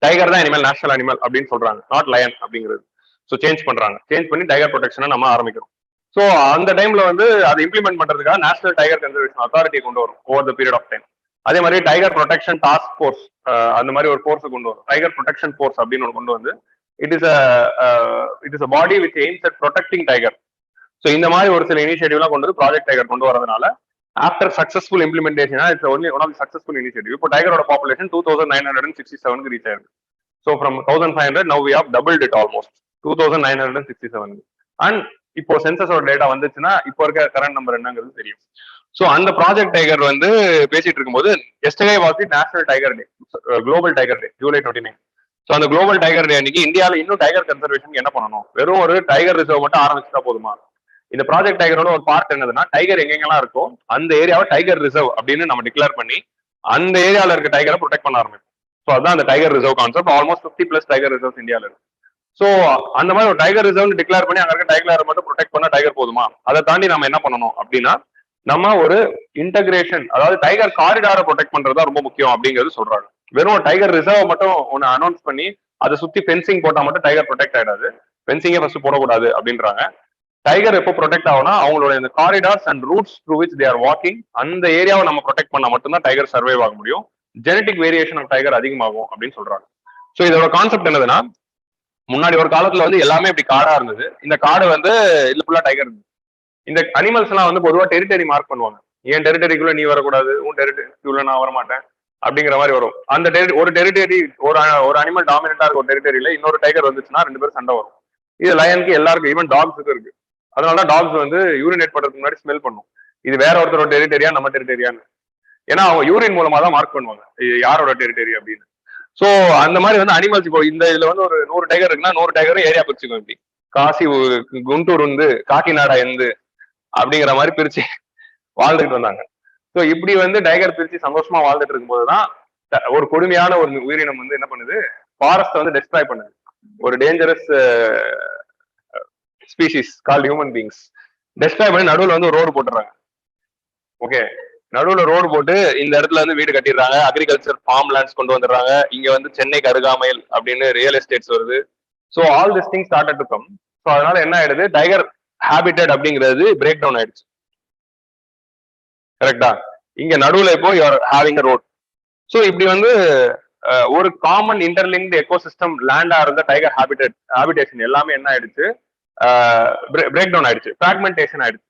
டைகர் தான் இனிமேல் நேஷனல் அனிமல் அப்படின்னு சொல்றாங்க, நாட் லயன் அப்படிங்கிறது. ஸோ சேஞ்ச் பண்றாங்க, சேஞ்ச் பண்ணி டைகர் ப்ரொடெக்ஷனை நம்ம ஆரம்பிக்கிறோம். ஸோ அந்த டைம்ல வந்து அதை இம்ப்ளிமெண்ட் பண்றதுக்காக நேஷனல் டைகர் கன்சர்வேஷன் அத்தாரிட்டி கொண்டு வரும் over the period of time. அதே மாதிரி டைகர் ப்ரொடெக்ஷன் டாஸ்க் ஃபோர்ஸ் அந்த மாதிரி ஒரு ஃபோர்ஸ் கொண்டு வரும், டைகர் ப்ரொடெக்ஷன் ஃபோர்ஸ் அப்படின்னு ஒன்று கொண்டு வந்து it is a body which AIIMS at protecting tiger. So இந்த மாதிரி ஒரு சில இனிஷியேட்டிவ்லாம் கொண்டு வந்து ப்ராஜெக்ட் டைகர் கொண்டு வரதுனால after successful implementation it's only one of successful initiative. இப்போ டைகரோட பாப்புலேஷன் 2967 ரீச் ஆயிருக்கு. So from 1500 now we have doubled it almost 2967. And இப்போ சென்சஸோட டேட்டா வந்துச்சுன்னா இப்போ இருக்க கரண்ட் நம்பர் என்னங்கிறது தெரியும். ஸோ அந்த ப்ராஜெக்ட் டைகர் வந்து பேசிட்டு இருக்கும்போது yesterday was the national tiger day, global tiger day, July 29. So அந்த குளோபல் டைகர் டே அன்னைக்கு இந்தியாவில் இன்னும் டைகர் கன்சர்வேஷன் என்ன பண்ணணும்? வெறும் ஒரு டைகர் ரிசர்வ் மட்டும் ஆரம்பிச்சுட்டா போதுமா? இந்த ப்ராஜெக்ட் டைகரோட ஒரு பார்ட் என்னதுன்னா டைகர் எங்கெங்கெல்லாம் இருக்கோ அந்த ஏரியாவை டைகர் ரிசர்வ் அப்படின்னு நம்ம டிக்ளேர் பண்ணி அந்த ஏரியாவில் இருக்க டைகரை ப்ரொடெக்ட் பண்ண ஆரம்பிக்கும். ஸோ அதான் அந்த tiger reserve concept. Almost 50+ tiger reserves இந்தியாவில் இருக்கு. ஸோ அந்த மாதிரி ஒரு டைகர் ரிசர்வ் டிக்ளேர் பண்ணி அங்க இருக்க டைகரை மட்டும் ப்ரொடெக்ட் பண்ண டைகர் போதுமா? அதை தாண்டி நம்ம என்ன பண்ணணும் அப்படின்னா நம்ம ஒரு இன்டகிரேஷன், அதாவது டைகர் காரிடாரை ப்ரொடெக்ட் பண்றதா ரொம்ப முக்கியம் அப்படிங்கிறது சொல்றாங்க. வெறும் டைகர் ரிசர்வ் மட்டும் ஒன்னு அனௌன்ஸ் பண்ணி அதை சுத்தி ஃபென்சிங் போட்டா மட்டும் டைகர் ப்ரொடெக்ட் ஆயிடாது. ஃபென்சிங்கே ஃபர்ஸ்ட் போடக்கூடாது அப்படின்றாங்க. டைகர் எப்போ ப்ரொடெக்ட் ஆகும்னா அவங்களோட இந்த corridors and roots through which they are walking, அந்த ஏரியாவை நம்ம ப்ரொடெக்ட் பண்ணா மட்டும்தான் டைகர் சர்வைவ் ஆக முடியும். ஜெனடிக் வேரியேஷன் ஆஃப் டைகர் அதிகமாகும் அப்படின்னு சொல்றாங்க. ஸோ இதோட கான்செப்ட் என்னதுன்னா, முன்னாடி ஒரு காலத்துல வந்து எல்லாமே இப்படி காடா இருந்தது. இந்த காடு வந்து இது ஃபுல்லா டைகர் இருந்தது. இந்த அனிமல்ஸ் எல்லாம் வந்து பொதுவா டெரிட்டரி மார்க் பண்ணுவாங்க. என் டெரிட்டரிக்குள்ள நீ வரக்கூடாது, உன் டெரிட்டரிக்குள்ள நான் வரமாட்டேன் அப்படிங்கிற மாதிரி வரும். அந்த ஒரு டெரிட்டரி, ஒரு அனிமல் டாமினண்டா இருக்க ஒரு டெரிட்டரியில இன்னொரு டைகர் வந்துச்சுன்னா 2 பேரும் சண்டை வரும். இது லயனுக்கு எல்லாருக்கும், ஈவன் டாக்ஸுக்கு இருக்கு. அதனாலதான் டாக்ஸ் வந்து யூரினேட் பண்றதுக்கு முன்னாடி ஸ்மெல் பண்ணும், இது வேற ஒருத்தரோட டெரிட்டரியா நம்ம டெரிட்டரியான்னு. ஏன்னா அவங்க யூரின் மூலமா தான் மார்க் பண்ணுவாங்க யாரோட டெரிட்டரி அப்படின்னு. சோ அந்த மாதிரி வந்து அனிமல்ஸ் இப்போ இந்த இதுல வந்து ஒரு 100 டைகர் இருக்குன்னா 100 டைகரும் ஏரியா பிரிச்சுக்கும். இப்படி காசி, குண்டூர் வந்து காக்கிநாடா எந்து அப்படிங்கிற மாதிரி பிரிச்சு வாழ்ந்துட்டு வந்தாங்க. ஸோ இப்படி வந்து டைகர் பிரிச்சு சந்தோஷமா வாழ்ந்துட்டு இருக்கும்போதுதான் ஒரு கொடுமையான ஒரு உயிரினம் வந்து என்ன பண்ணுது, ஃபாரஸ்ட் வந்து டெஸ்ட்ராய் பண்ணுது. ஒரு dangerous species called human beings destroy பண்ணி நடுவில் வந்து ஒரு ரோடு போட்டுறாங்க. ஓகே, நடுவில் ரோடு போட்டு இந்த இடத்துல வந்து வீடு கட்டிடுறாங்க, அக்ரிகல்ச்சர் ஃபார்ம் லேண்ட்ஸ் கொண்டு வந்துடுறாங்க. இங்க வந்து சென்னைக்கு அருகாமையில் அப்படின்னு ரியல் எஸ்டேட்ஸ் வருது. So all this things started to come. So அதனால என்ன ஆயிடுது, டைகர் ஹேபிட்டட் அப்படிங்கிறது பிரேக் டவுன் ஆயிடுச்சு. கரெக்டா? இங்க நடுவில் இப்போ you are having a road. So இப்படி வந்து ஒரு காமன் இன்டர்லிங்க்டு எக்கோசிஸ்டம் லேண்டா இருந்த டைகர் ஹேபிடேஷன் எல்லாமே என்ன ஆயிடுச்சு, பிரேக் டவுன் ஆயிடுச்சு, பிராக்மெண்டேஷன் ஆயிடுச்சு.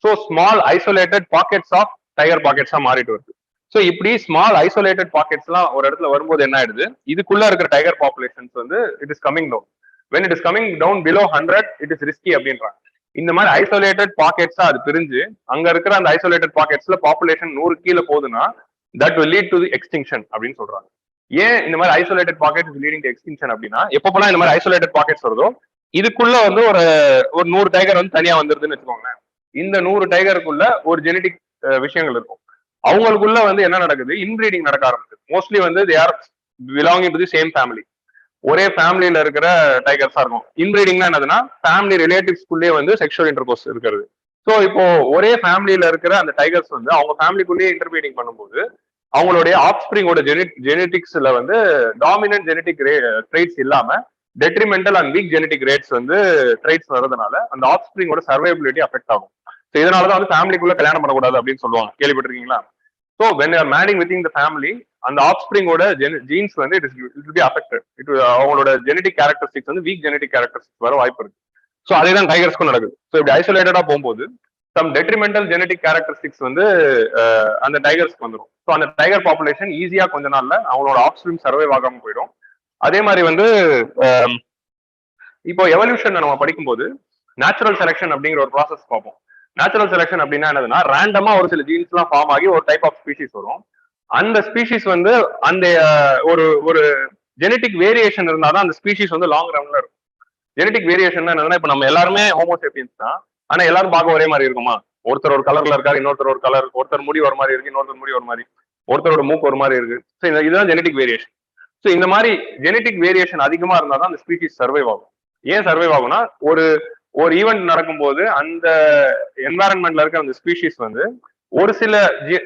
So small isolated pockets of tiger பாக்கெட்ஸா மாறிட்டு வருது. ஸோ இப்படி ஸ்மால் ஐசோலேட்டட் பாக்கெட்ஸ் எல்லாம் ஒரு இடத்துல வரும்போது என்ன ஆயிடுது, இதுக்குள்ள இருக்கிற டைகர் பாப்புலேஷன்ஸ் வந்து it is coming down. when it is coming down below 100 it is risky அப்படின்றாங்க. இந்த மாதிரி ஐசோலேட்டட் பாக்கெட்ஸா அது பிரிஞ்சு அங்க இருக்கிற அந்த ஐசோலேட்டட் பாக்கெட்ஸ்ல பாப்புலேஷன் 100 கீழே போகுதுன்னா that will lead to the extinction அப்படின்னு சொல்றாங்க. ஏன் இந்த மாதிரி isolated pocket is leading to extinction அப்படின்னா, எப்பப்பெல்லாம் இந்த மாதிரி ஐசோலேட்டட் பாக்கெட்ஸ் வருதோ இதுக்குள்ள வந்து ஒரு 100 டைகர் வந்து தனியா வந்துருதுன்னு வச்சுக்கோங்களேன். இந்த 100 டைகருக்குள்ள ஒரு ஜெனடிக் விஷயங்கள் இருக்கும். அவங்களுக்குள்ள வந்து என்ன நடக்குது, இன்பிரீடிங் நடக்க ஆரம்பிக்குது. மோஸ்ட்லி வந்து they are belonging to the same family, ஒரே ஃபேமிலியில இருக்கிற டைகர்ஸா இருக்கும். இன்பிரீடிங்னா என்னதுன்னா ஃபேமிலி ரிலேட்டிவ்ஸ்குள்ளேயே வந்து செக்ஷுவல் இன்டர்கோர்ஸ் இருக்கிறது. ஸோ இப்போ ஒரே ஃபேமிலியில இருக்கிற அந்த டைகர்ஸ் வந்து அவங்க ஃபேமிலிக்குள்ளேயே இன்டர்பீடிங் பண்ணும்போது அவங்களுடைய ஆப்ஸ்பிரிங்கோட ஜெனடிக்ஸ்ல வந்து டாமினன்ட் ஜெனடிக் ட்ரைட்ஸ் இல்லாம detrimental and week genetic rates வந்து ட்ரைட்ஸ் வர்றதுனால அந்த ஆப்ஸ்பிரிங்கோட சர்வைபிலிட்டி அஃபெக்ட் ஆகும். ஸோ இதனாலதான் வந்து ஃபேமிலிக்குள்ள கல்யாணம் பண்ணக்கூடாது அப்படின்னு சொல்லுவாங்க, கேள்விப்பட்டிருக்கீங்களா? So when you are marrying within the family, அந்த ஆப்ஸ்பிரிங்கோட ஜீன்ஸ் வந்து இட் will be affected. அவங்களோட ஜெனடிக் கேரக்டரிஸ்டிக்ஸ் வந்து வீக் ஜெனடிக் கேரக்டரிஸ்டிக்ஸ் வர வாய்ப்பு இருக்கு. ஸோ அதே தான் டைகர்ஸ்க்கும் நடக்குது. ஸோ இப்படி ஐசோலேட்டடா போகும்போது சம் டெட்ரிமெண்டல் ஜெனடிக் கேரக்டரிஸ்டிக்ஸ் வந்து அந்த டைகர்ஸ்க்கு வந்துடும். ஸோ அந்த டைகர் பாப்புலேஷன் ஈஸியா கொஞ்ச நாள்ல அவங்களோட ஆப்ஸ்பிரிங் சர்வைவ் ஆகாம போயிடும். அதே மாதிரி வந்து இப்போ எவல்யூஷன் நம்ம படிக்கும்போது நேச்சுரல் செலக்ஷன் அப்படிங்கிற ஒரு ப்ராசஸ் பார்ப்போம். நேச்சுரல் செலக்ஷன் அப்படின்னா என்னதுன்னா, ரேண்டமா ஒரு சில ஜீன்ஸ் எல்லாம் ஃபார்ம் ஆகி ஒரு டைப் ஆஃப் ஸ்பீஷிஸ் வரும். அந்த ஸ்பீஷிஸ் வந்து அந்த ஒரு ஜெனடிக் வேரியேஷன் இருந்தாதான் அந்த ஸ்பீஷிஸ் வந்து லாங் ரன்ல இருக்கும். ஜெனடிக் வேரியேஷன் என்னன்னா, இப்ப நம்ம எல்லாருமே ஹோமோசேபியன்ஸ் தான், ஆனா எல்லாரும் பார்க்க ஒரே மாதிரி இருக்குமா? ஒருத்தர் ஒரு கலர்ல இருக்காரு, இன்னொருத்தர் ஒரு கலர், ஒருத்தர் முடி ஒரு மாதிரி இருக்கு, இன்னொருத்தர் முடி ஒரு மாதிரி, ஒருத்தரோட மூக்கு ஒரு மாதிரி இருக்கு. ஸோ இதுதான் ஜெனடிக் வேரியேஷன். ஸோ இந்த மாதிரி ஜெனடிக் வேரியேஷன் அதிகமா இருந்தாதான் அந்த ஸ்பீஷிஸ் சர்வைவ் ஆகும். ஏன் சர்வைவ் ஆகும்னா, ஒரு ஈவெண்ட் நடக்கும்போது அந்த என்வாரன்மெண்ட்ல இருக்க அந்த ஸ்பீஷிஸ் வந்து ஒரு சில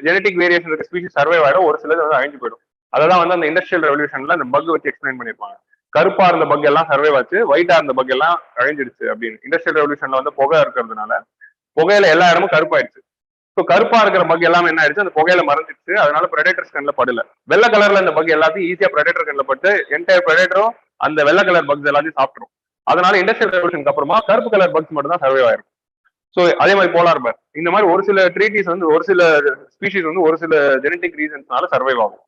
ஜெனடிக் வேரியேஷன் இருக்க ஸ்பீஷிஸ் சர்வைவ் ஆயிடும், ஒரு சிலது வந்து அழிஞ்சு போயிடும். அதான் வந்து அந்த இண்டஸ்ட்ரியல் ரெவல்யூஷன்ல அந்த பக் வச்சு எக்ஸ்பிளைன் பண்ணிருப்பாங்க. கருப்பா இருந்த பக் எல்லாம் சர்வைவ் ஆச்சு, ஒயிட்டா இருந்த பக் எல்லாம் அழிஞ்சிடுச்சு அப்படின்னு. இண்டஸ்ட்ரியல் ரெவல்யூஷன்ல வந்து புகை இருக்கிறதுனால புகையில எல்லா இடமும் கருப்பாயிடுச்சு. ஸோ கருப்பா இருக்கிற பக் எல்லாமே என்ன ஆயிடுச்சு, அந்த புகையில மறைஞ்சிடுச்சு. அதனால பிரெடேட்டர்ஸ் கண்ணில் படல. வெள்ளை கலர்ல இந்த பக் எல்லாத்தையும் ஈஸியா பிரெடேட்டர் கண்ணில் பட்டு என்டையர் பிரெடேட்டரும் அந்த வெள்ளை கலர் பக்ஸ் எல்லாத்தையும் சாப்பிட்டுரும். அதனால இண்டஸ்ட்ரியல் ரெவல்யூஷனுக்கு அப்புறமா கருப்பு கலர் பக்ஸ் மட்டும் தான் சர்வைவ் ஆயிருக்கும். ஸோ அதே மாதிரி போலார் பேர் இந்த மாதிரி ஒரு சில ட்ரீட்டிஸ் வந்து ஒரு சில ஸ்பீஷிஸ் வந்து ஒரு சில ஜெனட்டிக் ரீசன்ஸ்னால சர்வைவ் ஆகும்.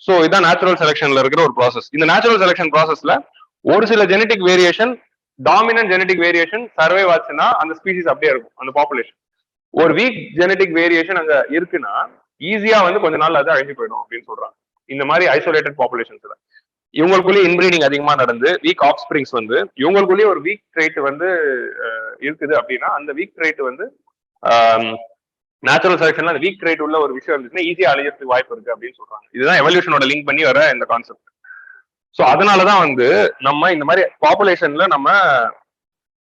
ஸோ இதான் நேச்சுரல் செலெக்ஷன்ல இருக்கிற ஒரு ப்ராசஸ். இந்த நேச்சுரல் செலெக்ஷன் ப்ராசஸ்ல ஒரு சில genetic variation dominant genetic variation survive ஆச்சுன்னா அந்த ஸ்பீஷிஸ் அப்படியே இருக்கும் அந்த பாப்புலேஷன். ஒரு வீக் ஜெனட்டிக் வேரியேஷன் அங்க இருக்குன்னா ஈஸியா வந்து கொஞ்ச நாள் அது அழிஞ்சு போயிடும் அப்படின்னு சொல்றாங்க. இந்த மாதிரி ஐசோலேட்டட் பாப்புலேஷன்ஸ்ல இவங்களுக்குள்ளேயே இன்பிரீடிங் அதிகமா நடந்து வீக் ஆஃப் ஸ்பிரிங்ஸ் வந்து இவங்களுக்குள்ளேயே ஒரு வீக் ட்ரைட் வந்து இருக்குது அப்படின்னா அந்த வீக் ட்ரைட் வந்து நேச்சுரல் செலக்ஷன்ல அந்த வீக் ட்ரைட் உள்ள ஒரு விஷயம் இருந்துச்சுன்னா ஈஸியா அழியறதுக்கு வாய்ப்பு இருக்கு அப்படின்னு சொல்றாங்க. இதுதான் எவல்யூஷனோட லிங்க் பண்ணி வர இந்த கான்செப்ட். ஸோ அதனாலதான் வந்து நம்ம இந்த மாதிரி பாப்புலேஷன்ல நம்ம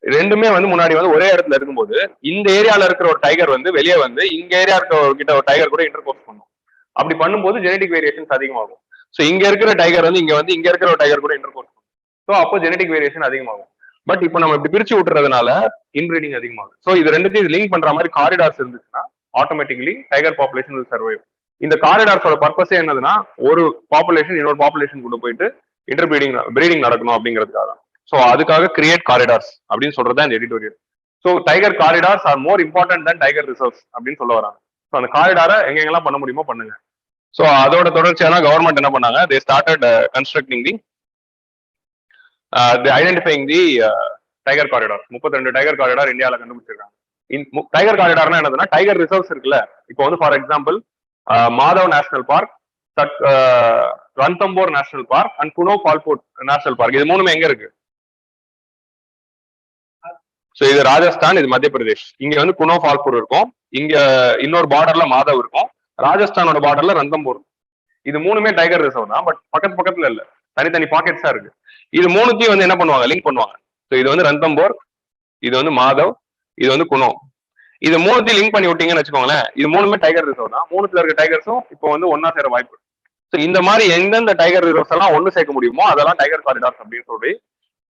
ரெண்டுமே வந்து முன்னாடி வந்து ஒரே இடத்துல இருக்கும்போது இந்த ஏரியால இருக்கிற ஒரு டைகர் வந்து வெளியே வந்து இங்க ஏரியா கிட்ட ஒரு டைகர் கூட இன்டர் கோர்ஸ் பண்ணும். அப்படி பண்ணும்போது ஜெனடிக் வேரியேஷன்ஸ் அதிகமாகும். ஸோ இங்க இருக்கிற டைகர் வந்து இங்க இருக்கிற ஒரு டைகர் கூட இன்டர் கோர்ஸ் பண்ணும். ஸோ அப்போ ஜெனடிக் வேரியேஷன் அதிகமாகும். பட் இப்போ நம்ம இப்படி பிரிச்சு விட்டுறதுனால இன்பிரீடிங் அதிகமாகும். ஸோ இது ரெண்டுத்தையும் லிங்க் பண்ற மாதிரி காரிடார்ஸ் இருந்துச்சுன்னா automatically tiger population will survive. இந்த காரிடார்ஸோட பர்பஸே என்னதுன்னா ஒரு பாப்புலேஷன் இன்னொரு பாப்புலேஷன் கூட போயிட்டு பிரீடிங் நடக்கணும் அப்படிங்கிறதுக்காக. ஸோ அதுக்காக கிரியேட் காரிடார்ஸ் அப்படின்னு சொல்றது இந்த editorial. So tiger corridors are more important than tiger reserves அப்படின்னு சொல்ல வராங்க. ஸோ அந்த காரிடாரை எங்கெங்கெல்லாம் பண்ண முடியுமோ பண்ணுங்க. ஸோ அதோட தொடர்ச்சியான கவர்மெண்ட் என்ன பண்ணாங்க, they started constructing the identifying the tiger corridor. 32 tiger corridor இந்தியாவில் கண்டுபிடிச்சிருக்காங்க. டைகர் காரிடார்னா என்னதுன்னா டைகர் ரிசர்வ்ஸ் இருக்குல்ல. இப்போ வந்து for example Madhav national park, Ranthambore national park and Kuno Palpur national park. இது மூணுமே எங்க இருக்கு? ஸோ இது ராஜஸ்தான், இது மத்திய பிரதேஷ். இங்க வந்து குனோ ஃபால்பூர் இருக்கும், இங்க இன்னொரு பார்டர்ல மாதவ் இருக்கும், ராஜஸ்தானோட பார்டர்ல ரந்தம்பூர். இது மூணுமே டைகர் ரிசர்வ் தான், பட் பக்கத்துல இல்ல, தனித்தனி பாக்கெட்ஸா இருக்கு. இது மூணுத்தையும் வந்து என்ன பண்ணுவாங்க, லிங்க் பண்ணுவாங்க. ஸோ இது வந்து ரந்தம்பூர், இது வந்து மாதவ், இது வந்து குனோ. இது மூணுத்தையும் லிங்க் பண்ணி விட்டீங்கன்னு வச்சுக்கோங்களேன், இது மூணுமே டைகர் ரிசர்வ் தான். மூணுத்துல இருக்க டைகர்ஸும் இப்போ வந்து ஒன்னா சேர வாய்ப்பு. ஸோ இந்த மாதிரி எந்தெந்த டைகர் ரிசர்வ்ஸ் எல்லாம் ஒன்னு சேர்க்க முடியுமோ அதெல்லாம் டைகர் காரிடார்ஸ் அப்படின்னு சொல்லி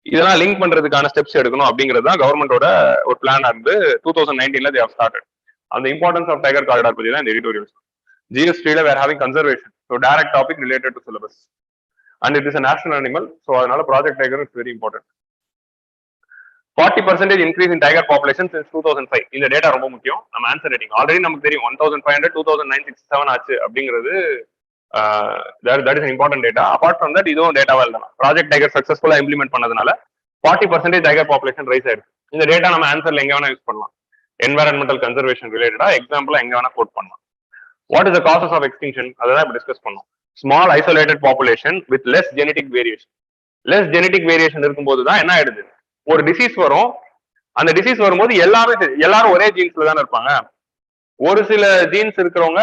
இதெல்லாம் லிங்க் பண்றதுக்கான ஸ்டெப்ஸ் எடுக்கணும் அப்படிங்கிறது தான் கவர்மெண்டோட ஒரு பிளான் இருந்து 2019 they have started. அந்த இம்பார்ட்டன்ஸ் ஆஃப் டைகர் காரிடார் பத்தி தான் இந்த editorials. GS3 we are having conservation, so direct topic related to syllabus, and it is a national animal, so அதனால project tiger is very important. 40% increase in tiger population since 2005. இந்த டேட்டா ரொம்ப முக்கியம். நம்ம ஆன்சர் ரேட்டிங் ஆல்ரெடி நமக்கு தெரியும் 1500 2967 ஆச்சு அப்படிங்கிறது. that is an important data. Apart from that, இதுவும் டேட்டாவா இல்லைனா ப்ராஜெக்ட் டைகர் சக்சஸ்ஃபுல்லா இம்ப்ளிமெண்ட் பண்ணதுனால 40% டைகர் பாப்புலேஷன் ரைஸ் ஆயிருக்கு. இந்த டேட்டா நம்ம ஆன்சர்ல எங்க வேணா யூஸ் பண்ணலாம். என்வரன்மெண்டல் கன்சர்வேஷன் ரிலேட்டடா எக்ஸாம்பிள் எங்க வேணா கோட் பண்ணலாம். What is the causes of extinction, அதான் இப்ப டிஸ்கஸ் பண்ணோம். Small isolated population with less genetic variation. Less genetic variation இருக்கும்போது தான் என்ன ஆயிடுது, ஒரு டிசீஸ் வரும். அந்த டிசீஸ் வரும்போது எல்லாரும் ஒரே ஜீன்ஸ்ல தானே இருப்பாங்க. ஒரு சில ஜீன்ஸ் இருக்கிறவங்க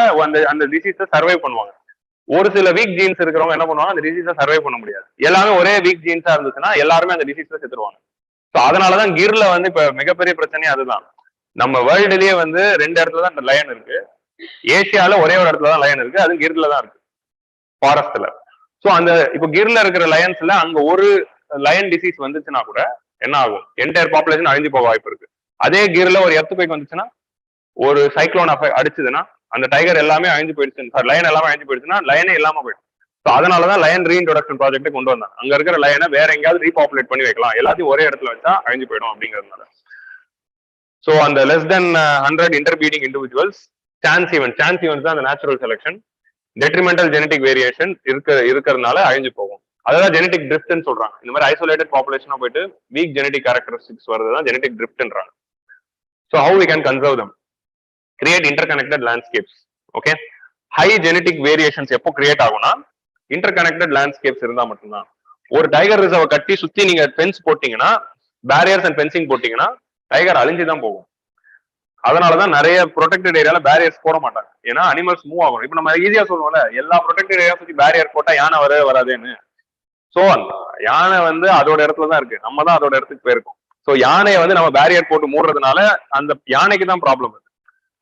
அந்த டிசீஸை சர்வை பண்ணுவாங்க. ஒரு சில வீக் ஜீன்ஸ் இருக்கிறவங்க என்ன பண்ணுவாங்க, அந்த டிசீஸை சர்வை பண்ண முடியாது. எல்லாமே ஒரே வீக் ஜீன்ஸா இருந்துச்சுன்னா எல்லாருமே அந்த டிசீஸ்ல செத்துருவாங்க. ஸோ அதனாலதான் கிர்ல வந்து இப்ப மிகப்பெரிய பிரச்சனையே அதுதான். நம்ம வேர்ல்டுலயே வந்து 2 இடத்துல தான் இந்த லயன் இருக்கு. ஏசியால ஒரே ஒரு இடத்துல தான் லயன் இருக்கு, அது கிர்ல தான் இருக்கு, ஃபாரஸ்ட்ல. ஸோ அந்த இப்போ கிர்ல இருக்கிற லயன்ஸ்ல அங்க ஒரு லயன் டிசீஸ் வந்துச்சுன்னா கூட என்ன ஆகும், என்டையர் பாப்புலேஷன் அழிஞ்சு போக வாய்ப்பு இருக்கு. அதே கிர்ல ஒரு எர்த்குவேக் வந்துச்சுன்னா, ஒரு சைக்ளோன் அடிச்சுதுன்னா அந்த டைகர் எல்லாமே அழிஞ்சு போயிடுச்சு, லயன் எல்லாமே அழிஞ்சு போயிடுச்சுன்னா லயனே இல்லாம போயிடும். ஸோ அதனாலதான் லயன் ரீஇன்ட்ரோடக்ஷன் ப்ராஜெக்டை கொண்டு வந்தாங்க. அங்க இருக்கிற லயனை வேற எங்கேயாவது ரீபாப்புலேட் பண்ணி வைக்கலாம், எல்லாத்தையும் ஒரே இடத்துல வச்சா அழிஞ்சு போயிடும் அப்படிங்கிறதுனால. ஸோ அந்த less than 100 interbreeding individuals, chance events தான் அந்த natural selection. Detrimental genetic variation இருக்கிறதுனால அழிஞ்சு போகும். அதான் ஜெனடிக் ட்ரிஃப்ட்னு சொல்றாங்க. இந்த மாதிரி ஐசோலேட்டட் பாப்புலேஷனா போயிட்டு வீக் ஜெனடிக் கேரக்டரிஸ்டிக்ஸ் வருதுதான் ஜெனடிக் ட்ரிஃப்ட்ன்றாங்க. So how we can conserve them, create interconnected landscapes. Okay, high genetic variations எப்போ கிரியேட் ஆகும்னா இன்டர்கனெக்டட் லேண்ட்ஸ்கேப்ஸ் இருந்தா மட்டும்தான். ஒரு டைகர் ரிசர்வ் கட்டி சுத்தி நீங்க ஃபென்ஸ் போட்டீங்கன்னா, பேரியர்ஸ் அண்ட் ஃபென்சிங் போட்டீங்கன்னா டைகர் அழிஞ்சுதான் போகும். அதனாலதான் நிறைய ப்ரொடெக்டட் ஏரியால பேரியர்ஸ் போட மாட்டாங்க, ஏன்னா அனிமல்ஸ் மூவ் ஆகும். இப்ப நம்ம ஈஸியா சொல்லுவோம்ல, எல்லா ப்ரொடெக்டட் ஏரியா சுத்தி பேரியர் போட்டா யானை வராதுன்னு. சோ யானை வந்து அதோட இடத்துலதான் இருக்கு, நம்ம தான் அதோட இடத்துக்கு போயிருக்கோம். சோ யானையை வந்து நம்ம பேரியர் போட்டு மூடுறதுனால அந்த யானைக்கு தான் ப்ராப்ளம் இருக்கு.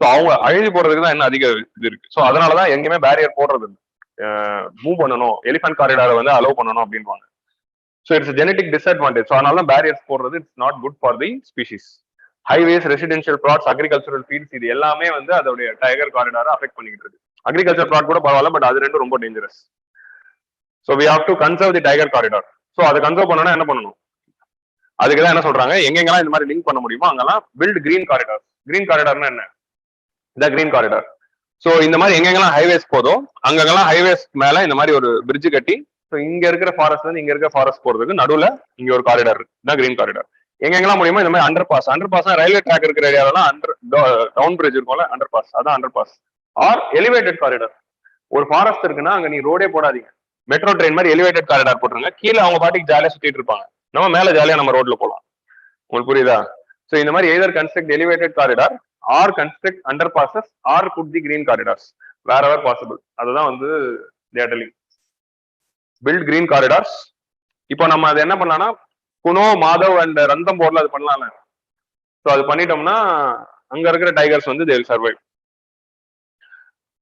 ஸோ அவங்க அழிஞ்சு போறதுக்கு தான் என்ன அதிக இது இருக்கு. ஸோ அதனாலதான் எங்கேயுமே பேரியர் போடுறது இல்லை. மூவ் பண்ணணும், எலிஃபென்ட் காரிடாரை வந்து அலோவ் பண்ணணும் அப்படின்வாங்க. So it's genetic disadvantage. So அதனால பேரியர்ஸ் போடுறது it's not good for the species. Highways, residential plots, agricultural fields, இது எல்லாமே வந்து அதோடைய டைகர் காரிடாரை அஃபெக்ட் பண்ணிக்கிட்டு இருக்கு. அக்ரிகல்ச்சர் ப்ளாட் கூட பரவாயில்ல, பட் அது ரெண்டும் ரொம்ப dangerous. So we have to conserve the tiger corridor. So அதை கன்சர்வ் பண்ணணும்னா என்ன பண்ணணும், அதுக்குதான் என்ன சொல்றாங்க, எங்கெங்கெல்லாம் இந்த மாதிரி லிங்க் பண்ண முடியுமோ அங்கெல்லாம் பில்ட் கிரீன் காரிடார். கிரீன் காரிடார்னா என்ன? இந்த கிரீன் காரிடார். ஸோ இந்த மாதிரி எங்கெங்கெல்லாம் ஹைவேஸ் போதோ அங்கெல்லாம் ஹைவேஸ் மேல இந்த மாதிரி ஒரு பிரிட்ஜ் கட்டி, ஸோ இங்க இருக்கிற ஃபாரஸ்ட்ல இருந்து இங்க இருக்கிற ஃபாரஸ்ட் போறதுக்கு நடுவுல இங்க ஒரு காரிடார் இருக்கு, தான் கிரீன் காரிடார். எங்கெங்கெல்லாம் முடியுமோ இந்த மாதிரி அண்டர் பாஸ், ரயில்வே ட்ராக் இருக்கிற ஏரியாவெல்லாம் டவுன் பிரிட்ஜ் இருக்கும்ல, அண்டர் பாஸ், அதான் under pass. Or elevated corridor. ஒரு ஃபாரஸ்ட் இருக்குன்னா அங்க நீ ரோடே போடாதீங்க, மெட்ரோ ட்ரெயின் மாதிரி எலிவேட்டட் காரிடார் போட்டுருங்க, கீழே அவங்க பாட்டுக்கு ஜாலியா சுத்திட்டு இருப்பாங்க, நம்ம மேல ஜாலியா நம்ம ரோட்ல போகலாம். உங்களுக்கு புரியுதா? சோ இந்த மாதிரி either construct elevated corridor or construct underpasses or put the green corridors wherever possible. அதுதான் வந்து பில்ட் கிரீன் காரிடார்ஸ். இப்போ நம்ம அது என்ன பண்ணலாம்னா குனோ, மாதவ் அண்ட் ரந்தம்போர்ல அது பண்ணலாம்ல. ஸோ அது பண்ணிட்டோம்னா அங்க இருக்கிற டைகர்ஸ் வந்து they will survive.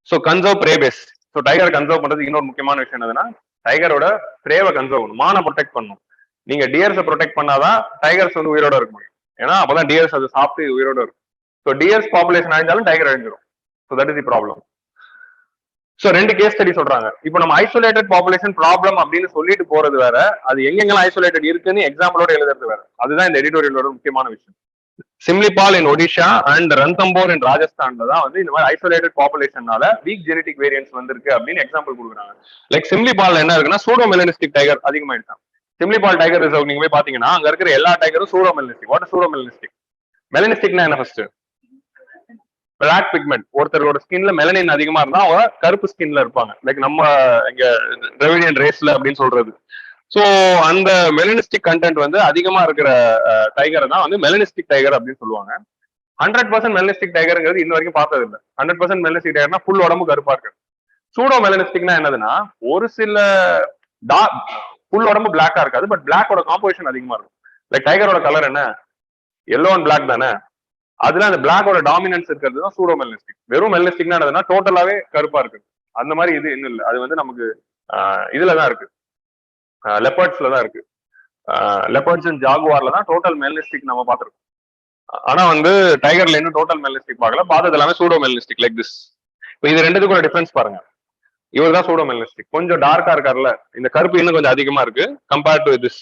So conserve prey base. So டைகரை கன்சர்வ் பண்றது இன்னொரு முக்கியமான விஷயம் என்னதுன்னா, டைகரோட பிரேவை கன்சர்வ் பண்ணணும், மானை ப்ரொடெக்ட் பண்ணணும். நீங்க டியர்ஸை ப்ரொடெக்ட் பண்ணாதான் டைகர்ஸ் வந்து உயிரோட இருக்க முடியும். ஏன்னா அப்பதான் டியர்ஸ் அதை சாப்பிட்டு உயிரோட இருக்கும். ஸோ டியர்ஸ் பாப்புலேஷன் அழிஞ்சாலும் டைகர் அழிஞ்சிடும். So that is the problem. So ரெண்டு கேஸ் ஸ்டடி சொல்றாங்க. இப்போ நம்ம ஐசோலேட்டட் பாப்புலேஷன் ப்ராப்ளம் அப்படின்னு சொல்லிட்டு போறது வேற, அது எங்கெங்கெல்லாம் ஐசோலேட்டட் இருக்குன்னு எக்ஸாம்பிளோட எழுதுறது வேற. அதுதான் இந்த எடிட்டோரியலோட முக்கியமான விஷயம். Simlipal in Odisha and Ranthambore in ராஜஸ்தான்ல தான் வந்து இந்த மாதிரி ஐசோலேட்டட் பாப்புலேஷனால வீக் ஜெனடிக் வேரியன்ஸ் வந்திருக்கு அப்படின்னு எக்ஸாம்பிள் கொடுக்குறாங்க. லைக் சிம்லிபால் என்ன இருக்குன்னா சூடோ மெலனிஸ்டிக் டைகர் அதிகமாயிட்டான். சிம்லிபால் டைகர் ரிசர்வ் நீங்க போய் பாத்தீங்கன்னா அங்க இருக்கிற எல்லா டைகரும் pseudo melanistic. What pseudo melanistic? மெலனிஸ்டிக்னா என்ன? First black pigment. ஒருத்தரோட ஸ்கின்ல மெலனின் அதிகமா இருந்தா அவங்க கருப்பு ஸ்கின்ல இருப்பாங்க, லைக் நம்ம இங்க டிராவிடியன் ரேஸ்ல அப்படின்னு சொல்றது. ஸோ அந்த மெலனிஸ்டிக் கண்டென்ட் வந்து அதிகமா இருக்கிற டைகரை தான் வந்து மெலனிஸ்டிக் டைகர் அப்படின்னு சொல்லுவாங்க. 100% மெலனிஸ்டிக் டைகர்ங்கிறது இன்ன வரைக்கும் பார்த்தது இல்லை. 100% மெலனிஸ்டிக் டைகர்னா ஃபுல் உடம்பு கருப்பா இருக்கு. சூடோ மெலனிஸ்டிக்னா என்னதுன்னா ஒரு சில ஃபுல் உடம்பு பிளாக்கா இருக்காது, பட் பிளாக்கோட காம்போசிஷன் அதிகமா இருக்கும். லைக் டைகரோட கலர் என்ன? எல்லோ அண்ட் பிளாக் தானே. அதுல அந்த பிளாக்கோட டாமினன்ஸ் இருக்கிறது தான் சூடோ மெலனிஸ்டிக். வெறும் மெலனிஸ்டிக்னா என்னதுன்னா டோட்டலாவே கருப்பா இருக்கு. அந்த மாதிரி இது இன்னும் இல்லை. அது வந்து நமக்கு இதுலதான் இருக்கு, லெப்பர்ட்ஸ்ல தான் இருக்கு. லெப்பர்ட்ஸ் அண்ட் ஜாகுவார்ல தான் டோட்டல் மெலனிஸ்டிக் நம்ம பார்த்திருக்கோம். ஆனா வந்து டைகர்ல இன்னும் டோட்டல் மெலனிஸ்டிக் பார்க்கல, பார்த்தது எல்லாமே சூடோ மெலனிஸ்டிக் லைக் திஸ். இப்போ இது ரெண்டுத்துக்கும் டிஃபரன்ஸ் பாருங்க. இவர் தான் சூடோ மெலனிஸ்டிக், கொஞ்சம் டார்க்கா இருக்காருல்ல, இந்த கருப்பு இன்னும் கொஞ்சம் அதிகமா இருக்கு கம்பேர்ட் டு திஸ்.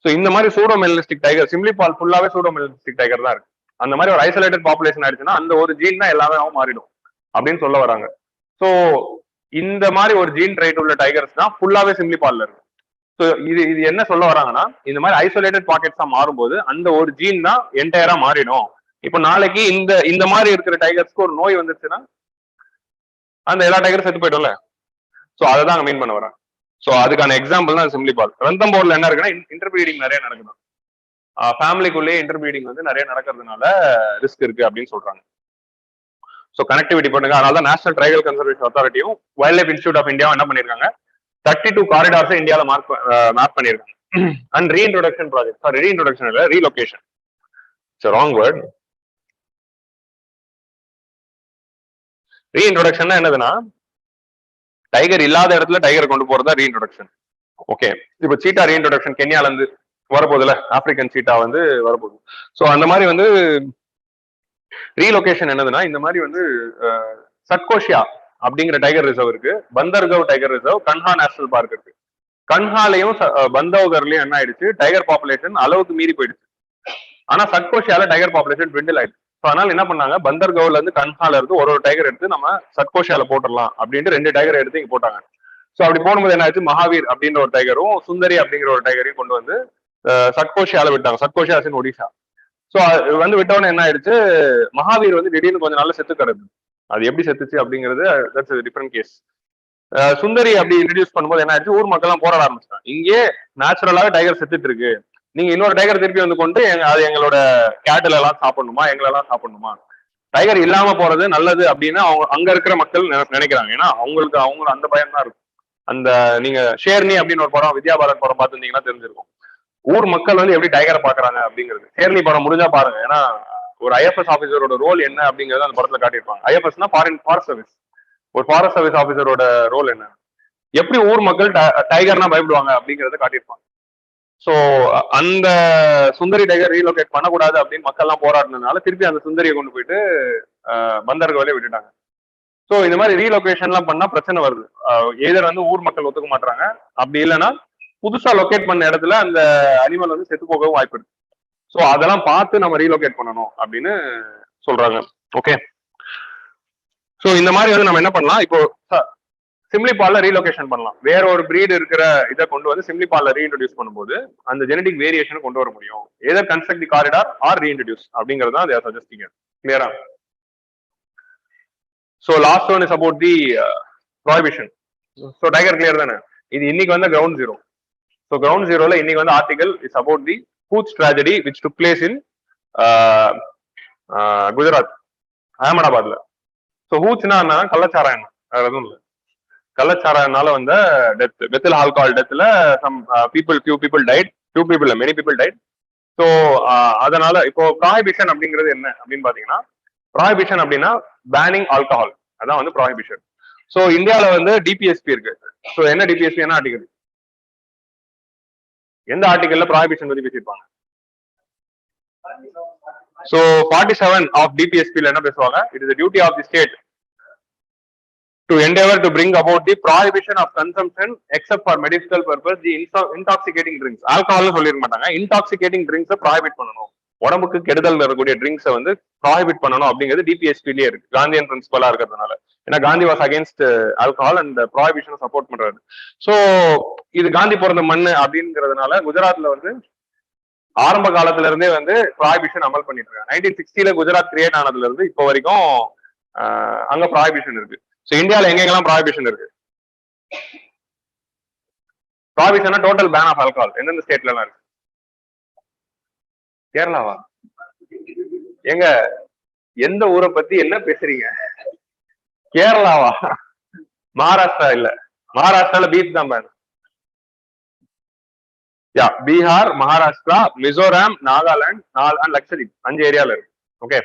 ஸோ இந்த மாதிரி சூடோ மெலனிஸ்டிக் டைகர், சிம்லிபால் ஃபுல்லாவே சூடோ மெலனிஸ்டிக் டைகர் தான் இருக்கு. அந்த மாதிரி ஒரு ஐசோலேட்டட் பாப்புலேஷன் ஆயிடுச்சுன்னா அந்த ஒரு ஜீன் தான் எல்லாமே மாறிடும் அப்படின்னு சொல்ல வராங்க. ஸோ இந்த மாதிரி ஒரு ஜீன் ரைட் உள்ள டைகர்ஸ் தான் ஃபுல்லாவே சிம்லிபால்ல இருக்கு. ஸோ இது என்ன சொல்ல வராங்கன்னா, இந்த மாதிரி ஐசோலேட்டட் பாக்கெட்ஸா மாறும்போது அந்த ஒரு ஜீன் தான் என்டையரா மாறிடும். இப்போ நாளைக்கு இந்த மாதிரி இருக்கிற டைகர்ஸ்க்கு ஒரு நோய் வந்துருச்சுன்னா அந்த எல்லா டைகரும் செத்து போயிடும்ல. ஸோ அதை தான் மீன் பண்ண வராங்க. ஸோ அதுக்கான எக்ஸாம்பிள் தான் சிம்லிபால். ரந்தம்போர்ல என்ன இருக்குன்னா இன்டர்பிரீடிங் நிறைய நடக்குது, ஃபேமிலிக்குள்ளே இன்டர்பிரீடிங் வந்து நிறைய நடக்கிறதுனால ரிஸ்க் இருக்கு அப்படின்னு சொல்றாங்க. ஸோ கனெக்டிவிட்டி பண்ணுங்க. அதனால தான் நேஷனல் ட்ரைபல் கன்சர்வேஷன் அத்தாரிட்டியும் வைல்ட் லைஃப் இன்ஸ்டியூட் ஆஃப் இந்தியாவும் என்ன பண்ணிருக்காங்க, 32 காரிடார்ஸ் இந்தியாவில் மேப் பண்ணிருக்காங்க. And reintroduction project, sorry reintroduction இல்ல, relocation, it's wrong word. Reintroduction என்னதுன்னா டைகர் இல்லாத இடத்துல டைகர் கொண்டு போறதா ரீஇன்ட்ரோடக்ஷன். ஓகே, இப்போ சீட்டா ரீஇன்ட்ரோடக்ஷன் கென்யால இருந்து வரப்போகுதுல, ஆப்பிரிக்கன் சீட்டா வந்து வரப்போகுது. ஸோ அந்த மாதிரி வந்து ரீலொகேஷன் என்னதுன்னா இந்த மாதிரி வந்து சட்கோஷியா அப்படிங்கிற டைகர் ரிசர்வ் இருக்கு, Bandhavgarh tiger reserve, Kanha national park இருக்கு. கன்ஹாலையும் பந்தவ்கர்லயும் என்ன ஆயிடுச்சு, டைகர் பாப்புலேஷன் அளவுக்கு மீறி போயிடுச்சு. ஆனா சட்கோஷியால டைகர் பாப்புலேஷன் ட்விண்டில் ஆயிடுச்சு. அதனால என்ன பண்ணாங்க, பந்தர்கவ்ல இருந்து கன்ஹால இருந்து ஒரு டைகர் எடுத்து நம்ம சட்கோஷியால போட்டுடலாம் அப்படின்ட்டு 2 டைகர் எடுத்து இங்க போட்டாங்க. ஸோ அப்படி போடும்போது என்ன ஆச்சு, மகாவீர் அப்படின்ற ஒரு டைகரும் சுந்தரி அப்படிங்கிற ஒரு டைகரையும் கொண்டு வந்து சட்கோஷியால விட்டாங்க. சட்கோஷியா இன் ஒடிஷா. ஸோ அது வந்து விட்டவொடனே என்ன ஆயிடுச்சு, மகாவீர் வந்து திடீர்னு கொஞ்சம் நாள்ல செத்து கிடக்கு. அது எப்படி செத்துச்சு அப்படிங்கிறது தட்ஸ் டிஃபரெண்ட் கேஸ். சுந்தரி அப்படி இன்ட்ரடியூஸ் பண்ணும்போது என்ன ஆயிடுச்சு, ஊர் மக்கள் எல்லாம் போராட ஆரம்பிச்சிட்டாங்க. இங்கே நேச்சுரலாவே டைகர் செத்துட்டு இருக்கு, நீங்க இன்னொரு டைகர் திருப்பி வந்து கொண்டு அது எங்களோட கேட்டில் எல்லாம் சாப்பிடணுமா, எங்களெல்லாம் சாப்பிடணுமா, டைகர் இல்லாம போறது நல்லது அப்படின்னு அவங்க அங்க இருக்கிற மக்கள் நினைக்கிறாங்க. ஏன்னா அவங்களுக்கு அந்த பயம் தான் இருக்கும். அந்த நீங்க ஷேர்னி அப்படின்னு ஒரு படம், வித்யாபாரத் படம் பார்த்துருந்தீங்கன்னா தெரிஞ்சிருக்கும், ஊர் மக்கள் வந்து எப்படி டைகரை பாக்குறாங்க அப்படிங்கிறது. ஷேர்னி படம் முடிஞ்சா பாருங்க. ஏன்னா ஒரு ஐஎஃப்எஸ் ஆஃபீஸரோட ரோல் என்ன அப்படிங்கறத அந்த படத்துல காட்டியிருப்பாங்க. ஐஎஃப்எஸ்னா ஃபாரஸ்ட் சர்வீஸ். ஒரு ஃபாரஸ்ட் சர்வீஸ் ஆஃபீஸரோட ரோல் என்ன, எப்படி ஊர் மக்கள் டைகர்னா பயப்படுவாங்க அப்படிங்கறத காட்டியிருப்பாங்க. சோ அந்த சுந்தரி டைகர் ரீலோகேட் பண்ணக்கூடாது அப்படின்னு மக்கள் எல்லாம் போராடினதுனால திருப்பி அந்த சுந்தரியை கொண்டு போயிட்டு பந்தர்கவலே விட்டுட்டாங்க. ஸோ இந்த மாதிரி ரீலொகேஷன் எல்லாம் பண்ணா பிரச்சனை வருது. எதர் வந்து ஊர் மக்கள் ஒத்துக்க மாட்டாங்க, அப்படி இல்லைன்னா புதுசா லொகேட் பண்ண இடத்துல அந்த அனிமல் வந்து செத்து போகவும் வாய்ப்பு இருக்கு. ஸோ அதெல்லாம் பார்த்து நம்ம ரீலொகேட் பண்ணணும் அப்படின்னு சொல்றாங்க. ஓகே, சோ இந்த மாதிரி வந்து நம்ம என்ன பண்ணலாம், இப்போ சிம்லிபால்ல ரீலொகேஷன் பண்ணலாம். வேற ஒரு பிரீடு இருக்கிற இதை கொண்டு வந்து சிம்லிபால்ல ரீஇன்ட்ரோடியூஸ் பண்ணும்போது அந்த ஜெனடிக் வேரியேஷன் கொண்டு வர முடியும். Either construct the corridor or reintroduce அப்படிங்கிறது தான் they are suggesting. கிளியரா? So last one is about the prohibition. So tiger clear தானே? இது இன்னைக்கு வந்து கிரவுண்ட் ஜீரோ. சோ கிரவுண்ட் ஜீரோல இன்னைக்கு வந்து article is about the hooch tragedy which took place in Gujarat, அகமதாபாத்ல. சோ ஹூச்னா என்ன? கள்ளச்சாராயம், வேற எதுவும் இல்லை. கள்ளச்சாராயனால வந்த டெத், மெத்தில் ஆல்கஹால் டெத்ல some people, few people died, few people, many people died. So அதனால இப்போ ப்ராஹிபிஷன் அப்படிங்கிறது என்ன அப்படின்னு பாத்தீங்கன்னா, ப்ராஹிபிஷன் அப்படின்னா பேனிங் ஆல்கஹால், அதான் வந்து ப்ராஹிபிஷன். ஸோ இந்தியாவில வந்து டிபிஎஸ்பி இருக்கு. ஸோ என்ன டிபிஎஸ்பி, என்ன ஆர்டிகல், எந்த ஆர்டிகல்ல ப்ராஹிபிஷன் பத்தி பேசியிருப்பாங்க? ஸோ 47 ஆஃப் டிபிஎஸ்பில என்ன பேசுவாங்க? It is the duty of the state to endeavor to bring about the prohibition of consumption except for medical purpose the intoxicating drinks. alcohol சொல்லிருக்க மாட்டாங்க, intoxicating drinks prohibit பண்ணணும், உடம்புக்கு கெடுதல் இருக்கக்கூடிய ட்ரிங்க்ஸை வந்து ப்ராஹிபிட் பண்ணணும் அப்படிங்கிறது டிபிஎஸ்பிலேயே இருக்கு, காந்தியன் பிரின்சிபலா இருக்கிறதுனால. ஏன்னா Gandhi was against alcohol and ப்ராஹிபிஷனை சப்போர்ட் பண்றாரு. ஸோ இது காந்தி பிறந்த மண்ணு அப்படிங்கிறதுனால குஜராத்ல வந்து ஆரம்ப காலத்துல இருந்தே வந்து ப்ராஹிபிஷன் அமல் பண்ணிட்டு இருக்காங்க. 1960 குஜராத் கிரியேட் ஆனதுல இருந்து இப்போ வரைக்கும் அங்க ப்ராஹிபிஷன் இருக்கு. சோ இந்தியால எங்கெல்லாம் ப்ராஹிபிஷன் இருக்கு? Prohibition total ban of alcohol எந்தெந்த ஸ்டேட்ல எல்லாம் இருக்கு? கேரளாவா? எங்க எந்த ஊரை பத்தி என்ன பேசுறீங்க? கேரளாவா? மகாராஷ்டிரா இல்ல, மகாராஷ்டிரால பீச் தான் ban. Yeah, Bihar, Maharashtra, Mizoram, Nagaland and Lakshadweep, 5 ஏரியால இருக்கு. Okay,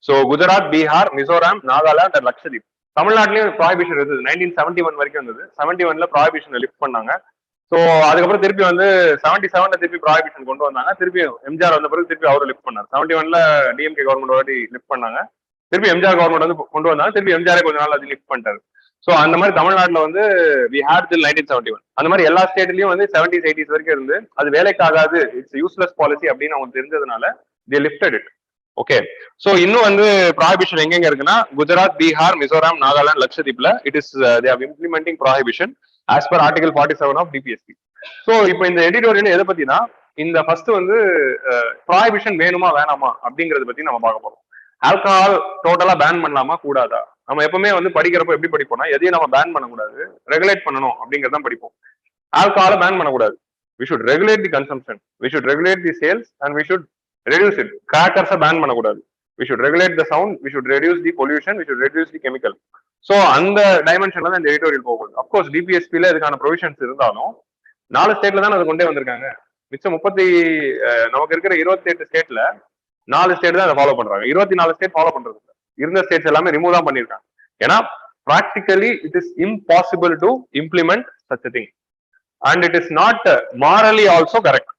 so Gujarat, Bihar, Mizoram, Nagaland and Lakshadweep. தமிழ்நாட்டிலயும் ப்ராஹிபிஷன் இருந்தது, 1971 வரைக்கும் இருந்தது. 71ல ப்ராஹிபிஷன் லிஃப்ட் பண்ணாங்க. ஸோ அதுக்கப்புறம் திருப்பி வந்து 77ல திருப்பி ப்ராஹிபிஷன் கொண்டு வந்தாங்க. திருப்பி எம்ஜிஆர் வந்த பிறகு திருப்பி அவரு லிஃப்ட் பண்ணார். 71ல டிஎம்கே கவர்மெண்ட் வாட்டி லிஃப்ட் பண்ணாங்க, திருப்பி எம்ஜிஆர் கவர்மெண்ட் வந்து கொண்டு வந்தாங்க, திருப்பி எம்ஜிஆர் கொஞ்ச நாள் அது லிஃப்ட் பண்ணிட்டாரு. ஸோ அந்த மாதிரி தமிழ்நாட்டில் வந்து வி ஹேட் டில் 1971. அந்த மாதிரி எல்லா ஸ்டேட்லயும் வந்து 70s 80s வரைக்கும் இருந்து அது வேலைக்காகாது, இட்ஸ் யூஸ்லெஸ் பாலிசி அப்படின்னு அவங்க தெரிஞ்சதுனால they lifted it. Okay, so இன்னும் வந்து ப்ராஹிபிஷன் எங்கெங்க இருக்குன்னா குஜராத், பீகார், மிசோரம், நாகாலாந்து, லட்சதீப்ல it is they are implementing prohibition as per article 47 of DPSP. So இப்போ இந்த எடிட்டோரியல் எதை பத்தினா, இந்த ஃபர்ஸ்ட் வந்து ப்ராஹிபிஷன் வேணுமா வேணாமா அப்படிங்கறத பத்தி நம்ம பார்க்க போறோம். ஆல்கஹால் டோட்டலா பேன் பண்ணலாமா கூடாதா? நம்ம எப்பவுமே வந்து படிக்கிறப்போ எப்படி படிப்போம்னா, எதையும் நம்ம பேன் பண்ணக்கூடாது, ரெகுலேட் பண்ணணும் அப்படிங்கறதான் படிப்போம். ஆல்கஹால பேன் பண்ணக்கூடாது, we should regulate the consumption, we should regulate the sales and we should reduce it. கிராக்கர்ஸை பேன் பண்ணக்கூடாது, we should regulate the sound, we should reduce the pollution, we should reduce the chemical. So அந்த டைமென்ஷன்ல தான் இந்த எடிட்டோரியல் போகுது. அப்கோர்ஸ் டிபிஎஸ்பில இதுக்கான ப்ரொவிஷன்ஸ் இருந்தாலும் 4 ஸ்டேட்ல தான் அது கொண்டே வந்திருக்காங்க. மிச்சம் நமக்கு இருக்கிற 28 ஸ்டேட்ல 4 ஸ்டேட் தான் அதை ஃபாலோ பண்றாங்க. 24 ஸ்டேட் ஃபாலோ பண்றது இருந்த ஸ்டேட்ஸ் எல்லாமே ரிமூவ் தான் பண்ணிருக்காங்க. ஏன்னா practically it is impossible to implement such a thing and it is not morally also correct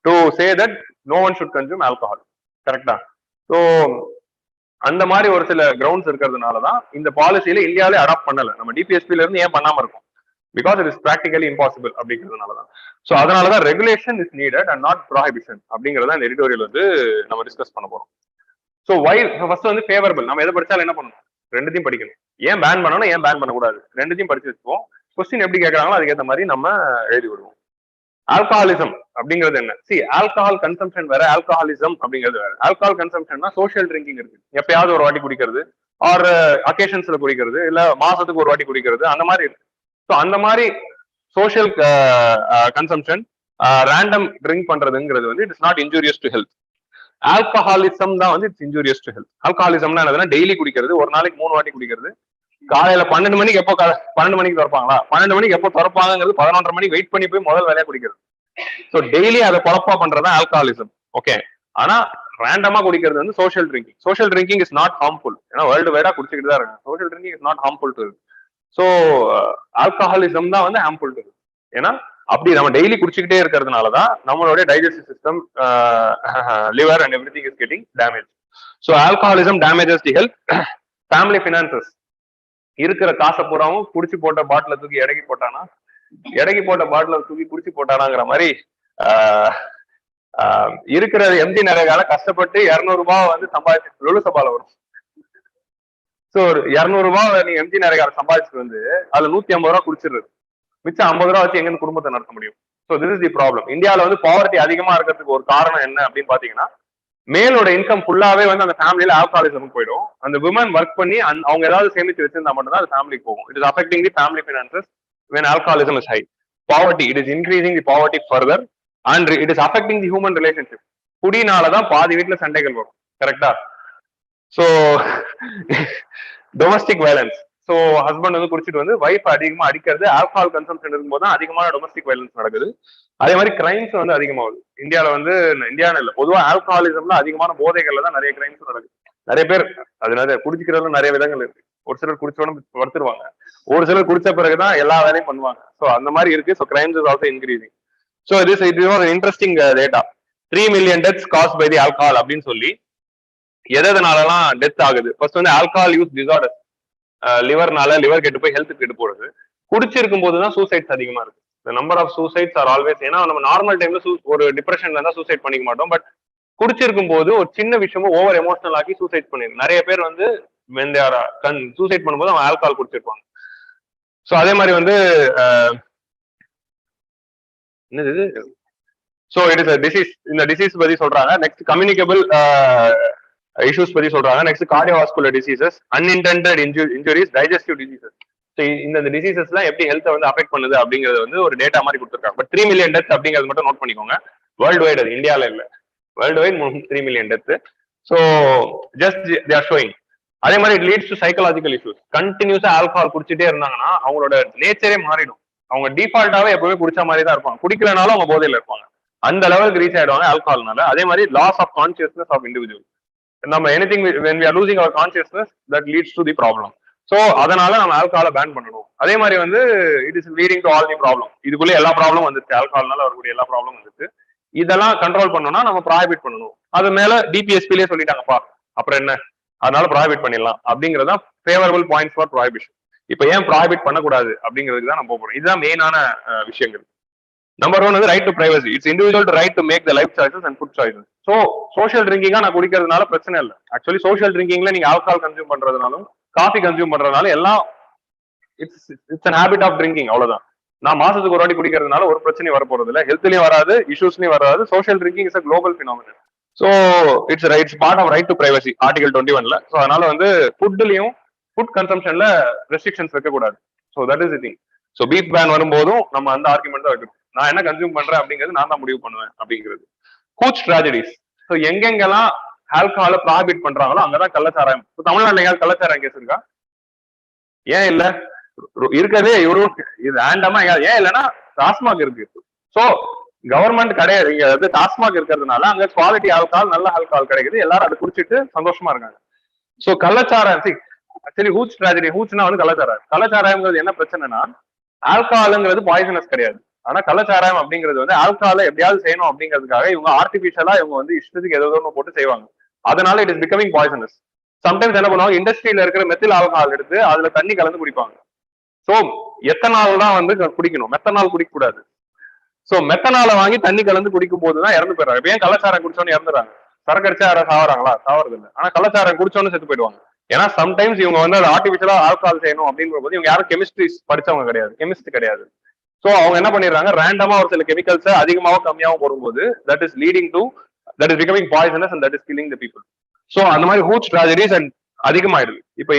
to say that no one should consume alcohol. கரெக்டா? ஸோ அந்த மாதிரி ஒரு சில கிரவுண்ட்ஸ் இருக்கிறதுனாலதான் இந்த பாலிசியில இந்தியாவிலே அடாப்ட் பண்ணல. நம்ம டிபிஎஸ்பில இருந்து ஏன் பண்ணாம இருக்கோம்? Because it is practically impossible அப்படிங்கிறதுனாலதான். ஸோ அதனாலதான் regulation is needed and not prohibition அப்படிங்கிறத இந்த எடிட்டோரியல் வந்து நம்ம டிஸ்கஸ் பண்ண போறோம். ஸோ வை ஃபர்ஸ்ட் வந்து ஃபேவரபிள், நம்ம எதை படிச்சாலும் என்ன பண்ணணும்? ரெண்டுத்தையும் படிக்கணும். ஏன் பேன் பண்ணணும், ஏன் பேன் பண்ணக்கூடாது, ரெண்டுத்தையும் படிச்சு வச்சுப்போம். கொஸ்டின் எப்படி கேட்கறாங்களோ அதுக்கேற்ற மாதிரி நம்ம எழுதி விடுவோம். ஆல்கஹாலிசம் அப்படிங்கிறது என்ன? சி, ஆல்கஹால் கன்சம்ஷன் வேற, ஆல்கஹாலிசம் அப்படிங்கிறது வேற. ஆல்கஹால் கன்சம்ஷன்னா சோஷியல் ட்ரிங்கிங் இருக்கு, எப்பயாவது ஒரு வாட்டி குடிக்கிறது, ஆர் அக்கேஷன்ஸ்ல குடிக்கிறது, இல்ல மாசத்துக்கு ஒரு வாட்டி குடிக்கிறது, அந்த மாதிரி இருக்கு. ஸோ அந்த மாதிரி சோஷியல் கன்சம்ஷன், ரேண்டம் ட்ரிங்க் பண்றதுங்கிறது வந்து it is not injurious to health. Alcoholism தான் வந்து இட்ஸ் இன்ஜூரியஸ் டு ஹெல்த். ஆல்கஹாலிசம்னா என்னதுன்னா டெய்லி குடிக்கிறது, ஒரு நாளைக்கு 3 வாட்டி குடிக்கிறது, காலையில 12 மணிக்கு எப்போ 12 மணிக்கு திறப்பாங்களா, 12 மணிக்கு எப்போ திறப்பாங்கிறது 11:30 மணிக்கு வெயிட் பண்ணி போய் முதல் வேலையா குடிக்கிறது. ஸோ டெய்லி அதை குழப்பா பண்றதா ஆல்கஹாலிசம். ஓகே, ஆனா ரேண்டமா குடிக்கிறது வந்து social drinking. Social drinking is not harmful, ஏன்னா வேர்ல்டு வைடா குடிச்சிட்டு தான் இருக்கு. Social drinking is not harmful to. So alcoholism தான் வந்து ஹார்ம்ஃபுல் டு. ஏன்னா அப்படி நம்ம டெய்லி குடிச்சுக்கிட்டே இருக்கிறதுனாலதான் நம்மளுடைய digestive system, liver and everything is getting damage. So alcoholism damages the health. Family finances, இருக்கிற காசை பூராவும் குடிச்சு போட்ட பாட்டில தூக்கி எடக்கி போட்டானா, எடக்கி போட்ட பாட்டில தூக்கி குடிச்சு போட்டானாங்கிற மாதிரி இருக்கிற எம்டி நரகால கஷ்டப்பட்டு 200 ரூபாய் வந்து சம்பாதிச்சு லொலுசபால வரும். சோ ஒரு 200 ரூபாய் நீங்க எம்டி நரகால சம்பாதிச்சுட்டு வந்து அதுல 150 ரூபாய் குடிச்சிடுறது. மிச்சம் 50 ரூபாய் வச்சு எங்க குடும்பத்தை நடத்த முடியும்? So this is the problem. இந்தியாவில வந்து பாவர்ட்டி அதிகமா இருக்கிறதுக்கு ஒரு காரணம் என்ன அப்படின்னு பாத்தீங்கன்னா, மேலோட இன்கம் ஃபுல்லாவே வந்து அந்த ஃபேமிலியில ஆல்கஹாலிசம் போயிடும். அந்த விமன் ஒர்க் பண்ணி அவங்க ஏதாவது சேமிச்சு வச்சிருந்தா மட்டும் தான் அது ஃபேமிலிக்கு போகும். It is affecting the family finances when alcoholism is high. Poverty, it is increasing the poverty further and it is affecting the human relationship. குடினாலதான் பாதி வீட்டுல சண்டைகள் வரும். கரெக்டா? So domestic violence. So husband வந்து குடிச்சிட்டு வந்து வைஃப் அதிகமா அடிக்கிறது, ஆல்கஹால் கன்சம்ஷன் இருக்கும்போது தான் அதிகமான டொமஸ்டிக் வயலன்ஸ் நடக்குது. அதே மாதிரி கிரைம்ஸ் வந்து அதிகமாகுது. இந்தியாவில வந்து இந்தியான்னு இல்ல, பொதுவா ஆல்கஹாலிசம்ல அதிகமான போதைகள்ல தான் நிறைய கிரைம்ஸ் நடக்குது. நிறைய பேர் அதனால குடிச்சிக்கிறதுல நிறைய விதங்கள் இருக்கு. ஒரு சிலர் குடிச்சோன்னு படுத்துருவாங்க, ஒரு சிலர் குடிச்ச பிறகுதான் எல்லா வேலையும் பண்ணுவாங்க. சோ அந்த மாதிரி இருக்கு. So crimes is also increasing. So it is ஒரு interesting data. 3 million deaths caused by the alcohol அப்படின்னு சொல்லி எதனாலலாம் டெத் ஆகுது. ஃபர்ஸ்ட் வந்து ஆல்கஹால் யூஸ் டிசார்டர், லிவர் கெட்டு போய் ஹெல்த் கெட்டு போடுது. குடிச்சிருக்கும் போதுதான் சூசைட்ஸ் அதிகமா இருக்கு. Number of suicides are always, ஏன்னா நம்ம நார்மல் டைம்ல ஒரு டிப்ரெஷன்ல இருந்தா சூசைட் பண்ணிக்க மாட்டோம். பட் குடிச்சிருக்கும் போது ஒரு சின்ன விஷயமும் ஓவர் எமோஷனல் ஆக்கி சூசைட் பண்ணிருக்கு. நிறைய பேர் வந்து சூசைட் பண்ணும்போது அவன் ஆல்கஹால் குடிச்சிருப்பாங்க. சோ அதே மாதிரி வந்து என்னது, சோ இட் இஸ் டிசீஸ். இந்த டிசீஸ் பத்தி சொல்றாங்க. நெக்ஸ்ட் கம்யூனிகபிள் இஷ்யூஸ் பத்தி சொல்றாங்க. Next cardiovascular diseases, unintended injuries, digestive diseases. இந்த டிசீசஸ் எல்லாம் எப்படி ஹெல்த் வந்து அஃபெக்ட் பண்ணுது அப்படிங்கறது வந்து ஒரு டேட்டா மாதிரி கொடுத்துருக்காங்க. பட் 3 million டெத் அப்படிங்கிறது மட்டும் நோட் பண்ணிக்கோங்க. வேர்ல்டு வைட், அது இந்தியாவில இல்ல, world wide 3 million death. So just they are showing. அதே மாதிரி it leads to psychological issues. கண்டினியூஸா ஆல்கஹால் குடிச்சிட்டே இருந்தாங்கன்னா அவங்களோட நேச்சரே மாறிடும். அவங்க டிஃபால்ட்டாவே எப்பவுமே குடிச்ச மாதிரி தான் இருப்பாங்க. குடிக்கலனாலும் அவங்க போதையில இருப்பாங்க. அந்த லெவலுக்கு ரீச் ஆயிடுவாங்க ஆல்கஹால்னால. அதே மாதிரி loss of consciousness of individual. நம்ம anything when we are losing our consciousness, that leads to the problem. So அதனால நம்ம ஆல்கஹாலை பேன் பண்ணணும். அதே மாதிரி வந்து it is leading to all the problem. இதுக்குள்ள எல்லா ப்ராப்ளம் வந்துருச்சு, ஆல்கஹால்னால வரக்கூடிய எல்லா ப்ராப்ளம் வந்துருக்கு. இதெல்லாம் கண்ட்ரோல் பண்ணணும்னா நம்ம ப்ராஹிபிட் பண்ணணும். அது மேல டிபிஎஸ்பிலே சொல்லிட்டாங்கப்பா, அப்புறம் என்ன, அதனால ப்ராஹிபிட் பண்ணிடலாம் அப்படிங்கறதா ஃபேவரபிள் பாயிண்ட்ஸ் ஃபார் ப்ராஹிபிஷன். இப்ப ஏன் ப்ராஹிபிட் பண்ணக்கூடாது அப்படிங்கிறதுக்கு தான் நம்ம போறோம். இதுதான் மெயினான விஷயங்கள். நம்பர் 1 வந்து right to privacy. It's individual to right to make the life choices and food choices. So social ட்ரிங்கிங்கா நான் குடிக்கிறதுனால பிரச்சனை இல்லை. ஆக்சுவலி சோஷியல் ட்ரிங்கிங்ல நீங்க ஆல்கஹால் கன்சியூம் பண்றதுனாலும் காஃபி கன்சியூம் பண்றதுனால எல்லாம் it's an habit of drinking, அவ்வளவுதான். நான் மாசத்துக்கு ஒரு வாட்டி குடிக்கிறதுனால ஒரு பிரச்சனையும் வர போறது இல்லை, ஹெல்த்லயும் வராது, இஷ்யூஸ்லயும் வராது. Social drinking is a global phenomenon. So it's part of right to privacy, article 21ல. சோ அதனால வந்து ஃபுட் கன்சம்ஷன்ல ரெஸ்ட்ரிக்ஷன்ஸ் வைக்கக்கூடாது. So that is the thing. So beef ban வரும்போதும் நம்ம அந்த ஆர்குமெண்ட் தான் வைக்கணும். நான் என்ன கன்சியூம் பண்றேன் அப்படிங்கிறது நான் தான் முடிவு பண்ணுவேன் அப்படிங்கிறது. ஹூச் ட்ராஜடிஸ். ஸோ எங்கெங்கெல்லாம் ஆல்கஹால ப்ராஹிபிட் பண்றாங்களோ அங்கதான் கள்ளச்சாராயம். தமிழ்நாட்டுல எங்கேயாவது கள்ளச்சாராயம் கேஸ் இருக்கா? ஏன் இல்ல? இருக்கதே இது ரேண்டமா ஏன் இல்லைன்னா டாஸ்மாக் இருக்கு. சோ கவர்மெண்ட் கிடையாது, இங்க வந்து டாஸ்மாக் இருக்கிறதுனால அங்க குவாலிட்டி ஆல்கஹால், நல்ல ஆல்கஹால் கிடைக்குது, எல்லாரும் அதை குடிச்சிட்டு சந்தோஷமா இருக்காங்க. சோ கள்ளச்சாராயம் சரி, ஹூச் ட்ராஜடி. ஹூச்னா வந்து கள்ளச்சாராயம். கள்ளச்சாராயம்ங்கிறது என்ன பிரச்சனைனா, ஆல்கஹால்ங்கிறது பாய்சனஸ் கிடையாது. ஆனா கள்ளச்சாராயம் அப்படிங்கிறது வந்து ஆல்கஹால எப்படியாவது செய்யணும் அப்படிங்கிறதுக்காக இவங்க ஆர்டிபிஷியலா இவங்க வந்து இஷ்டத்துக்கு ஏதோ ஒன்று போட்டு செய்வாங்க. அதனால it is becoming poisonous. Sometimes என்ன பண்ணுவாங்க, இண்டஸ்ட்ரியில இருக்கிற மெத்தில் ஆல்கஹால் எடுத்து அதுல தண்ணி கலந்து குடிப்பாங்க. சோ எத்தனால் தான் வந்து குடிக்கணும், மெத்தனால் குடிக்க கூடாது. சோ மெத்தனால வாங்கி தண்ணி கலந்து குடிக்கும் போதுதான் இறந்து போயிடுறாங்க. ஏன் கள்ளச்சாரம் குடிச்சோன்னு இறந்துறாங்க? சரக்கு அடிச்சா யாராவது சாவறாங்களா? சாவறது இல்லை. ஆனா கள்ளச்சாரம் குடிச்சோன்னு செத்து போயிடுவாங்க. ஏன்னா சம்டைம்ஸ் இவங்க வந்து அது ஆர்டிபிஷியலா ஆல்கஹால் செய்யணும் அப்படிங்கிற போது இவங்க யாரும் கெமிஸ்ட்ரி படிச்சவங்க கிடையாது, கெமிஸ்ட் கிடையாது. சோ அவங்க என்ன பண்ணிடுறாங்க, ரேண்டமா ஒரு சில கெமிக்கல்ஸ் அதிகமாவும் கம்மியாவும் போடும்போது that is becoming poisonous and that is killing the people. So அந்த மாதிரி ஹூச் ட்ராஜடிஸ் அண்ட் அதிகமாயிடுது. இப்ப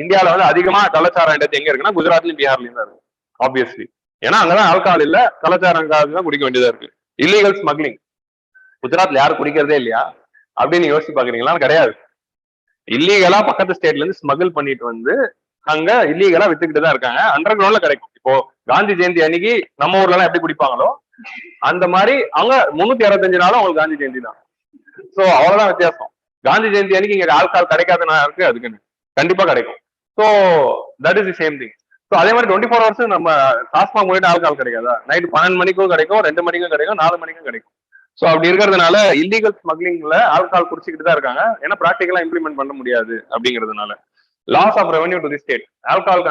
இந்தியாவில வந்து அதிகமா கள்ளச்சாரம் இடத்து எங்க இருக்குன்னா குஜராத்லயும் பீகார்லயும் தான் இருக்கு, ஆப்வியஸ்லி. ஏன்னா அங்கதான் ஆல்கஹால் இல்ல, கள்ளச்சாரம் தான் குடிக்க வேண்டியதா இருக்கு. Illegal smuggling. குஜராத்ல யாரும் குடிக்கிறதே இல்லையா அப்படின்னு யோசிச்சு பாக்குறீங்களா? கிடையாது. இல்லீகலா பக்கத்து ஸ்டேட்ல இருந்து ஸ்மகிள் பண்ணிட்டு வந்து அங்க இல்லீகலா வித்துக்கிட்டு தான் இருக்காங்க. அண்டர் கிரவுண்ட்ல கிடைக்கும். இப்போ காந்தி ஜெயந்தி அன்னைக்கு நம்ம ஊர்ல எல்லாம் எப்படி குடிப்பாங்களோ அந்த மாதிரி அவங்க 365 நாளும் அவங்களுக்கு காந்தி ஜெயந்தி தான். சோ அவ்வளவுதான் வித்தியாசம். காந்தி ஜெயந்தி அன்னைக்கு இங்க ஆல்கஹால் கிடைக்காத இருக்கு, அதுக்குன்னு கண்டிப்பா கிடைக்கும். So that is the same thing. So அதே மாதிரி 24 hours நம்ம டாஸ்மாக் போயிட்டு ஆல்கஹால் கிடைக்காதா? நைட் 12 மணிக்கும் கிடைக்கும், 2 மணிக்கும் கிடைக்கும், 4 மணிக்கும் கிடைக்கும். சோ அப்படி இருக்கிறதுனால இல்லீகல் ஸ்மக்லிங்ல ஆல்கஹால் குடிச்சிக்கிட்டு தான் இருக்காங்க. ஏன்னா பிராக்டிகலா இம்ப்ளிமெண்ட் பண்ண முடியாது அப்படிங்கிறதுனால. Loss of revenue to the state. Alcohol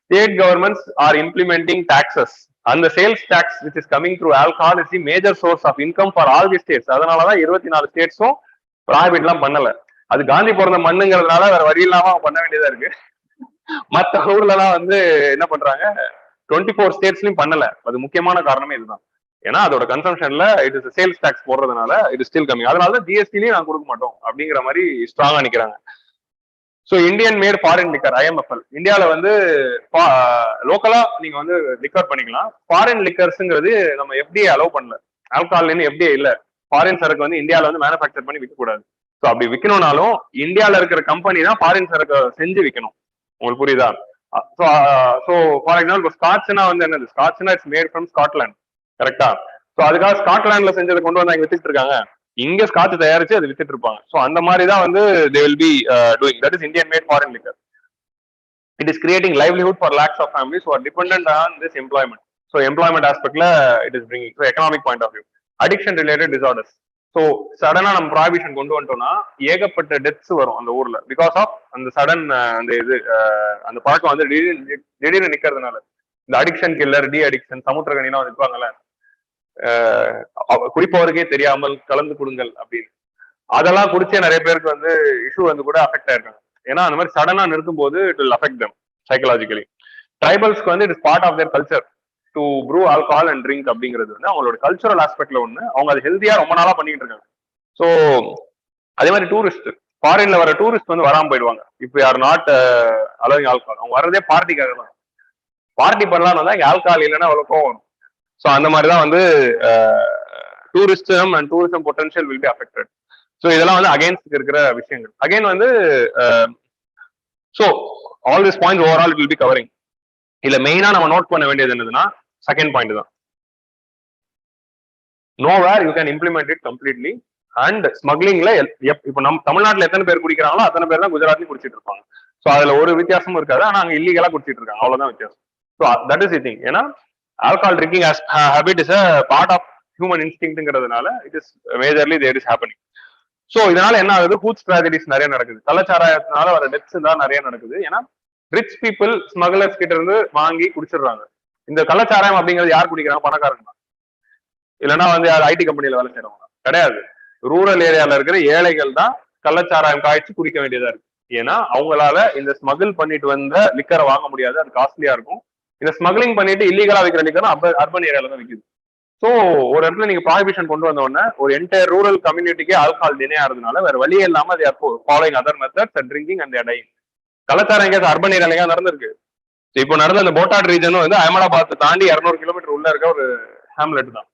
state governments are implementing taxes அந்த sales tax which is coming through alcohol is the major source of income for all the states. அதனாலதான் 24 ஸ்டேட்ஸும் ப்ராஹிபிட் எல்லாம் பண்ணல. அது காந்தி பிறந்த மண்ணுங்கிறதுனால வேற வழி இல்லாம பண்ண வேண்டியதா இருக்கு. மற்ற ஊர்ல எல்லாம் வந்து என்ன பண்றாங்க, 24 ஸ்டேட்ஸ்லயும் பண்ணல. அது முக்கியமான காரணமே இதுதான். ஏன்னா அதோட கன்சம்ஷன்ல இட் இஸ் சேல்ஸ் டாக்ஸ் போடுறதுனால இட் இஸ் ஸ்டில் கம்மிங். அதனாலதான் ஜிஎஸ்டிலையும் நான் கொடுக்க மாட்டோம் அப்படிங்கிற மாதிரி ஸ்ட்ராங்கா நிக்கிறாங்க. So Indian mat foreign liquor IMFL இந்தியாவில வந்து லோக்கலா நீங்க வந்து லிக்கர் பண்ணிக்கலாம். ஃபாரின் லிக்கர்ஸ்ங்கிறது நம்ம FDA அலோவ் பண்ணல. ஆல்கஹால் FDA இல்ல. ஃபாரின் சரக்கு வந்து இந்தியாவில வந்து மேனுஃபேக்சர் பண்ணி விற்க கூடாது. ஸோ அப்படி விற்கணும்னாலும் இந்தியாவில இருக்கிற கம்பெனி தான் ஃபாரின் சரக்கு செஞ்சு விற்கணும். உங்களுக்கு புரியுதா? ஸோ ஃபார் எக்ஸாம்பிள் ஸ்காட்ச்னா வந்து என்னது, ஸ்காட்ச்னா இட்ஸ் மேட் ஃப்ரம் ஸ்காட்லாந்து, கரெக்டா? ஸோ அதுக்காக ஸ்காட்லாண்ட்ல செஞ்சதை கொண்டு வந்து அங்க வித்துட்டு இருக்காங்க. இங்க ஸ்காட்ச் தயாரிச்சு அது வித்துட்டு இருப்பாங்க. ஸோ அந்த மாதிரி தான் வந்து they will be doing. That is Indian made foreign liquor. It is creating livelihood for lakhs of families who are dependent on this employment. So employment aspect la it is bringing. So economic point of view, addiction related disorders. So சடனா நம்ம ப்ராஹிபிஷன் கொண்டு வந்துட்டோம்னா ஏகப்பட்ட டெத்ஸ் வரும் அந்த ஊர்ல பிகாஸ் ஆஃப் அந்த சடன் அந்த இது அந்த பழக்கம் வந்து திடீர்னு நிக்கிறதுனால. இந்த அடிக்ஷன் கில்லர், டி அடிக்ஷன், சமுத்திரகனிலாம் வந்து இருப்பாங்கல்ல, குடிப்பவருக்கே தெரியாமல் கலந்து கொடுங்கள் அப்படின்னு, அதெல்லாம் குடிச்சே நிறைய பேருக்கு வந்து இஷ்யூ வந்து கூட அஃபெக்ட் ஆயிருக்காங்க. ஏன்னா அந்த மாதிரி சடனா நிறுத்தும் போது it will affect them psychologically. ட்ரைபல்ஸ்க்கு வந்து it is part of their culture to brew alcohol and drink அப்படிங்கிறது வந்து அவங்களோட கல்ச்சரல் ஆஸ்பெக்ட்ல ஒண்ணு. அவங்க அது ஹெல்த்தியா ரொம்ப நாளா பண்ணிட்டு இருக்காங்க. ஸோ அதே மாதிரி டூரிஸ்ட், ஃபாரின்ல வர டூரிஸ்ட் வந்து வராம போயிடுவாங்க. இப்போ யார் நாட் அலோவிங் ஆல்கஹால், அவங்க வர்றதே பார்ட்டிக்காக தான். பார்ட்டி பண்ணலாம்னு வந்தா இங்க ஆல்கஹால் இல்லைன்னா அவ்வளோ கோவம் வரும். ஸோ அந்த மாதிரி தான் வந்து tourism and tourism potential will be affected. So இதெல்லாம் வந்து அகைன்ஸ்ட் இருக்கிற விஷயங்கள். அகைன் வந்து so all this point overall it will be covering. இதுல மெயினா நம்ம நோட் பண்ண வேண்டியது என்னதுன்னா செகண்ட் பாயிண்ட் தான், nowhere you can implement it completely. And ஸ்மக்லிங்ல இப்போ நம்ம தமிழ்நாட்டுல எத்தனை பேர் குடிக்கிறாங்களோ அத்தனை பேர் தான் குஜராத்லயும் குடிச்சிட்டு இருப்பாங்க. ஸோ அதுல ஒரு வித்தியாசமும் இருக்காது. ஆனா அங்க இல்லீகலா குடிச்சிட்டு இருக்காங்க, அவ்வளவுதான் வித்தியாசம். So that is thing. ஏன்னா alcohol drinking habit is a part of human இன்ஸ்டிங்க்ட்ங்கிறதுனால it is majorly there is happening. So இதனால என்ன ஆகுது, ஹூச் ட்ராஜடிஸ் நிறைய நடக்குது. கள்ளச்சாராயத்தினால வர டெத்ஸ் தான் நிறைய நடக்குது. ஏன்னா ரிச் பீப்புள் ஸ்மக்லர்ஸ் கிட்ட இருந்து வாங்கி குடிச்சிடுறாங்க. இந்த கள்ளச்சாராயம் அப்படிங்கிறது யார் குடிக்கிறாங்க? பணக்காரங்க. இல்லைன்னா வந்து யார் ஐடி கம்பெனில வேலை செய்யறவங்க கிடையாது. ரூரல் ஏரியால இருக்கிற ஏழைகள் தான் கள்ளச்சாராயம் காய்ச்சி குடிக்க வேண்டியதா இருக்கு. ஏன்னா அவங்களால இந்த ஸ்மகிள் பண்ணிட்டு வந்த லிக்கரை வாங்க முடியாது, அது காஸ்ட்லியா இருக்கும். இந்த ஸ்மக்லிங் பண்ணிட்டு இல்லீகலா விற்கிற லிக்கர் அர்பன் ஏரியால தான் விற்குது. ஸோ ஒரு இடத்துல நீங்க ப்ராஹிபிஷன் கொண்டு வந்த உடனே ஒரு என்டையர் ரூரல் கம்யூனிட்டிக்கே ஆல்கஹால் டினே ஆகிறதுனால வேற வழியே இல்லாம following other methods and drinking and dying. கள்ளச்சாரம் எங்கேயாவது அர்பன் ஏரியால நடந்திருக்கு. இப்போ நடந்த அந்த போட்டாட் ரீஜனும் வந்து அஹமதாபாத் தாண்டி 200 கிலோமீட்டர் உள்ள இருக்க ஒரு ஹேம்லெட் தான்.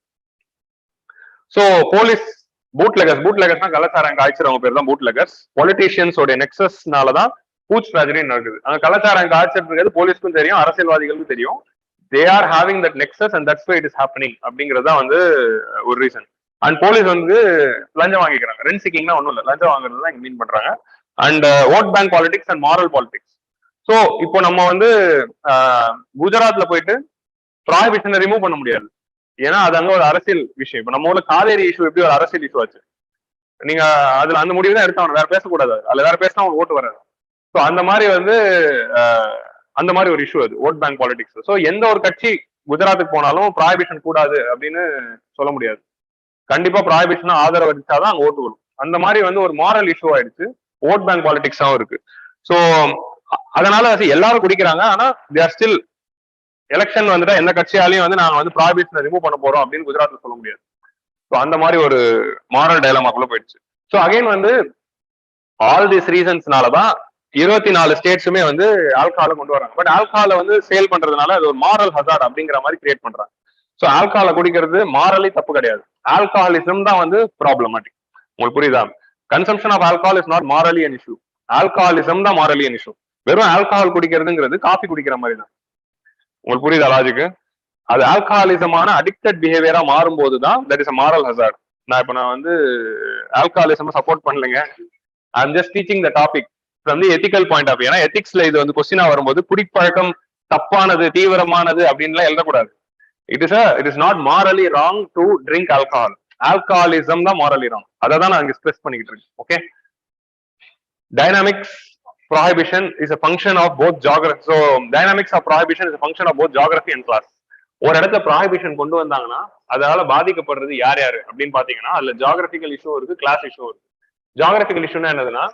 ஸோ போலீஸ் பூட்லெகர்ஸ் தான் கள்ளச்சாரம் காய்ச்சறவங்க பேர் தான் பூட்லெகர்ஸ். பொலிட்டீஷியன்ஸோட நெக்ஸஸ்னாலதான் ஹூச் ட்ராஜடி நடக்குது. அங்க கள்ளச்சாரம் காய்ச்சிட்டு இருக்கிறது போலீஸ்க்கும் தெரியும், அரசியல்வாதிகளுக்கும் தெரியும். They are having that nexus and that's why it is happening அப்படிங்கிறது தான் வந்து ஒரு ரீசன். அண்ட் போலீஸ் வந்து லஞ்சம் வாங்கிக்கிறாங்க. ரெண்ட் சிக்கிங்னா ஒன்றும் இல்லை, லஞ்சம் வாங்குறது தான் இங்க மீன் பண்றாங்க. And vote bank politics and moral politics. So இப்போ நம்ம வந்து குஜராத்ல போயிட்டு ப்ராஹிபிஷனை ரிமூவ் பண்ண முடியாது. ஏன்னா அது அங்க ஒரு அரசியல் விஷயம். இப்போ நம்ம ஊர்ல காவேரி இஷ்யூ எப்படி ஒரு அரசியல் இஷ்யூ ஆச்சு, நீங்க அதுல அந்த முடிவு தான் எடுத்தாங்க, வேற பேசக்கூடாது. அதுல வேற பேசினா அவங்க ஓட்டு வராது. ஸோ அந்த மாதிரி வந்து அந்த மாதிரி ஒரு இஷ்யூ அது ஓட் பேங்க் பாலிடிக்ஸ். ஸோ எந்த ஒரு கட்சி குஜராத்துக்கு போனாலும் ப்ராஹிபிஷன் கூடாது அப்படின்னு சொல்ல முடியாது. கண்டிப்பா ப்ராஹிபிஷன் ஆதரவு அடிச்சாதான் அங்க ஓட்டு வரும். அந்த மாதிரி வந்து ஒரு மாரல் இஷ்யூ ஆயிடுச்சு. ஓட் பேங்க் பாலிடிக்ஸாவும் இருக்கு. ஸோ அதனால எல்லாரும் குடிக்கிறாங்க. ஆனா தேர் ஸ்டில் எலெக்ஷன் வந்துட்டா எந்த கட்சியாலையும் வந்து நாங்க வந்து ப்ராஹிபிஷனை ரிமூவ் பண்ண போறோம் அப்படின்னு குஜராத்ல சொல்ல முடியாது. ஸோ அந்த மாதிரி ஒரு மாரல் டைலமாக்குள்ள போயிடுச்சு. ஸோ அகைன் வந்து ஆல் திஸ் ரீசன்ஸ்னாலதான் 24 ஸ்டேட்ஸுமே வந்து ஆல்கஹாலை கொண்டு வராங்க. பட் ஆல்கஹாலை வந்து சேல் பண்றதுனால அது ஒரு மாரல் ஹசார்ட் அப்படிங்கிற மாதிரி கிரியேட் பண்றாங்க. ஸோ ஆல்கஹாலை குடிக்கிறது மாரலி தப்பு கிடையாது, ஆல்கஹாலிசம் தான் வந்து ப்ராப்ளமேட்டிக். உங்களுக்கு புரியுதா? Consumption of alcohol is not morally an issue, alcoholism தான் மாரலி அன் இஷ்யூ. வெறும் ஆல்கஹால் குடிக்கிறதுங்கிறது காஃபி குடிக்கிற மாதிரி தான். உங்களுக்கு புரியுதா லாஜிக்கு? அது ஆல்கஹாலிசமான அடிக்டட் பிஹேவியரா மாறும்போது தான் that is a moral hazard. நான் வந்து ஆல்கஹாலிசம் சப்போர்ட் பண்ணலைங்க, I am just teaching the topic from the ethical point of view. ஏன்னா எத்திக்ஸ்ல இது வந்து கொஸ்டினா வரும்போது குடிப்பழக்கம் தப்பானது, தீவிரமானது அப்படின்லாம் எழுதக்கூடாது. It is not morally wrong to drink alcohol, alcoholism தான் மாரலி ராங். அதை தான் நான் இங்க ஸ்ட்ரெஸ் பண்ணிக்கிட்டு இருக்கேன். Okay, dynamics prohibition is a function of both geography. So dynamics of prohibition is a function of both geography and class. ஒரு இடத்துல ப்ராஹிபிஷன் கொண்டு வந்தாங்கன்னா அதனால பாதிக்கப்படுறது யார் யாரு அப்படின்னு பாத்தீங்கன்னா அதுல ஜியாகிரபிக்கல் இஷ்யூ இருக்கு, கிளாஸ் இஷ்யூ இருக்கு. ஜியாகிரபிக்கல் இஷ்யூனா என்னதுன்னா,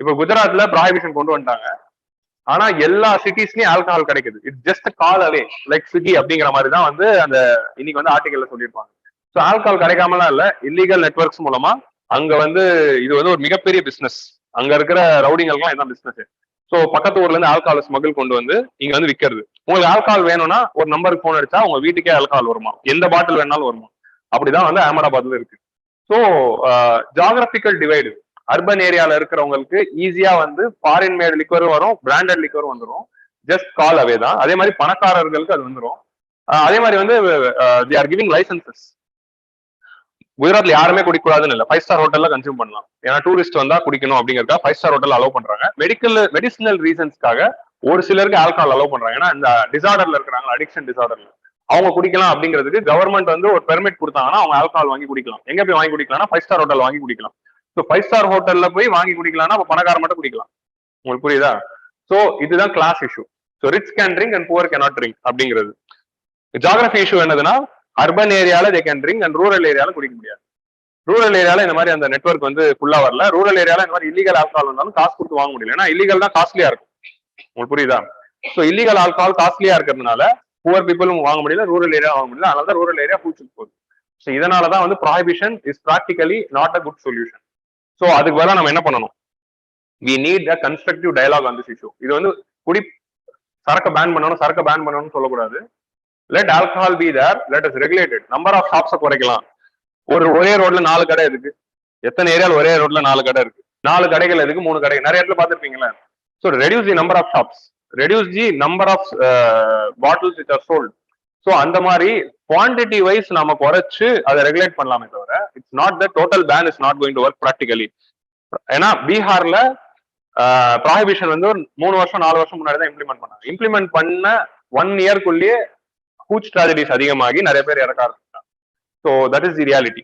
இப்ப குஜராத்ல ப்ராஹிபிஷன் கொண்டு வந்துட்டாங்க, ஆனா எல்லா சிட்டிஸ்லயும் ஆல்கஹால் கிடைக்குது. It's just call away like Swiggy அப்படிங்கிற மாதிரி தான் வந்து அந்த இன்னைக்கு வந்து ஆர்டிகல்ல சொல்லியிருப்பாங்க. ஸோ ஆல்கஹால் கிடைக்காமலாம் இல்ல, இல்லீகல் நெட்வொர்க்ஸ் மூலமா அங்க வந்து இது வந்து ஒரு மிகப்பெரிய பிசினஸ். அங்க இருக்கிற ரவுடிங்களுக்குலாம் இதான் பிசினஸ். ஸோ பக்கத்து ஊர்ல இருந்து ஆல்கஹால் ஸ்மகிள் கொண்டு வந்து இங்க வந்து விற்கிறது. உங்களுக்கு ஆல்கஹால் வேணும்னா ஒரு நம்பருக்கு போன் அடிச்சா உங்க வீட்டுக்கே ஆல்கஹால் வருமா, எந்த பாட்டில் வேணாலும் வருமா. அப்படிதான் வந்து அகமதாபாத்ல இருக்கு. ஸோ ஜியாகிரபிக்கல் டிவைடு, அர்பன் ஏரியால இருக்கிறவங்களுக்கு ஈஸியா வந்து ஃபாரின் மேட் லிக்வரும் வரும், பிராண்டட் லிக்வரும் வந்துடும், ஜஸ்ட் கால் அவே தான். அதே மாதிரி பணக்காரர்களுக்கு அது வந்துடும். அதே மாதிரி வந்து they are giving licenses. குஜராத்ல யாருமே குடிக்கூடாதுன்னு இல்லை, 5 ஸ்டார் ஹோட்டல்ல கன்சியூம் பண்ணலாம். ஏன்னா டூரிஸ்ட் வந்தா குடிக்கணும் அப்படிங்கறதுக்காக 5 ஸ்டார் ஹோட்டல் அலோவ் பண்றாங்க. மெடிசினல் ரீசன்ஸ்க்காக ஒரு சிலருக்கு ஆல்கஹால் அலோவ் பண்றாங்க. ஏன்னா இந்த டிசார்டர்ல இருக்கிறாங்க, அடிக்ஷன் டிசார்டர்ல, அவங்க குடிக்கலாம் அப்படிங்கிறதுக்கு கவர்மெண்ட் வந்து ஒரு பெர்மிட் கொடுத்தாங்கன்னா அவங்க ஆல்கஹால் வாங்கி குடிக்கலாம். எங்க போய் வாங்கி குடிக்கலாம்னா 5 ஸ்டார் ஹோட்டல் வாங்கி குடிக்கலாம். ஸோ 5 ஸ்டார் ஹோட்டல்ல போய் வாங்கி குடிக்கலாம்னா அப்ப பணக்காரன் மட்டும் குடிக்கலாம். உங்களுக்கு புரியுதா? ஸோ இதுதான் class issue. So rich can drink and poor cannot drink அப்படிங்கிறது. ஜியாகிரபி இஷ்யூ என்னதுன்னா, அர்பன் ஏரியால they can drink and rural ஏரியால குடிக்க முடியாது. ரூரல் ஏரியால இந்த மாதிரி அந்த நெட்வொர்க் வந்து ஃபுல்லா வரல. ரூரல் ஏரியால இந்த மாதிரி இல்லீகல் ஆல்கஹால் வந்தாலும் காசு கொடுத்து வாங்க முடியல. ஏன்னா இல்லீகல் தான் காஸ்ட்லியா இருக்கும். உங்களுக்கு புரியுதா? ஸோ இல்லீகல் ஆல்கஹால் காஸ்ட்லியா இருக்கிறதுனால புவர் பீப்புளும் வாங்க முடியல, ரூரல் ஏரியா வாங்க முடியல. அதனால தான் ரூரல் ஏரியா ஹூச்சுக்கு போகுது. ஸோ இதனாலதான் வந்து prohibition is practically not a good solution. So அதுக்கு பதிலாக நம்ம என்ன பண்ணணும்? we need a constructive dialogue on this issue. இது வந்து குடி சரக்கு பேன் பண்ணணும், சரக்கு பேன் பண்ணணும்னு சொல்லக்கூடாது. let alcohol be there, let us regulate it. Number of ஷாப்ஸை குறைக்கலாம். ஒரே ரோட்ல 4 கடை இருக்கு, எத்தனை ஏரியால ஒரே ரோட்ல 4 கடை இருக்கு, 4 கடைகள் எதுக்கு 3 கடை, நிறைய இடத்துல பாத்துருப்பீங்களா? So reduce the number of shops, reduce the number of bottles which are sold. So அந்த மாதிரி குவான்டிட்டி வைஸ் நாம குறைச்சு அதை ரெகுலேட் பண்ணலாமே தவிர it's not the total pan is not going to work practically. ஏன்னா பீகார்ல ப்ராஹிபிஷன் வந்து ஒரு 3 வருஷம் 4 வருஷம் முன்னாடி தான் இம்ப்ளிமெண்ட் பண்ணாங்க. இம்ப்ளிமெண்ட் பண்ண 1 இயர்க்குள்ளேயே ஹூச் ட்ராஜடிஸ் அதிகமாகி நிறைய பேர் இறக்க ஆரம்பிச்சாங்க. So that is the reality.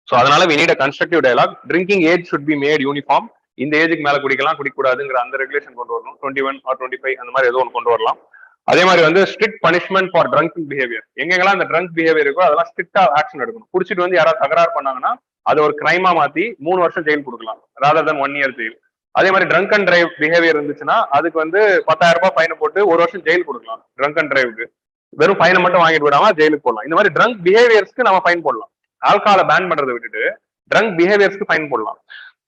So அதனால we need a constructive dialogue. Drinking age should be made uniform. இந்த ஏஜுக்கு மேல குடிக்கலாம், குடிக்கூடாதுங்கிற அந்த ரெகுலேஷன் கொண்டு வரணும். 21 or 25 அந்த மாதிரி ஏதோ ஒன்று கொண்டு வரலாம். அதே மாதிரி வந்து strict punishment for trunking behaviour. எங்கெல்லாம் அந்த ட்ரங்க் பிஹேவியர் இருக்கோ அதெல்லாம் ஸ்ட்ரிக்டா ஆக்ஷன் எடுக்கணும். குடிச்சிட்டு வந்து யாராவது தகராறு பண்ணாங்கன்னா அது ஒரு கிரைமா மாத்தி 3 வருஷம் ஜெயில் கொடுக்கலாம், ராதர் தன் 1 இயர் ஜெயில். அதே மாதிரி ட்ரங்க் அண்ட் டிரைவ் பிஹேவியர் இருந்துச்சுன்னா அதுக்கு வந்து 10,000 ரூபாய் ஃபைன் போட்டு 1 வருஷம் ஜெயில் கொடுக்கலாம். ட்ரங்க் அண்ட் டிரைவுக்கு வெறும் ஃபைனை மட்டும் வாங்கிட்டு விடாம ஜெயிலுக்கு போடலாம். இந்த மாதிரி ட்ரங்க் பிஹேவியர்ஸ்க்கு நம்ம ஃபைன் போடலாம். ஆல்கஹாலை பேன் பண்றதை விட்டுட்டு ட்ரங்க் பிஹேவியர்ஸ்க்கு ஃபைன் போடலாம்.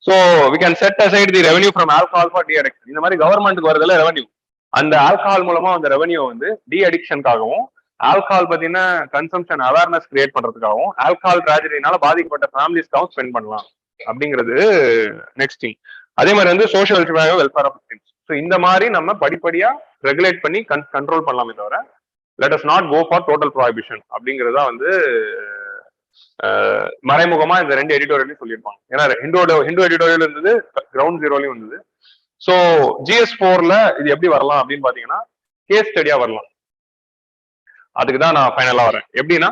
So we can set aside the revenue from alcohol for de addiction. இந்த மாதிரி கவர்மெண்ட்டுக்கு வரதுல ரெவன்யூ, அந்த ஆல்கஹால் மூலமா அந்த ரெவன்யூ வந்து டி அடிக்ஷனுக்காகவும், ஆல்கஹால் பத்தின கன்சம்ஷன் அவேர்னஸ் கிரியேட் பண்றதுக்காகவும், ஆல்கஹால் ட்ராஜடினால பாதிக்கப்பட்ட ஃபேமிலிஸ்க்காகவும் ஸ்பெண்ட் பண்ணலாம் அப்படிங்கிறது நெக்ஸ்ட் திங். அதே மாதிரி வந்து social welfare of victims. So இந்த மாதிரி நம்ம படிப்படியா ரெகுலேட் பண்ணி கண்ட்ரோல் பண்ணலாமே தவிர let us not go for total prohibition அப்படிங்கிறதா வந்து மறைமுகமா இந்த 2 எடிட்டோரியலையும் சொல்லியிருப்பாங்க. ஏன்னா ஹிந்து எடிட்டோரியல் இருந்தது, கிரவுண்ட் ஜீரோலையும் இருந்தது. ஸோ GS4ல இது எப்படி வரலாம் அப்படின்னு பாத்தீங்கன்னா கேஸ் ஸ்டடியா வரலாம். அதுக்கு தான் நான் ஃபைனலா வரேன். எப்படின்னா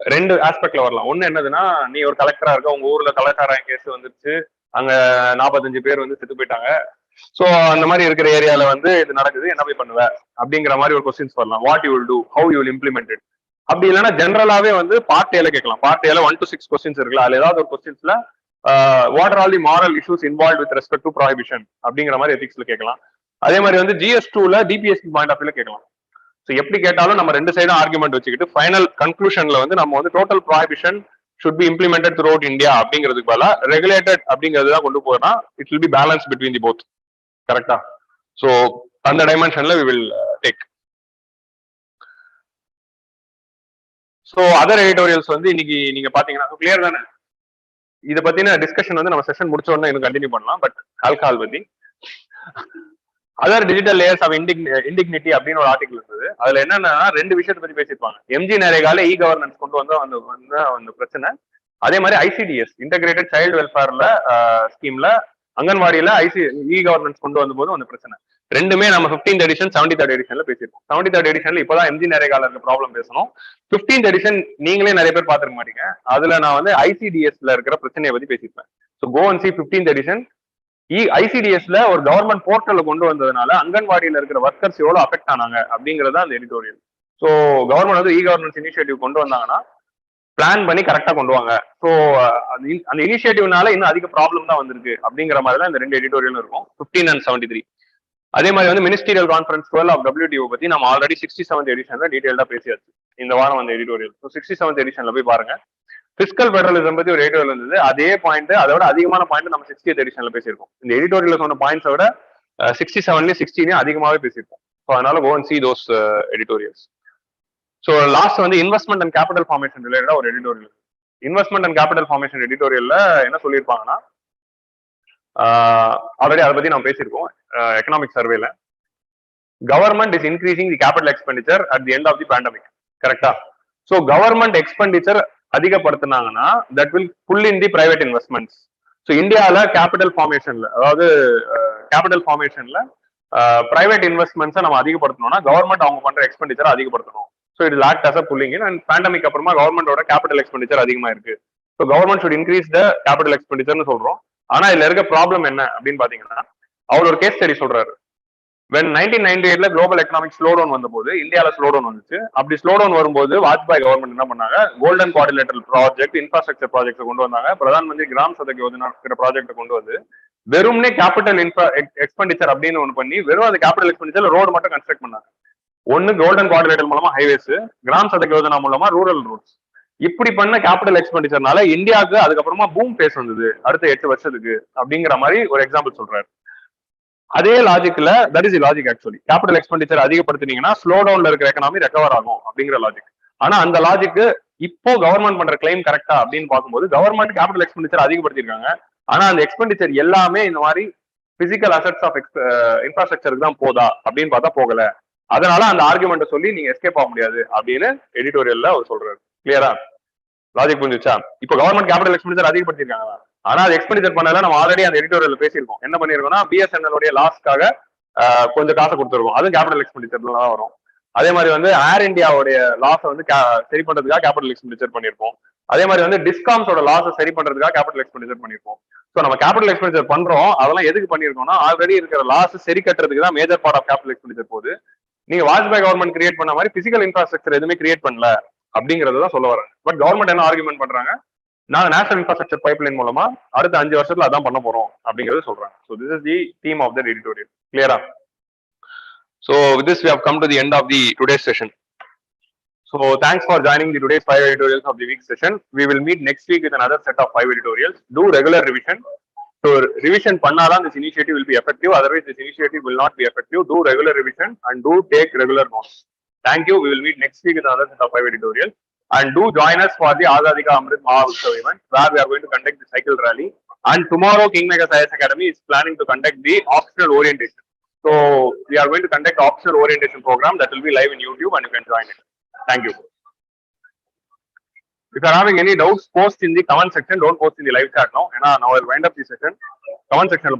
2 ஆஸ்பெக்ட்ல வரலாம். ஒண்ணு என்னதுன்னா, நீ ஒரு கலெக்டரா இருக்க, உங்க ஊர்ல கலெக்டரா கேஸ் வந்துருச்சு, அங்க 45 பேர் வந்து செத்து போயிட்டாங்க. சோ அந்த மாதிரி இருக்கிற ஏரியால வந்து இது நடக்குது, என்ன போய் பண்ணுவ அப்படிங்கிற மாதிரி ஒரு கொஸ்டின்ஸ் வரலாம். What you will do, how you will implement it. அப்படி இல்லைன்னா ஜென்ரலாவே வந்து பார்ட் ஏல கேட்கலாம். பார்ட் ஏல 1 to 6 கொஸ்டின்ஸ் இருக்குல்ல, அதுல ஏதாவது ஒரு கொஸ்டின்ஸ்ல what are all the moral issues involve with respect to prohibition அப்படிங்கிற மாதிரி எதிக்ஸ்ல கேட்கலாம். அதே மாதிரி வந்து GS2ல டிபிஎஸ்சி பாயிண்ட் ஆஃப் வியூல கேட்கலாம். ஸோ எப்படி கேட்டாலும் நம்ம 2 சைடும் ஆர்குமெண்ட் வச்சுக்கிட்டு ஃபைனல் கன்க்ளூஷன்ல வந்து நம்ம வந்து total prohibition should be implemented throughout India அப்படிங்கிறதுக்கு பதிலா ரெகுலேட்டட் அப்படிங்கிறது தான் கொண்டு போனா it will B balance between the both. கரெக்டா? சோ அந்த டைமென்ஷன்ல we will take. So other editorials வந்து இன்னைக்கு நீங்க பாத்தீங்கன்னா கிளியர் தானே? இத பத்தின டிஸ்கஷன் வந்து நம்ம செஷன் முடிச்ச உடனே இன்னும் கண்டினியூ பண்ணலாம். பட் ஆல்கஹால் பத்தி அதர் டிஜிட்டல் லேயர்ஸ் ஆஃப் இண்டிக்னிட்டி அப்படின்னு ஒரு ஆர்டிகல் இருந்தது. அதுல என்னன்னா 2 விஷயத்தை பத்தி பேசியிருப்பாங்க. எம்ஜி நரேகால இ கவர்னன்ஸ் கொண்டு வந்தா அந்த பிரச்சனை. அதே மாதிரி ICDS இன்டகிரேட்டட் சைல்டு வெல்ஃபேர்ல ஸ்கீம்ல அங்கன்வாடியில இ கவர்னன்ஸ் கொண்டு வந்த போதும் அந்த பிரச்சனை. ரெண்டுமே நம்ம 15th எடிஷன் 73rd எடிஷன்ல பேசியிருக்கோம். 73rd எடிஷன்ல இப்பதான் எம்ஜி நரேகால இருக்க ப்ராப்ளம் பேசணும். 15th எடிஷன் நீங்களே நிறைய பேர் பாத்துருக்க மாட்டீங்க. அதுல நான் வந்து ICDSல இருக்கிற பிரச்சனையை பத்தி பேசியிருப்பேன். So go and see 15th edition. ICDSல ஒரு கவர்மெண்ட் போர்ட்டல கொண்டு வந்ததுனால அங்கன்வாடியில இருக்கிற ஒர்க்கர்ஸ் எவ்வளவு அஃபெக்ட் ஆனாங்க அப்படிங்கறத அந்த எடிட்டோரியல். ஸோ கவர்மெண்ட் வந்து இ-கவர்னன்ஸ் இனிஷியேட்டிவ் கொண்டு வந்தாங்கன்னா பிளான் பண்ணி கரெக்டா கொண்டு வாங்க. ஸோ அந்த இனிஷியேட்டிவ்னால இன்னும் அதிக ப்ராப்ளம் தான் வந்திருக்கு அப்படிங்கிற மாதிரி தான் இந்த 2 எடிட்டோரியலும் இருக்கும், 15 and 73. அதே மாதிரி வந்து மினிஸ்டீரியல் கான்ஃபரன்ஸ் 12 ஆஃப் WTO பத்தி நம்ம ஆல்ரெடி 67th எடிஷன்ல டீடைல்டா பேசியாச்சு. இந்த வாரம் அந்த எடிட்டோரியல். ஸோ 67th எடிஷன்ல போய் பாருங்க. பிஸ்கல் பெடரலிசம் பத்தி ஒரு எடிட்டோரியல் இருந்தது, அதே பாயிண்ட் அதோட அதிகமான பாயிண்ட் நம்ம 60th எடிஷன்ல பேசியிருக்கோம். இந்த எடிட்டோரியல் சொன்ன பாயிண்ட்ஸை விட 67லயும் 60லயும் அதிகமாகவே பேசியிருக்கோம். ஸோ அதனால go and see those editorials. So last வந்து இன்வெஸ்ட்மெண்ட் அண்ட் கேபிட்டல் ஃபார்மேஷன் ரிலேட்டடா ஒரு editorial. Investment and capital formation எடிட்டோரியல்ல என்ன சொல்லியிருப்பாங்கன்னா, ஆல்ரெடி அதை பத்தி நம்ம பேசியிருக்கோம் எக்கனாமிக் சர்வேல. Government is increasing the capital expenditure at the end of the pandemic. கரெக்டா? ஸோ கவர்மெண்ட் எக்ஸ்பெண்டிச்சர் அதிகப்படுத்தினாங்கன்னா that will pull in the private investments. So இந்தியாவில் கேபிட்டல் ஃபார்மேஷன்ல, அதாவது கேபிட்டல் ஃபார்மேஷன்ல பிரைவேட் இன்வெஸ்ட்மெண்ட்ஸை நம்ம அதிகப்படுத்தணும்னா கவர்மெண்ட் அவங்க பண்ற எக்ஸ்பெண்டிச்சர் அதிகப்படுத்தணும். So it act as a pulling in. And pandemic அப்புறமா கவர்மெண்டோட கேபிட்டல் எக்ஸ்பெண்டிச்சர் அதிகமா இருக்கு. So government should increase the capital எக்ஸ்பெண்டிச்சர்னு சொல்றோம். ஆனா இதுல இருக்க ப்ராப்ளம் என்ன அப்படின்னு பாத்தீங்கன்னா, அவர் ஒரு கேஸ் ஸ்டடி சொல்றாரு. when 1998ல குளோபல் எக்கனாமிக் ஸ்லோ டவுன் வந்தபோது இந்தியாவில் ஸ்லோ டவுன் வந்துச்சு. அப்படி ஸ்லோ டவுன் வரும்போது வாஜ்பாய் கவர்மெண்ட் என்ன பண்ணாங்க, golden quadrilateral project, infrastructure project கொண்டு வந்தாங்க. பிரதான் மந்திரி கிராம் சதக் யோஜனா ப்ராஜெக்ட் கொண்டு வந்து வெறும்னே கேபிட்டல் எக்ஸ்பெண்டிச்சர் அப்படின்னு ஒன்று பண்ணி வெறும் அந்த கேபிட்டல் எக்ஸ்பெண்டிச்சர் ரோடு மட்டும் கன்ஸ்ட்ரக்ட் பண்ணாங்க. ஒன்னு கோல்டன் குவாட்ரிலேட்டர் மூலமா ஹைவேஸ், கிராம் சதக் யோஜனா மூலமா ரூரல் ரோட்ஸ். இப்படி பண்ண கேபிட்டல் எக்ஸ்பெண்டிச்சர்னால இந்தியாவுக்கு அதுக்கப்புறமா பூம் பேஸ் வந்தது அடுத்த 8 வருஷத்துக்கு அப்படிங்கிற மாதிரி ஒரு எக்ஸாம்பிள் சொல்றாரு. அதே லாஜிக்ல, that is logic actually, capital expenditure அதிகப்படுத்தினீங்கன்னா ஸ்லோ டவுன்ல இருக்கிற எக்கனாமி ரெக்கவர் ஆகும் அப்படிங்கிற லாஜிக். ஆனா அந்த லாஜிக் இப்போ கவர்மெண்ட் பண்ற கிளைம் கரெக்டா அப்படின்னு பார்க்கும்போது கவர்மெண்ட் கேபிட்டல் எக்ஸ்பெண்டிச்சர் அதிகப்படுத்திருக்காங்க. ஆனா அந்த எக்ஸ்பெண்டிச்சர் எல்லாமே இந்த மாதிரி பிசிக்கல் அசெட்ஸ் ஆஃப் இன்ஃப்ராஸ்ட்ரக்சருக்கு தான் போதா அப்படின்னு பார்த்தா போகல. அதனால அந்த ஆர்குமெண்ட் சொல்லி நீங்க எஸ்கேப் ஆக முடியாது அப்படின்னு எடிட்டோரியல்ல அவர் சொல்றாரு. கிளியரா? லாஜிக் புரிஞ்சுச்சா? இப்போ கவர்மெண்ட் கேபிட்டல் எக்ஸ்பெண்டிச்சர் அதிகப்படுத்திருக்காங்க, ஆனா அது எக்ஸ்பெண்டிச்சர் பண்ணல. நம்ம ஆல்ரெடி அந்த எடிட்டோரியல் பேசியிருக்கோம். என்ன பண்ணிருக்கோம்னா, பிஎஸ்என்எல் உடைய லாஸ்க்காக கொஞ்சம் காசை கொடுத்துருக்கோம், அதுவும் கேபிட்டல் எக்ஸ்பெண்டிச்சர்ல தான் வரும். அதே மாதிரி வந்து ஏர் இந்தியாவுடைய லாஸை வந்து சரி பண்றதுக்காக கேபிட்டல் எக்ஸ்பெண்டிச்சர் பண்ணிருப்போம். அதே மாதிரி வந்து டிஸ்காம்ஸோட லாஸை சரி பண்றதுக்காக கேபிட்டல் எக்ஸ்பெண்டிச்சர் பண்ணிருப்போம். ஸோ நம்ம கேபிட்டல் எக்ஸ்பெண்டிச்சர் பண்றோம், அதெல்லாம் எதுக்கு பண்ணிருக்கோம்னா ஆல்ரெடி இருக்கிற லாஸ் சரி கட்டுறதுக்கு தான் major part of capital expenditure போகுது. நீங்க வாஜ்பாய் கவர்மெண்ட் கிரியேட் பண்ண மாதிரி பிசிக்கல் இன்ஃப்ராஸ்ட்ரக்சர் எதுவுமே கிரியேட் பண்ணல அப்படிங்கறதான் சொல்ல வராங்க. பட் கவர்மெண்ட் என்ன ஆர்குமெண்ட் பண்றாங்க, நாங்க நேஷனல் இன்ஃப்ராஸ்ட்ரக்சர் பைப்லைன் மூலமா அடுத்த 5 வருஷத்துல அதான் பண்ண போறோம் அப்படிங்கறது சொல்றாங்க. So this is the theme of the editorial. Clear? So with this we have come to the end of the today's session. So thanks for joining the today's 5 editorials of the week session. We will meet next week with another set of 5 editorials. Do regular revision. So revision பண்ணாதான் this initiative will be effective. Otherwise this initiative will not be effective. Do regular revision and do take regular notes. Thank you. We will meet next week with another set of 5 editorials. And do join us for the Azadi Ka Amrit Mahotsav event, where we are going to conduct the cycle rally. And tomorrow, KINGMAKERS IAS Academy is planning to conduct the optional orientation. So we are going to conduct the optional orientation program that will be live in YouTube, and you can join it. Thank you. If you are having any doubts, post in the comment section. Don't post in the live chat now. Now I will wind up the session. Comment section.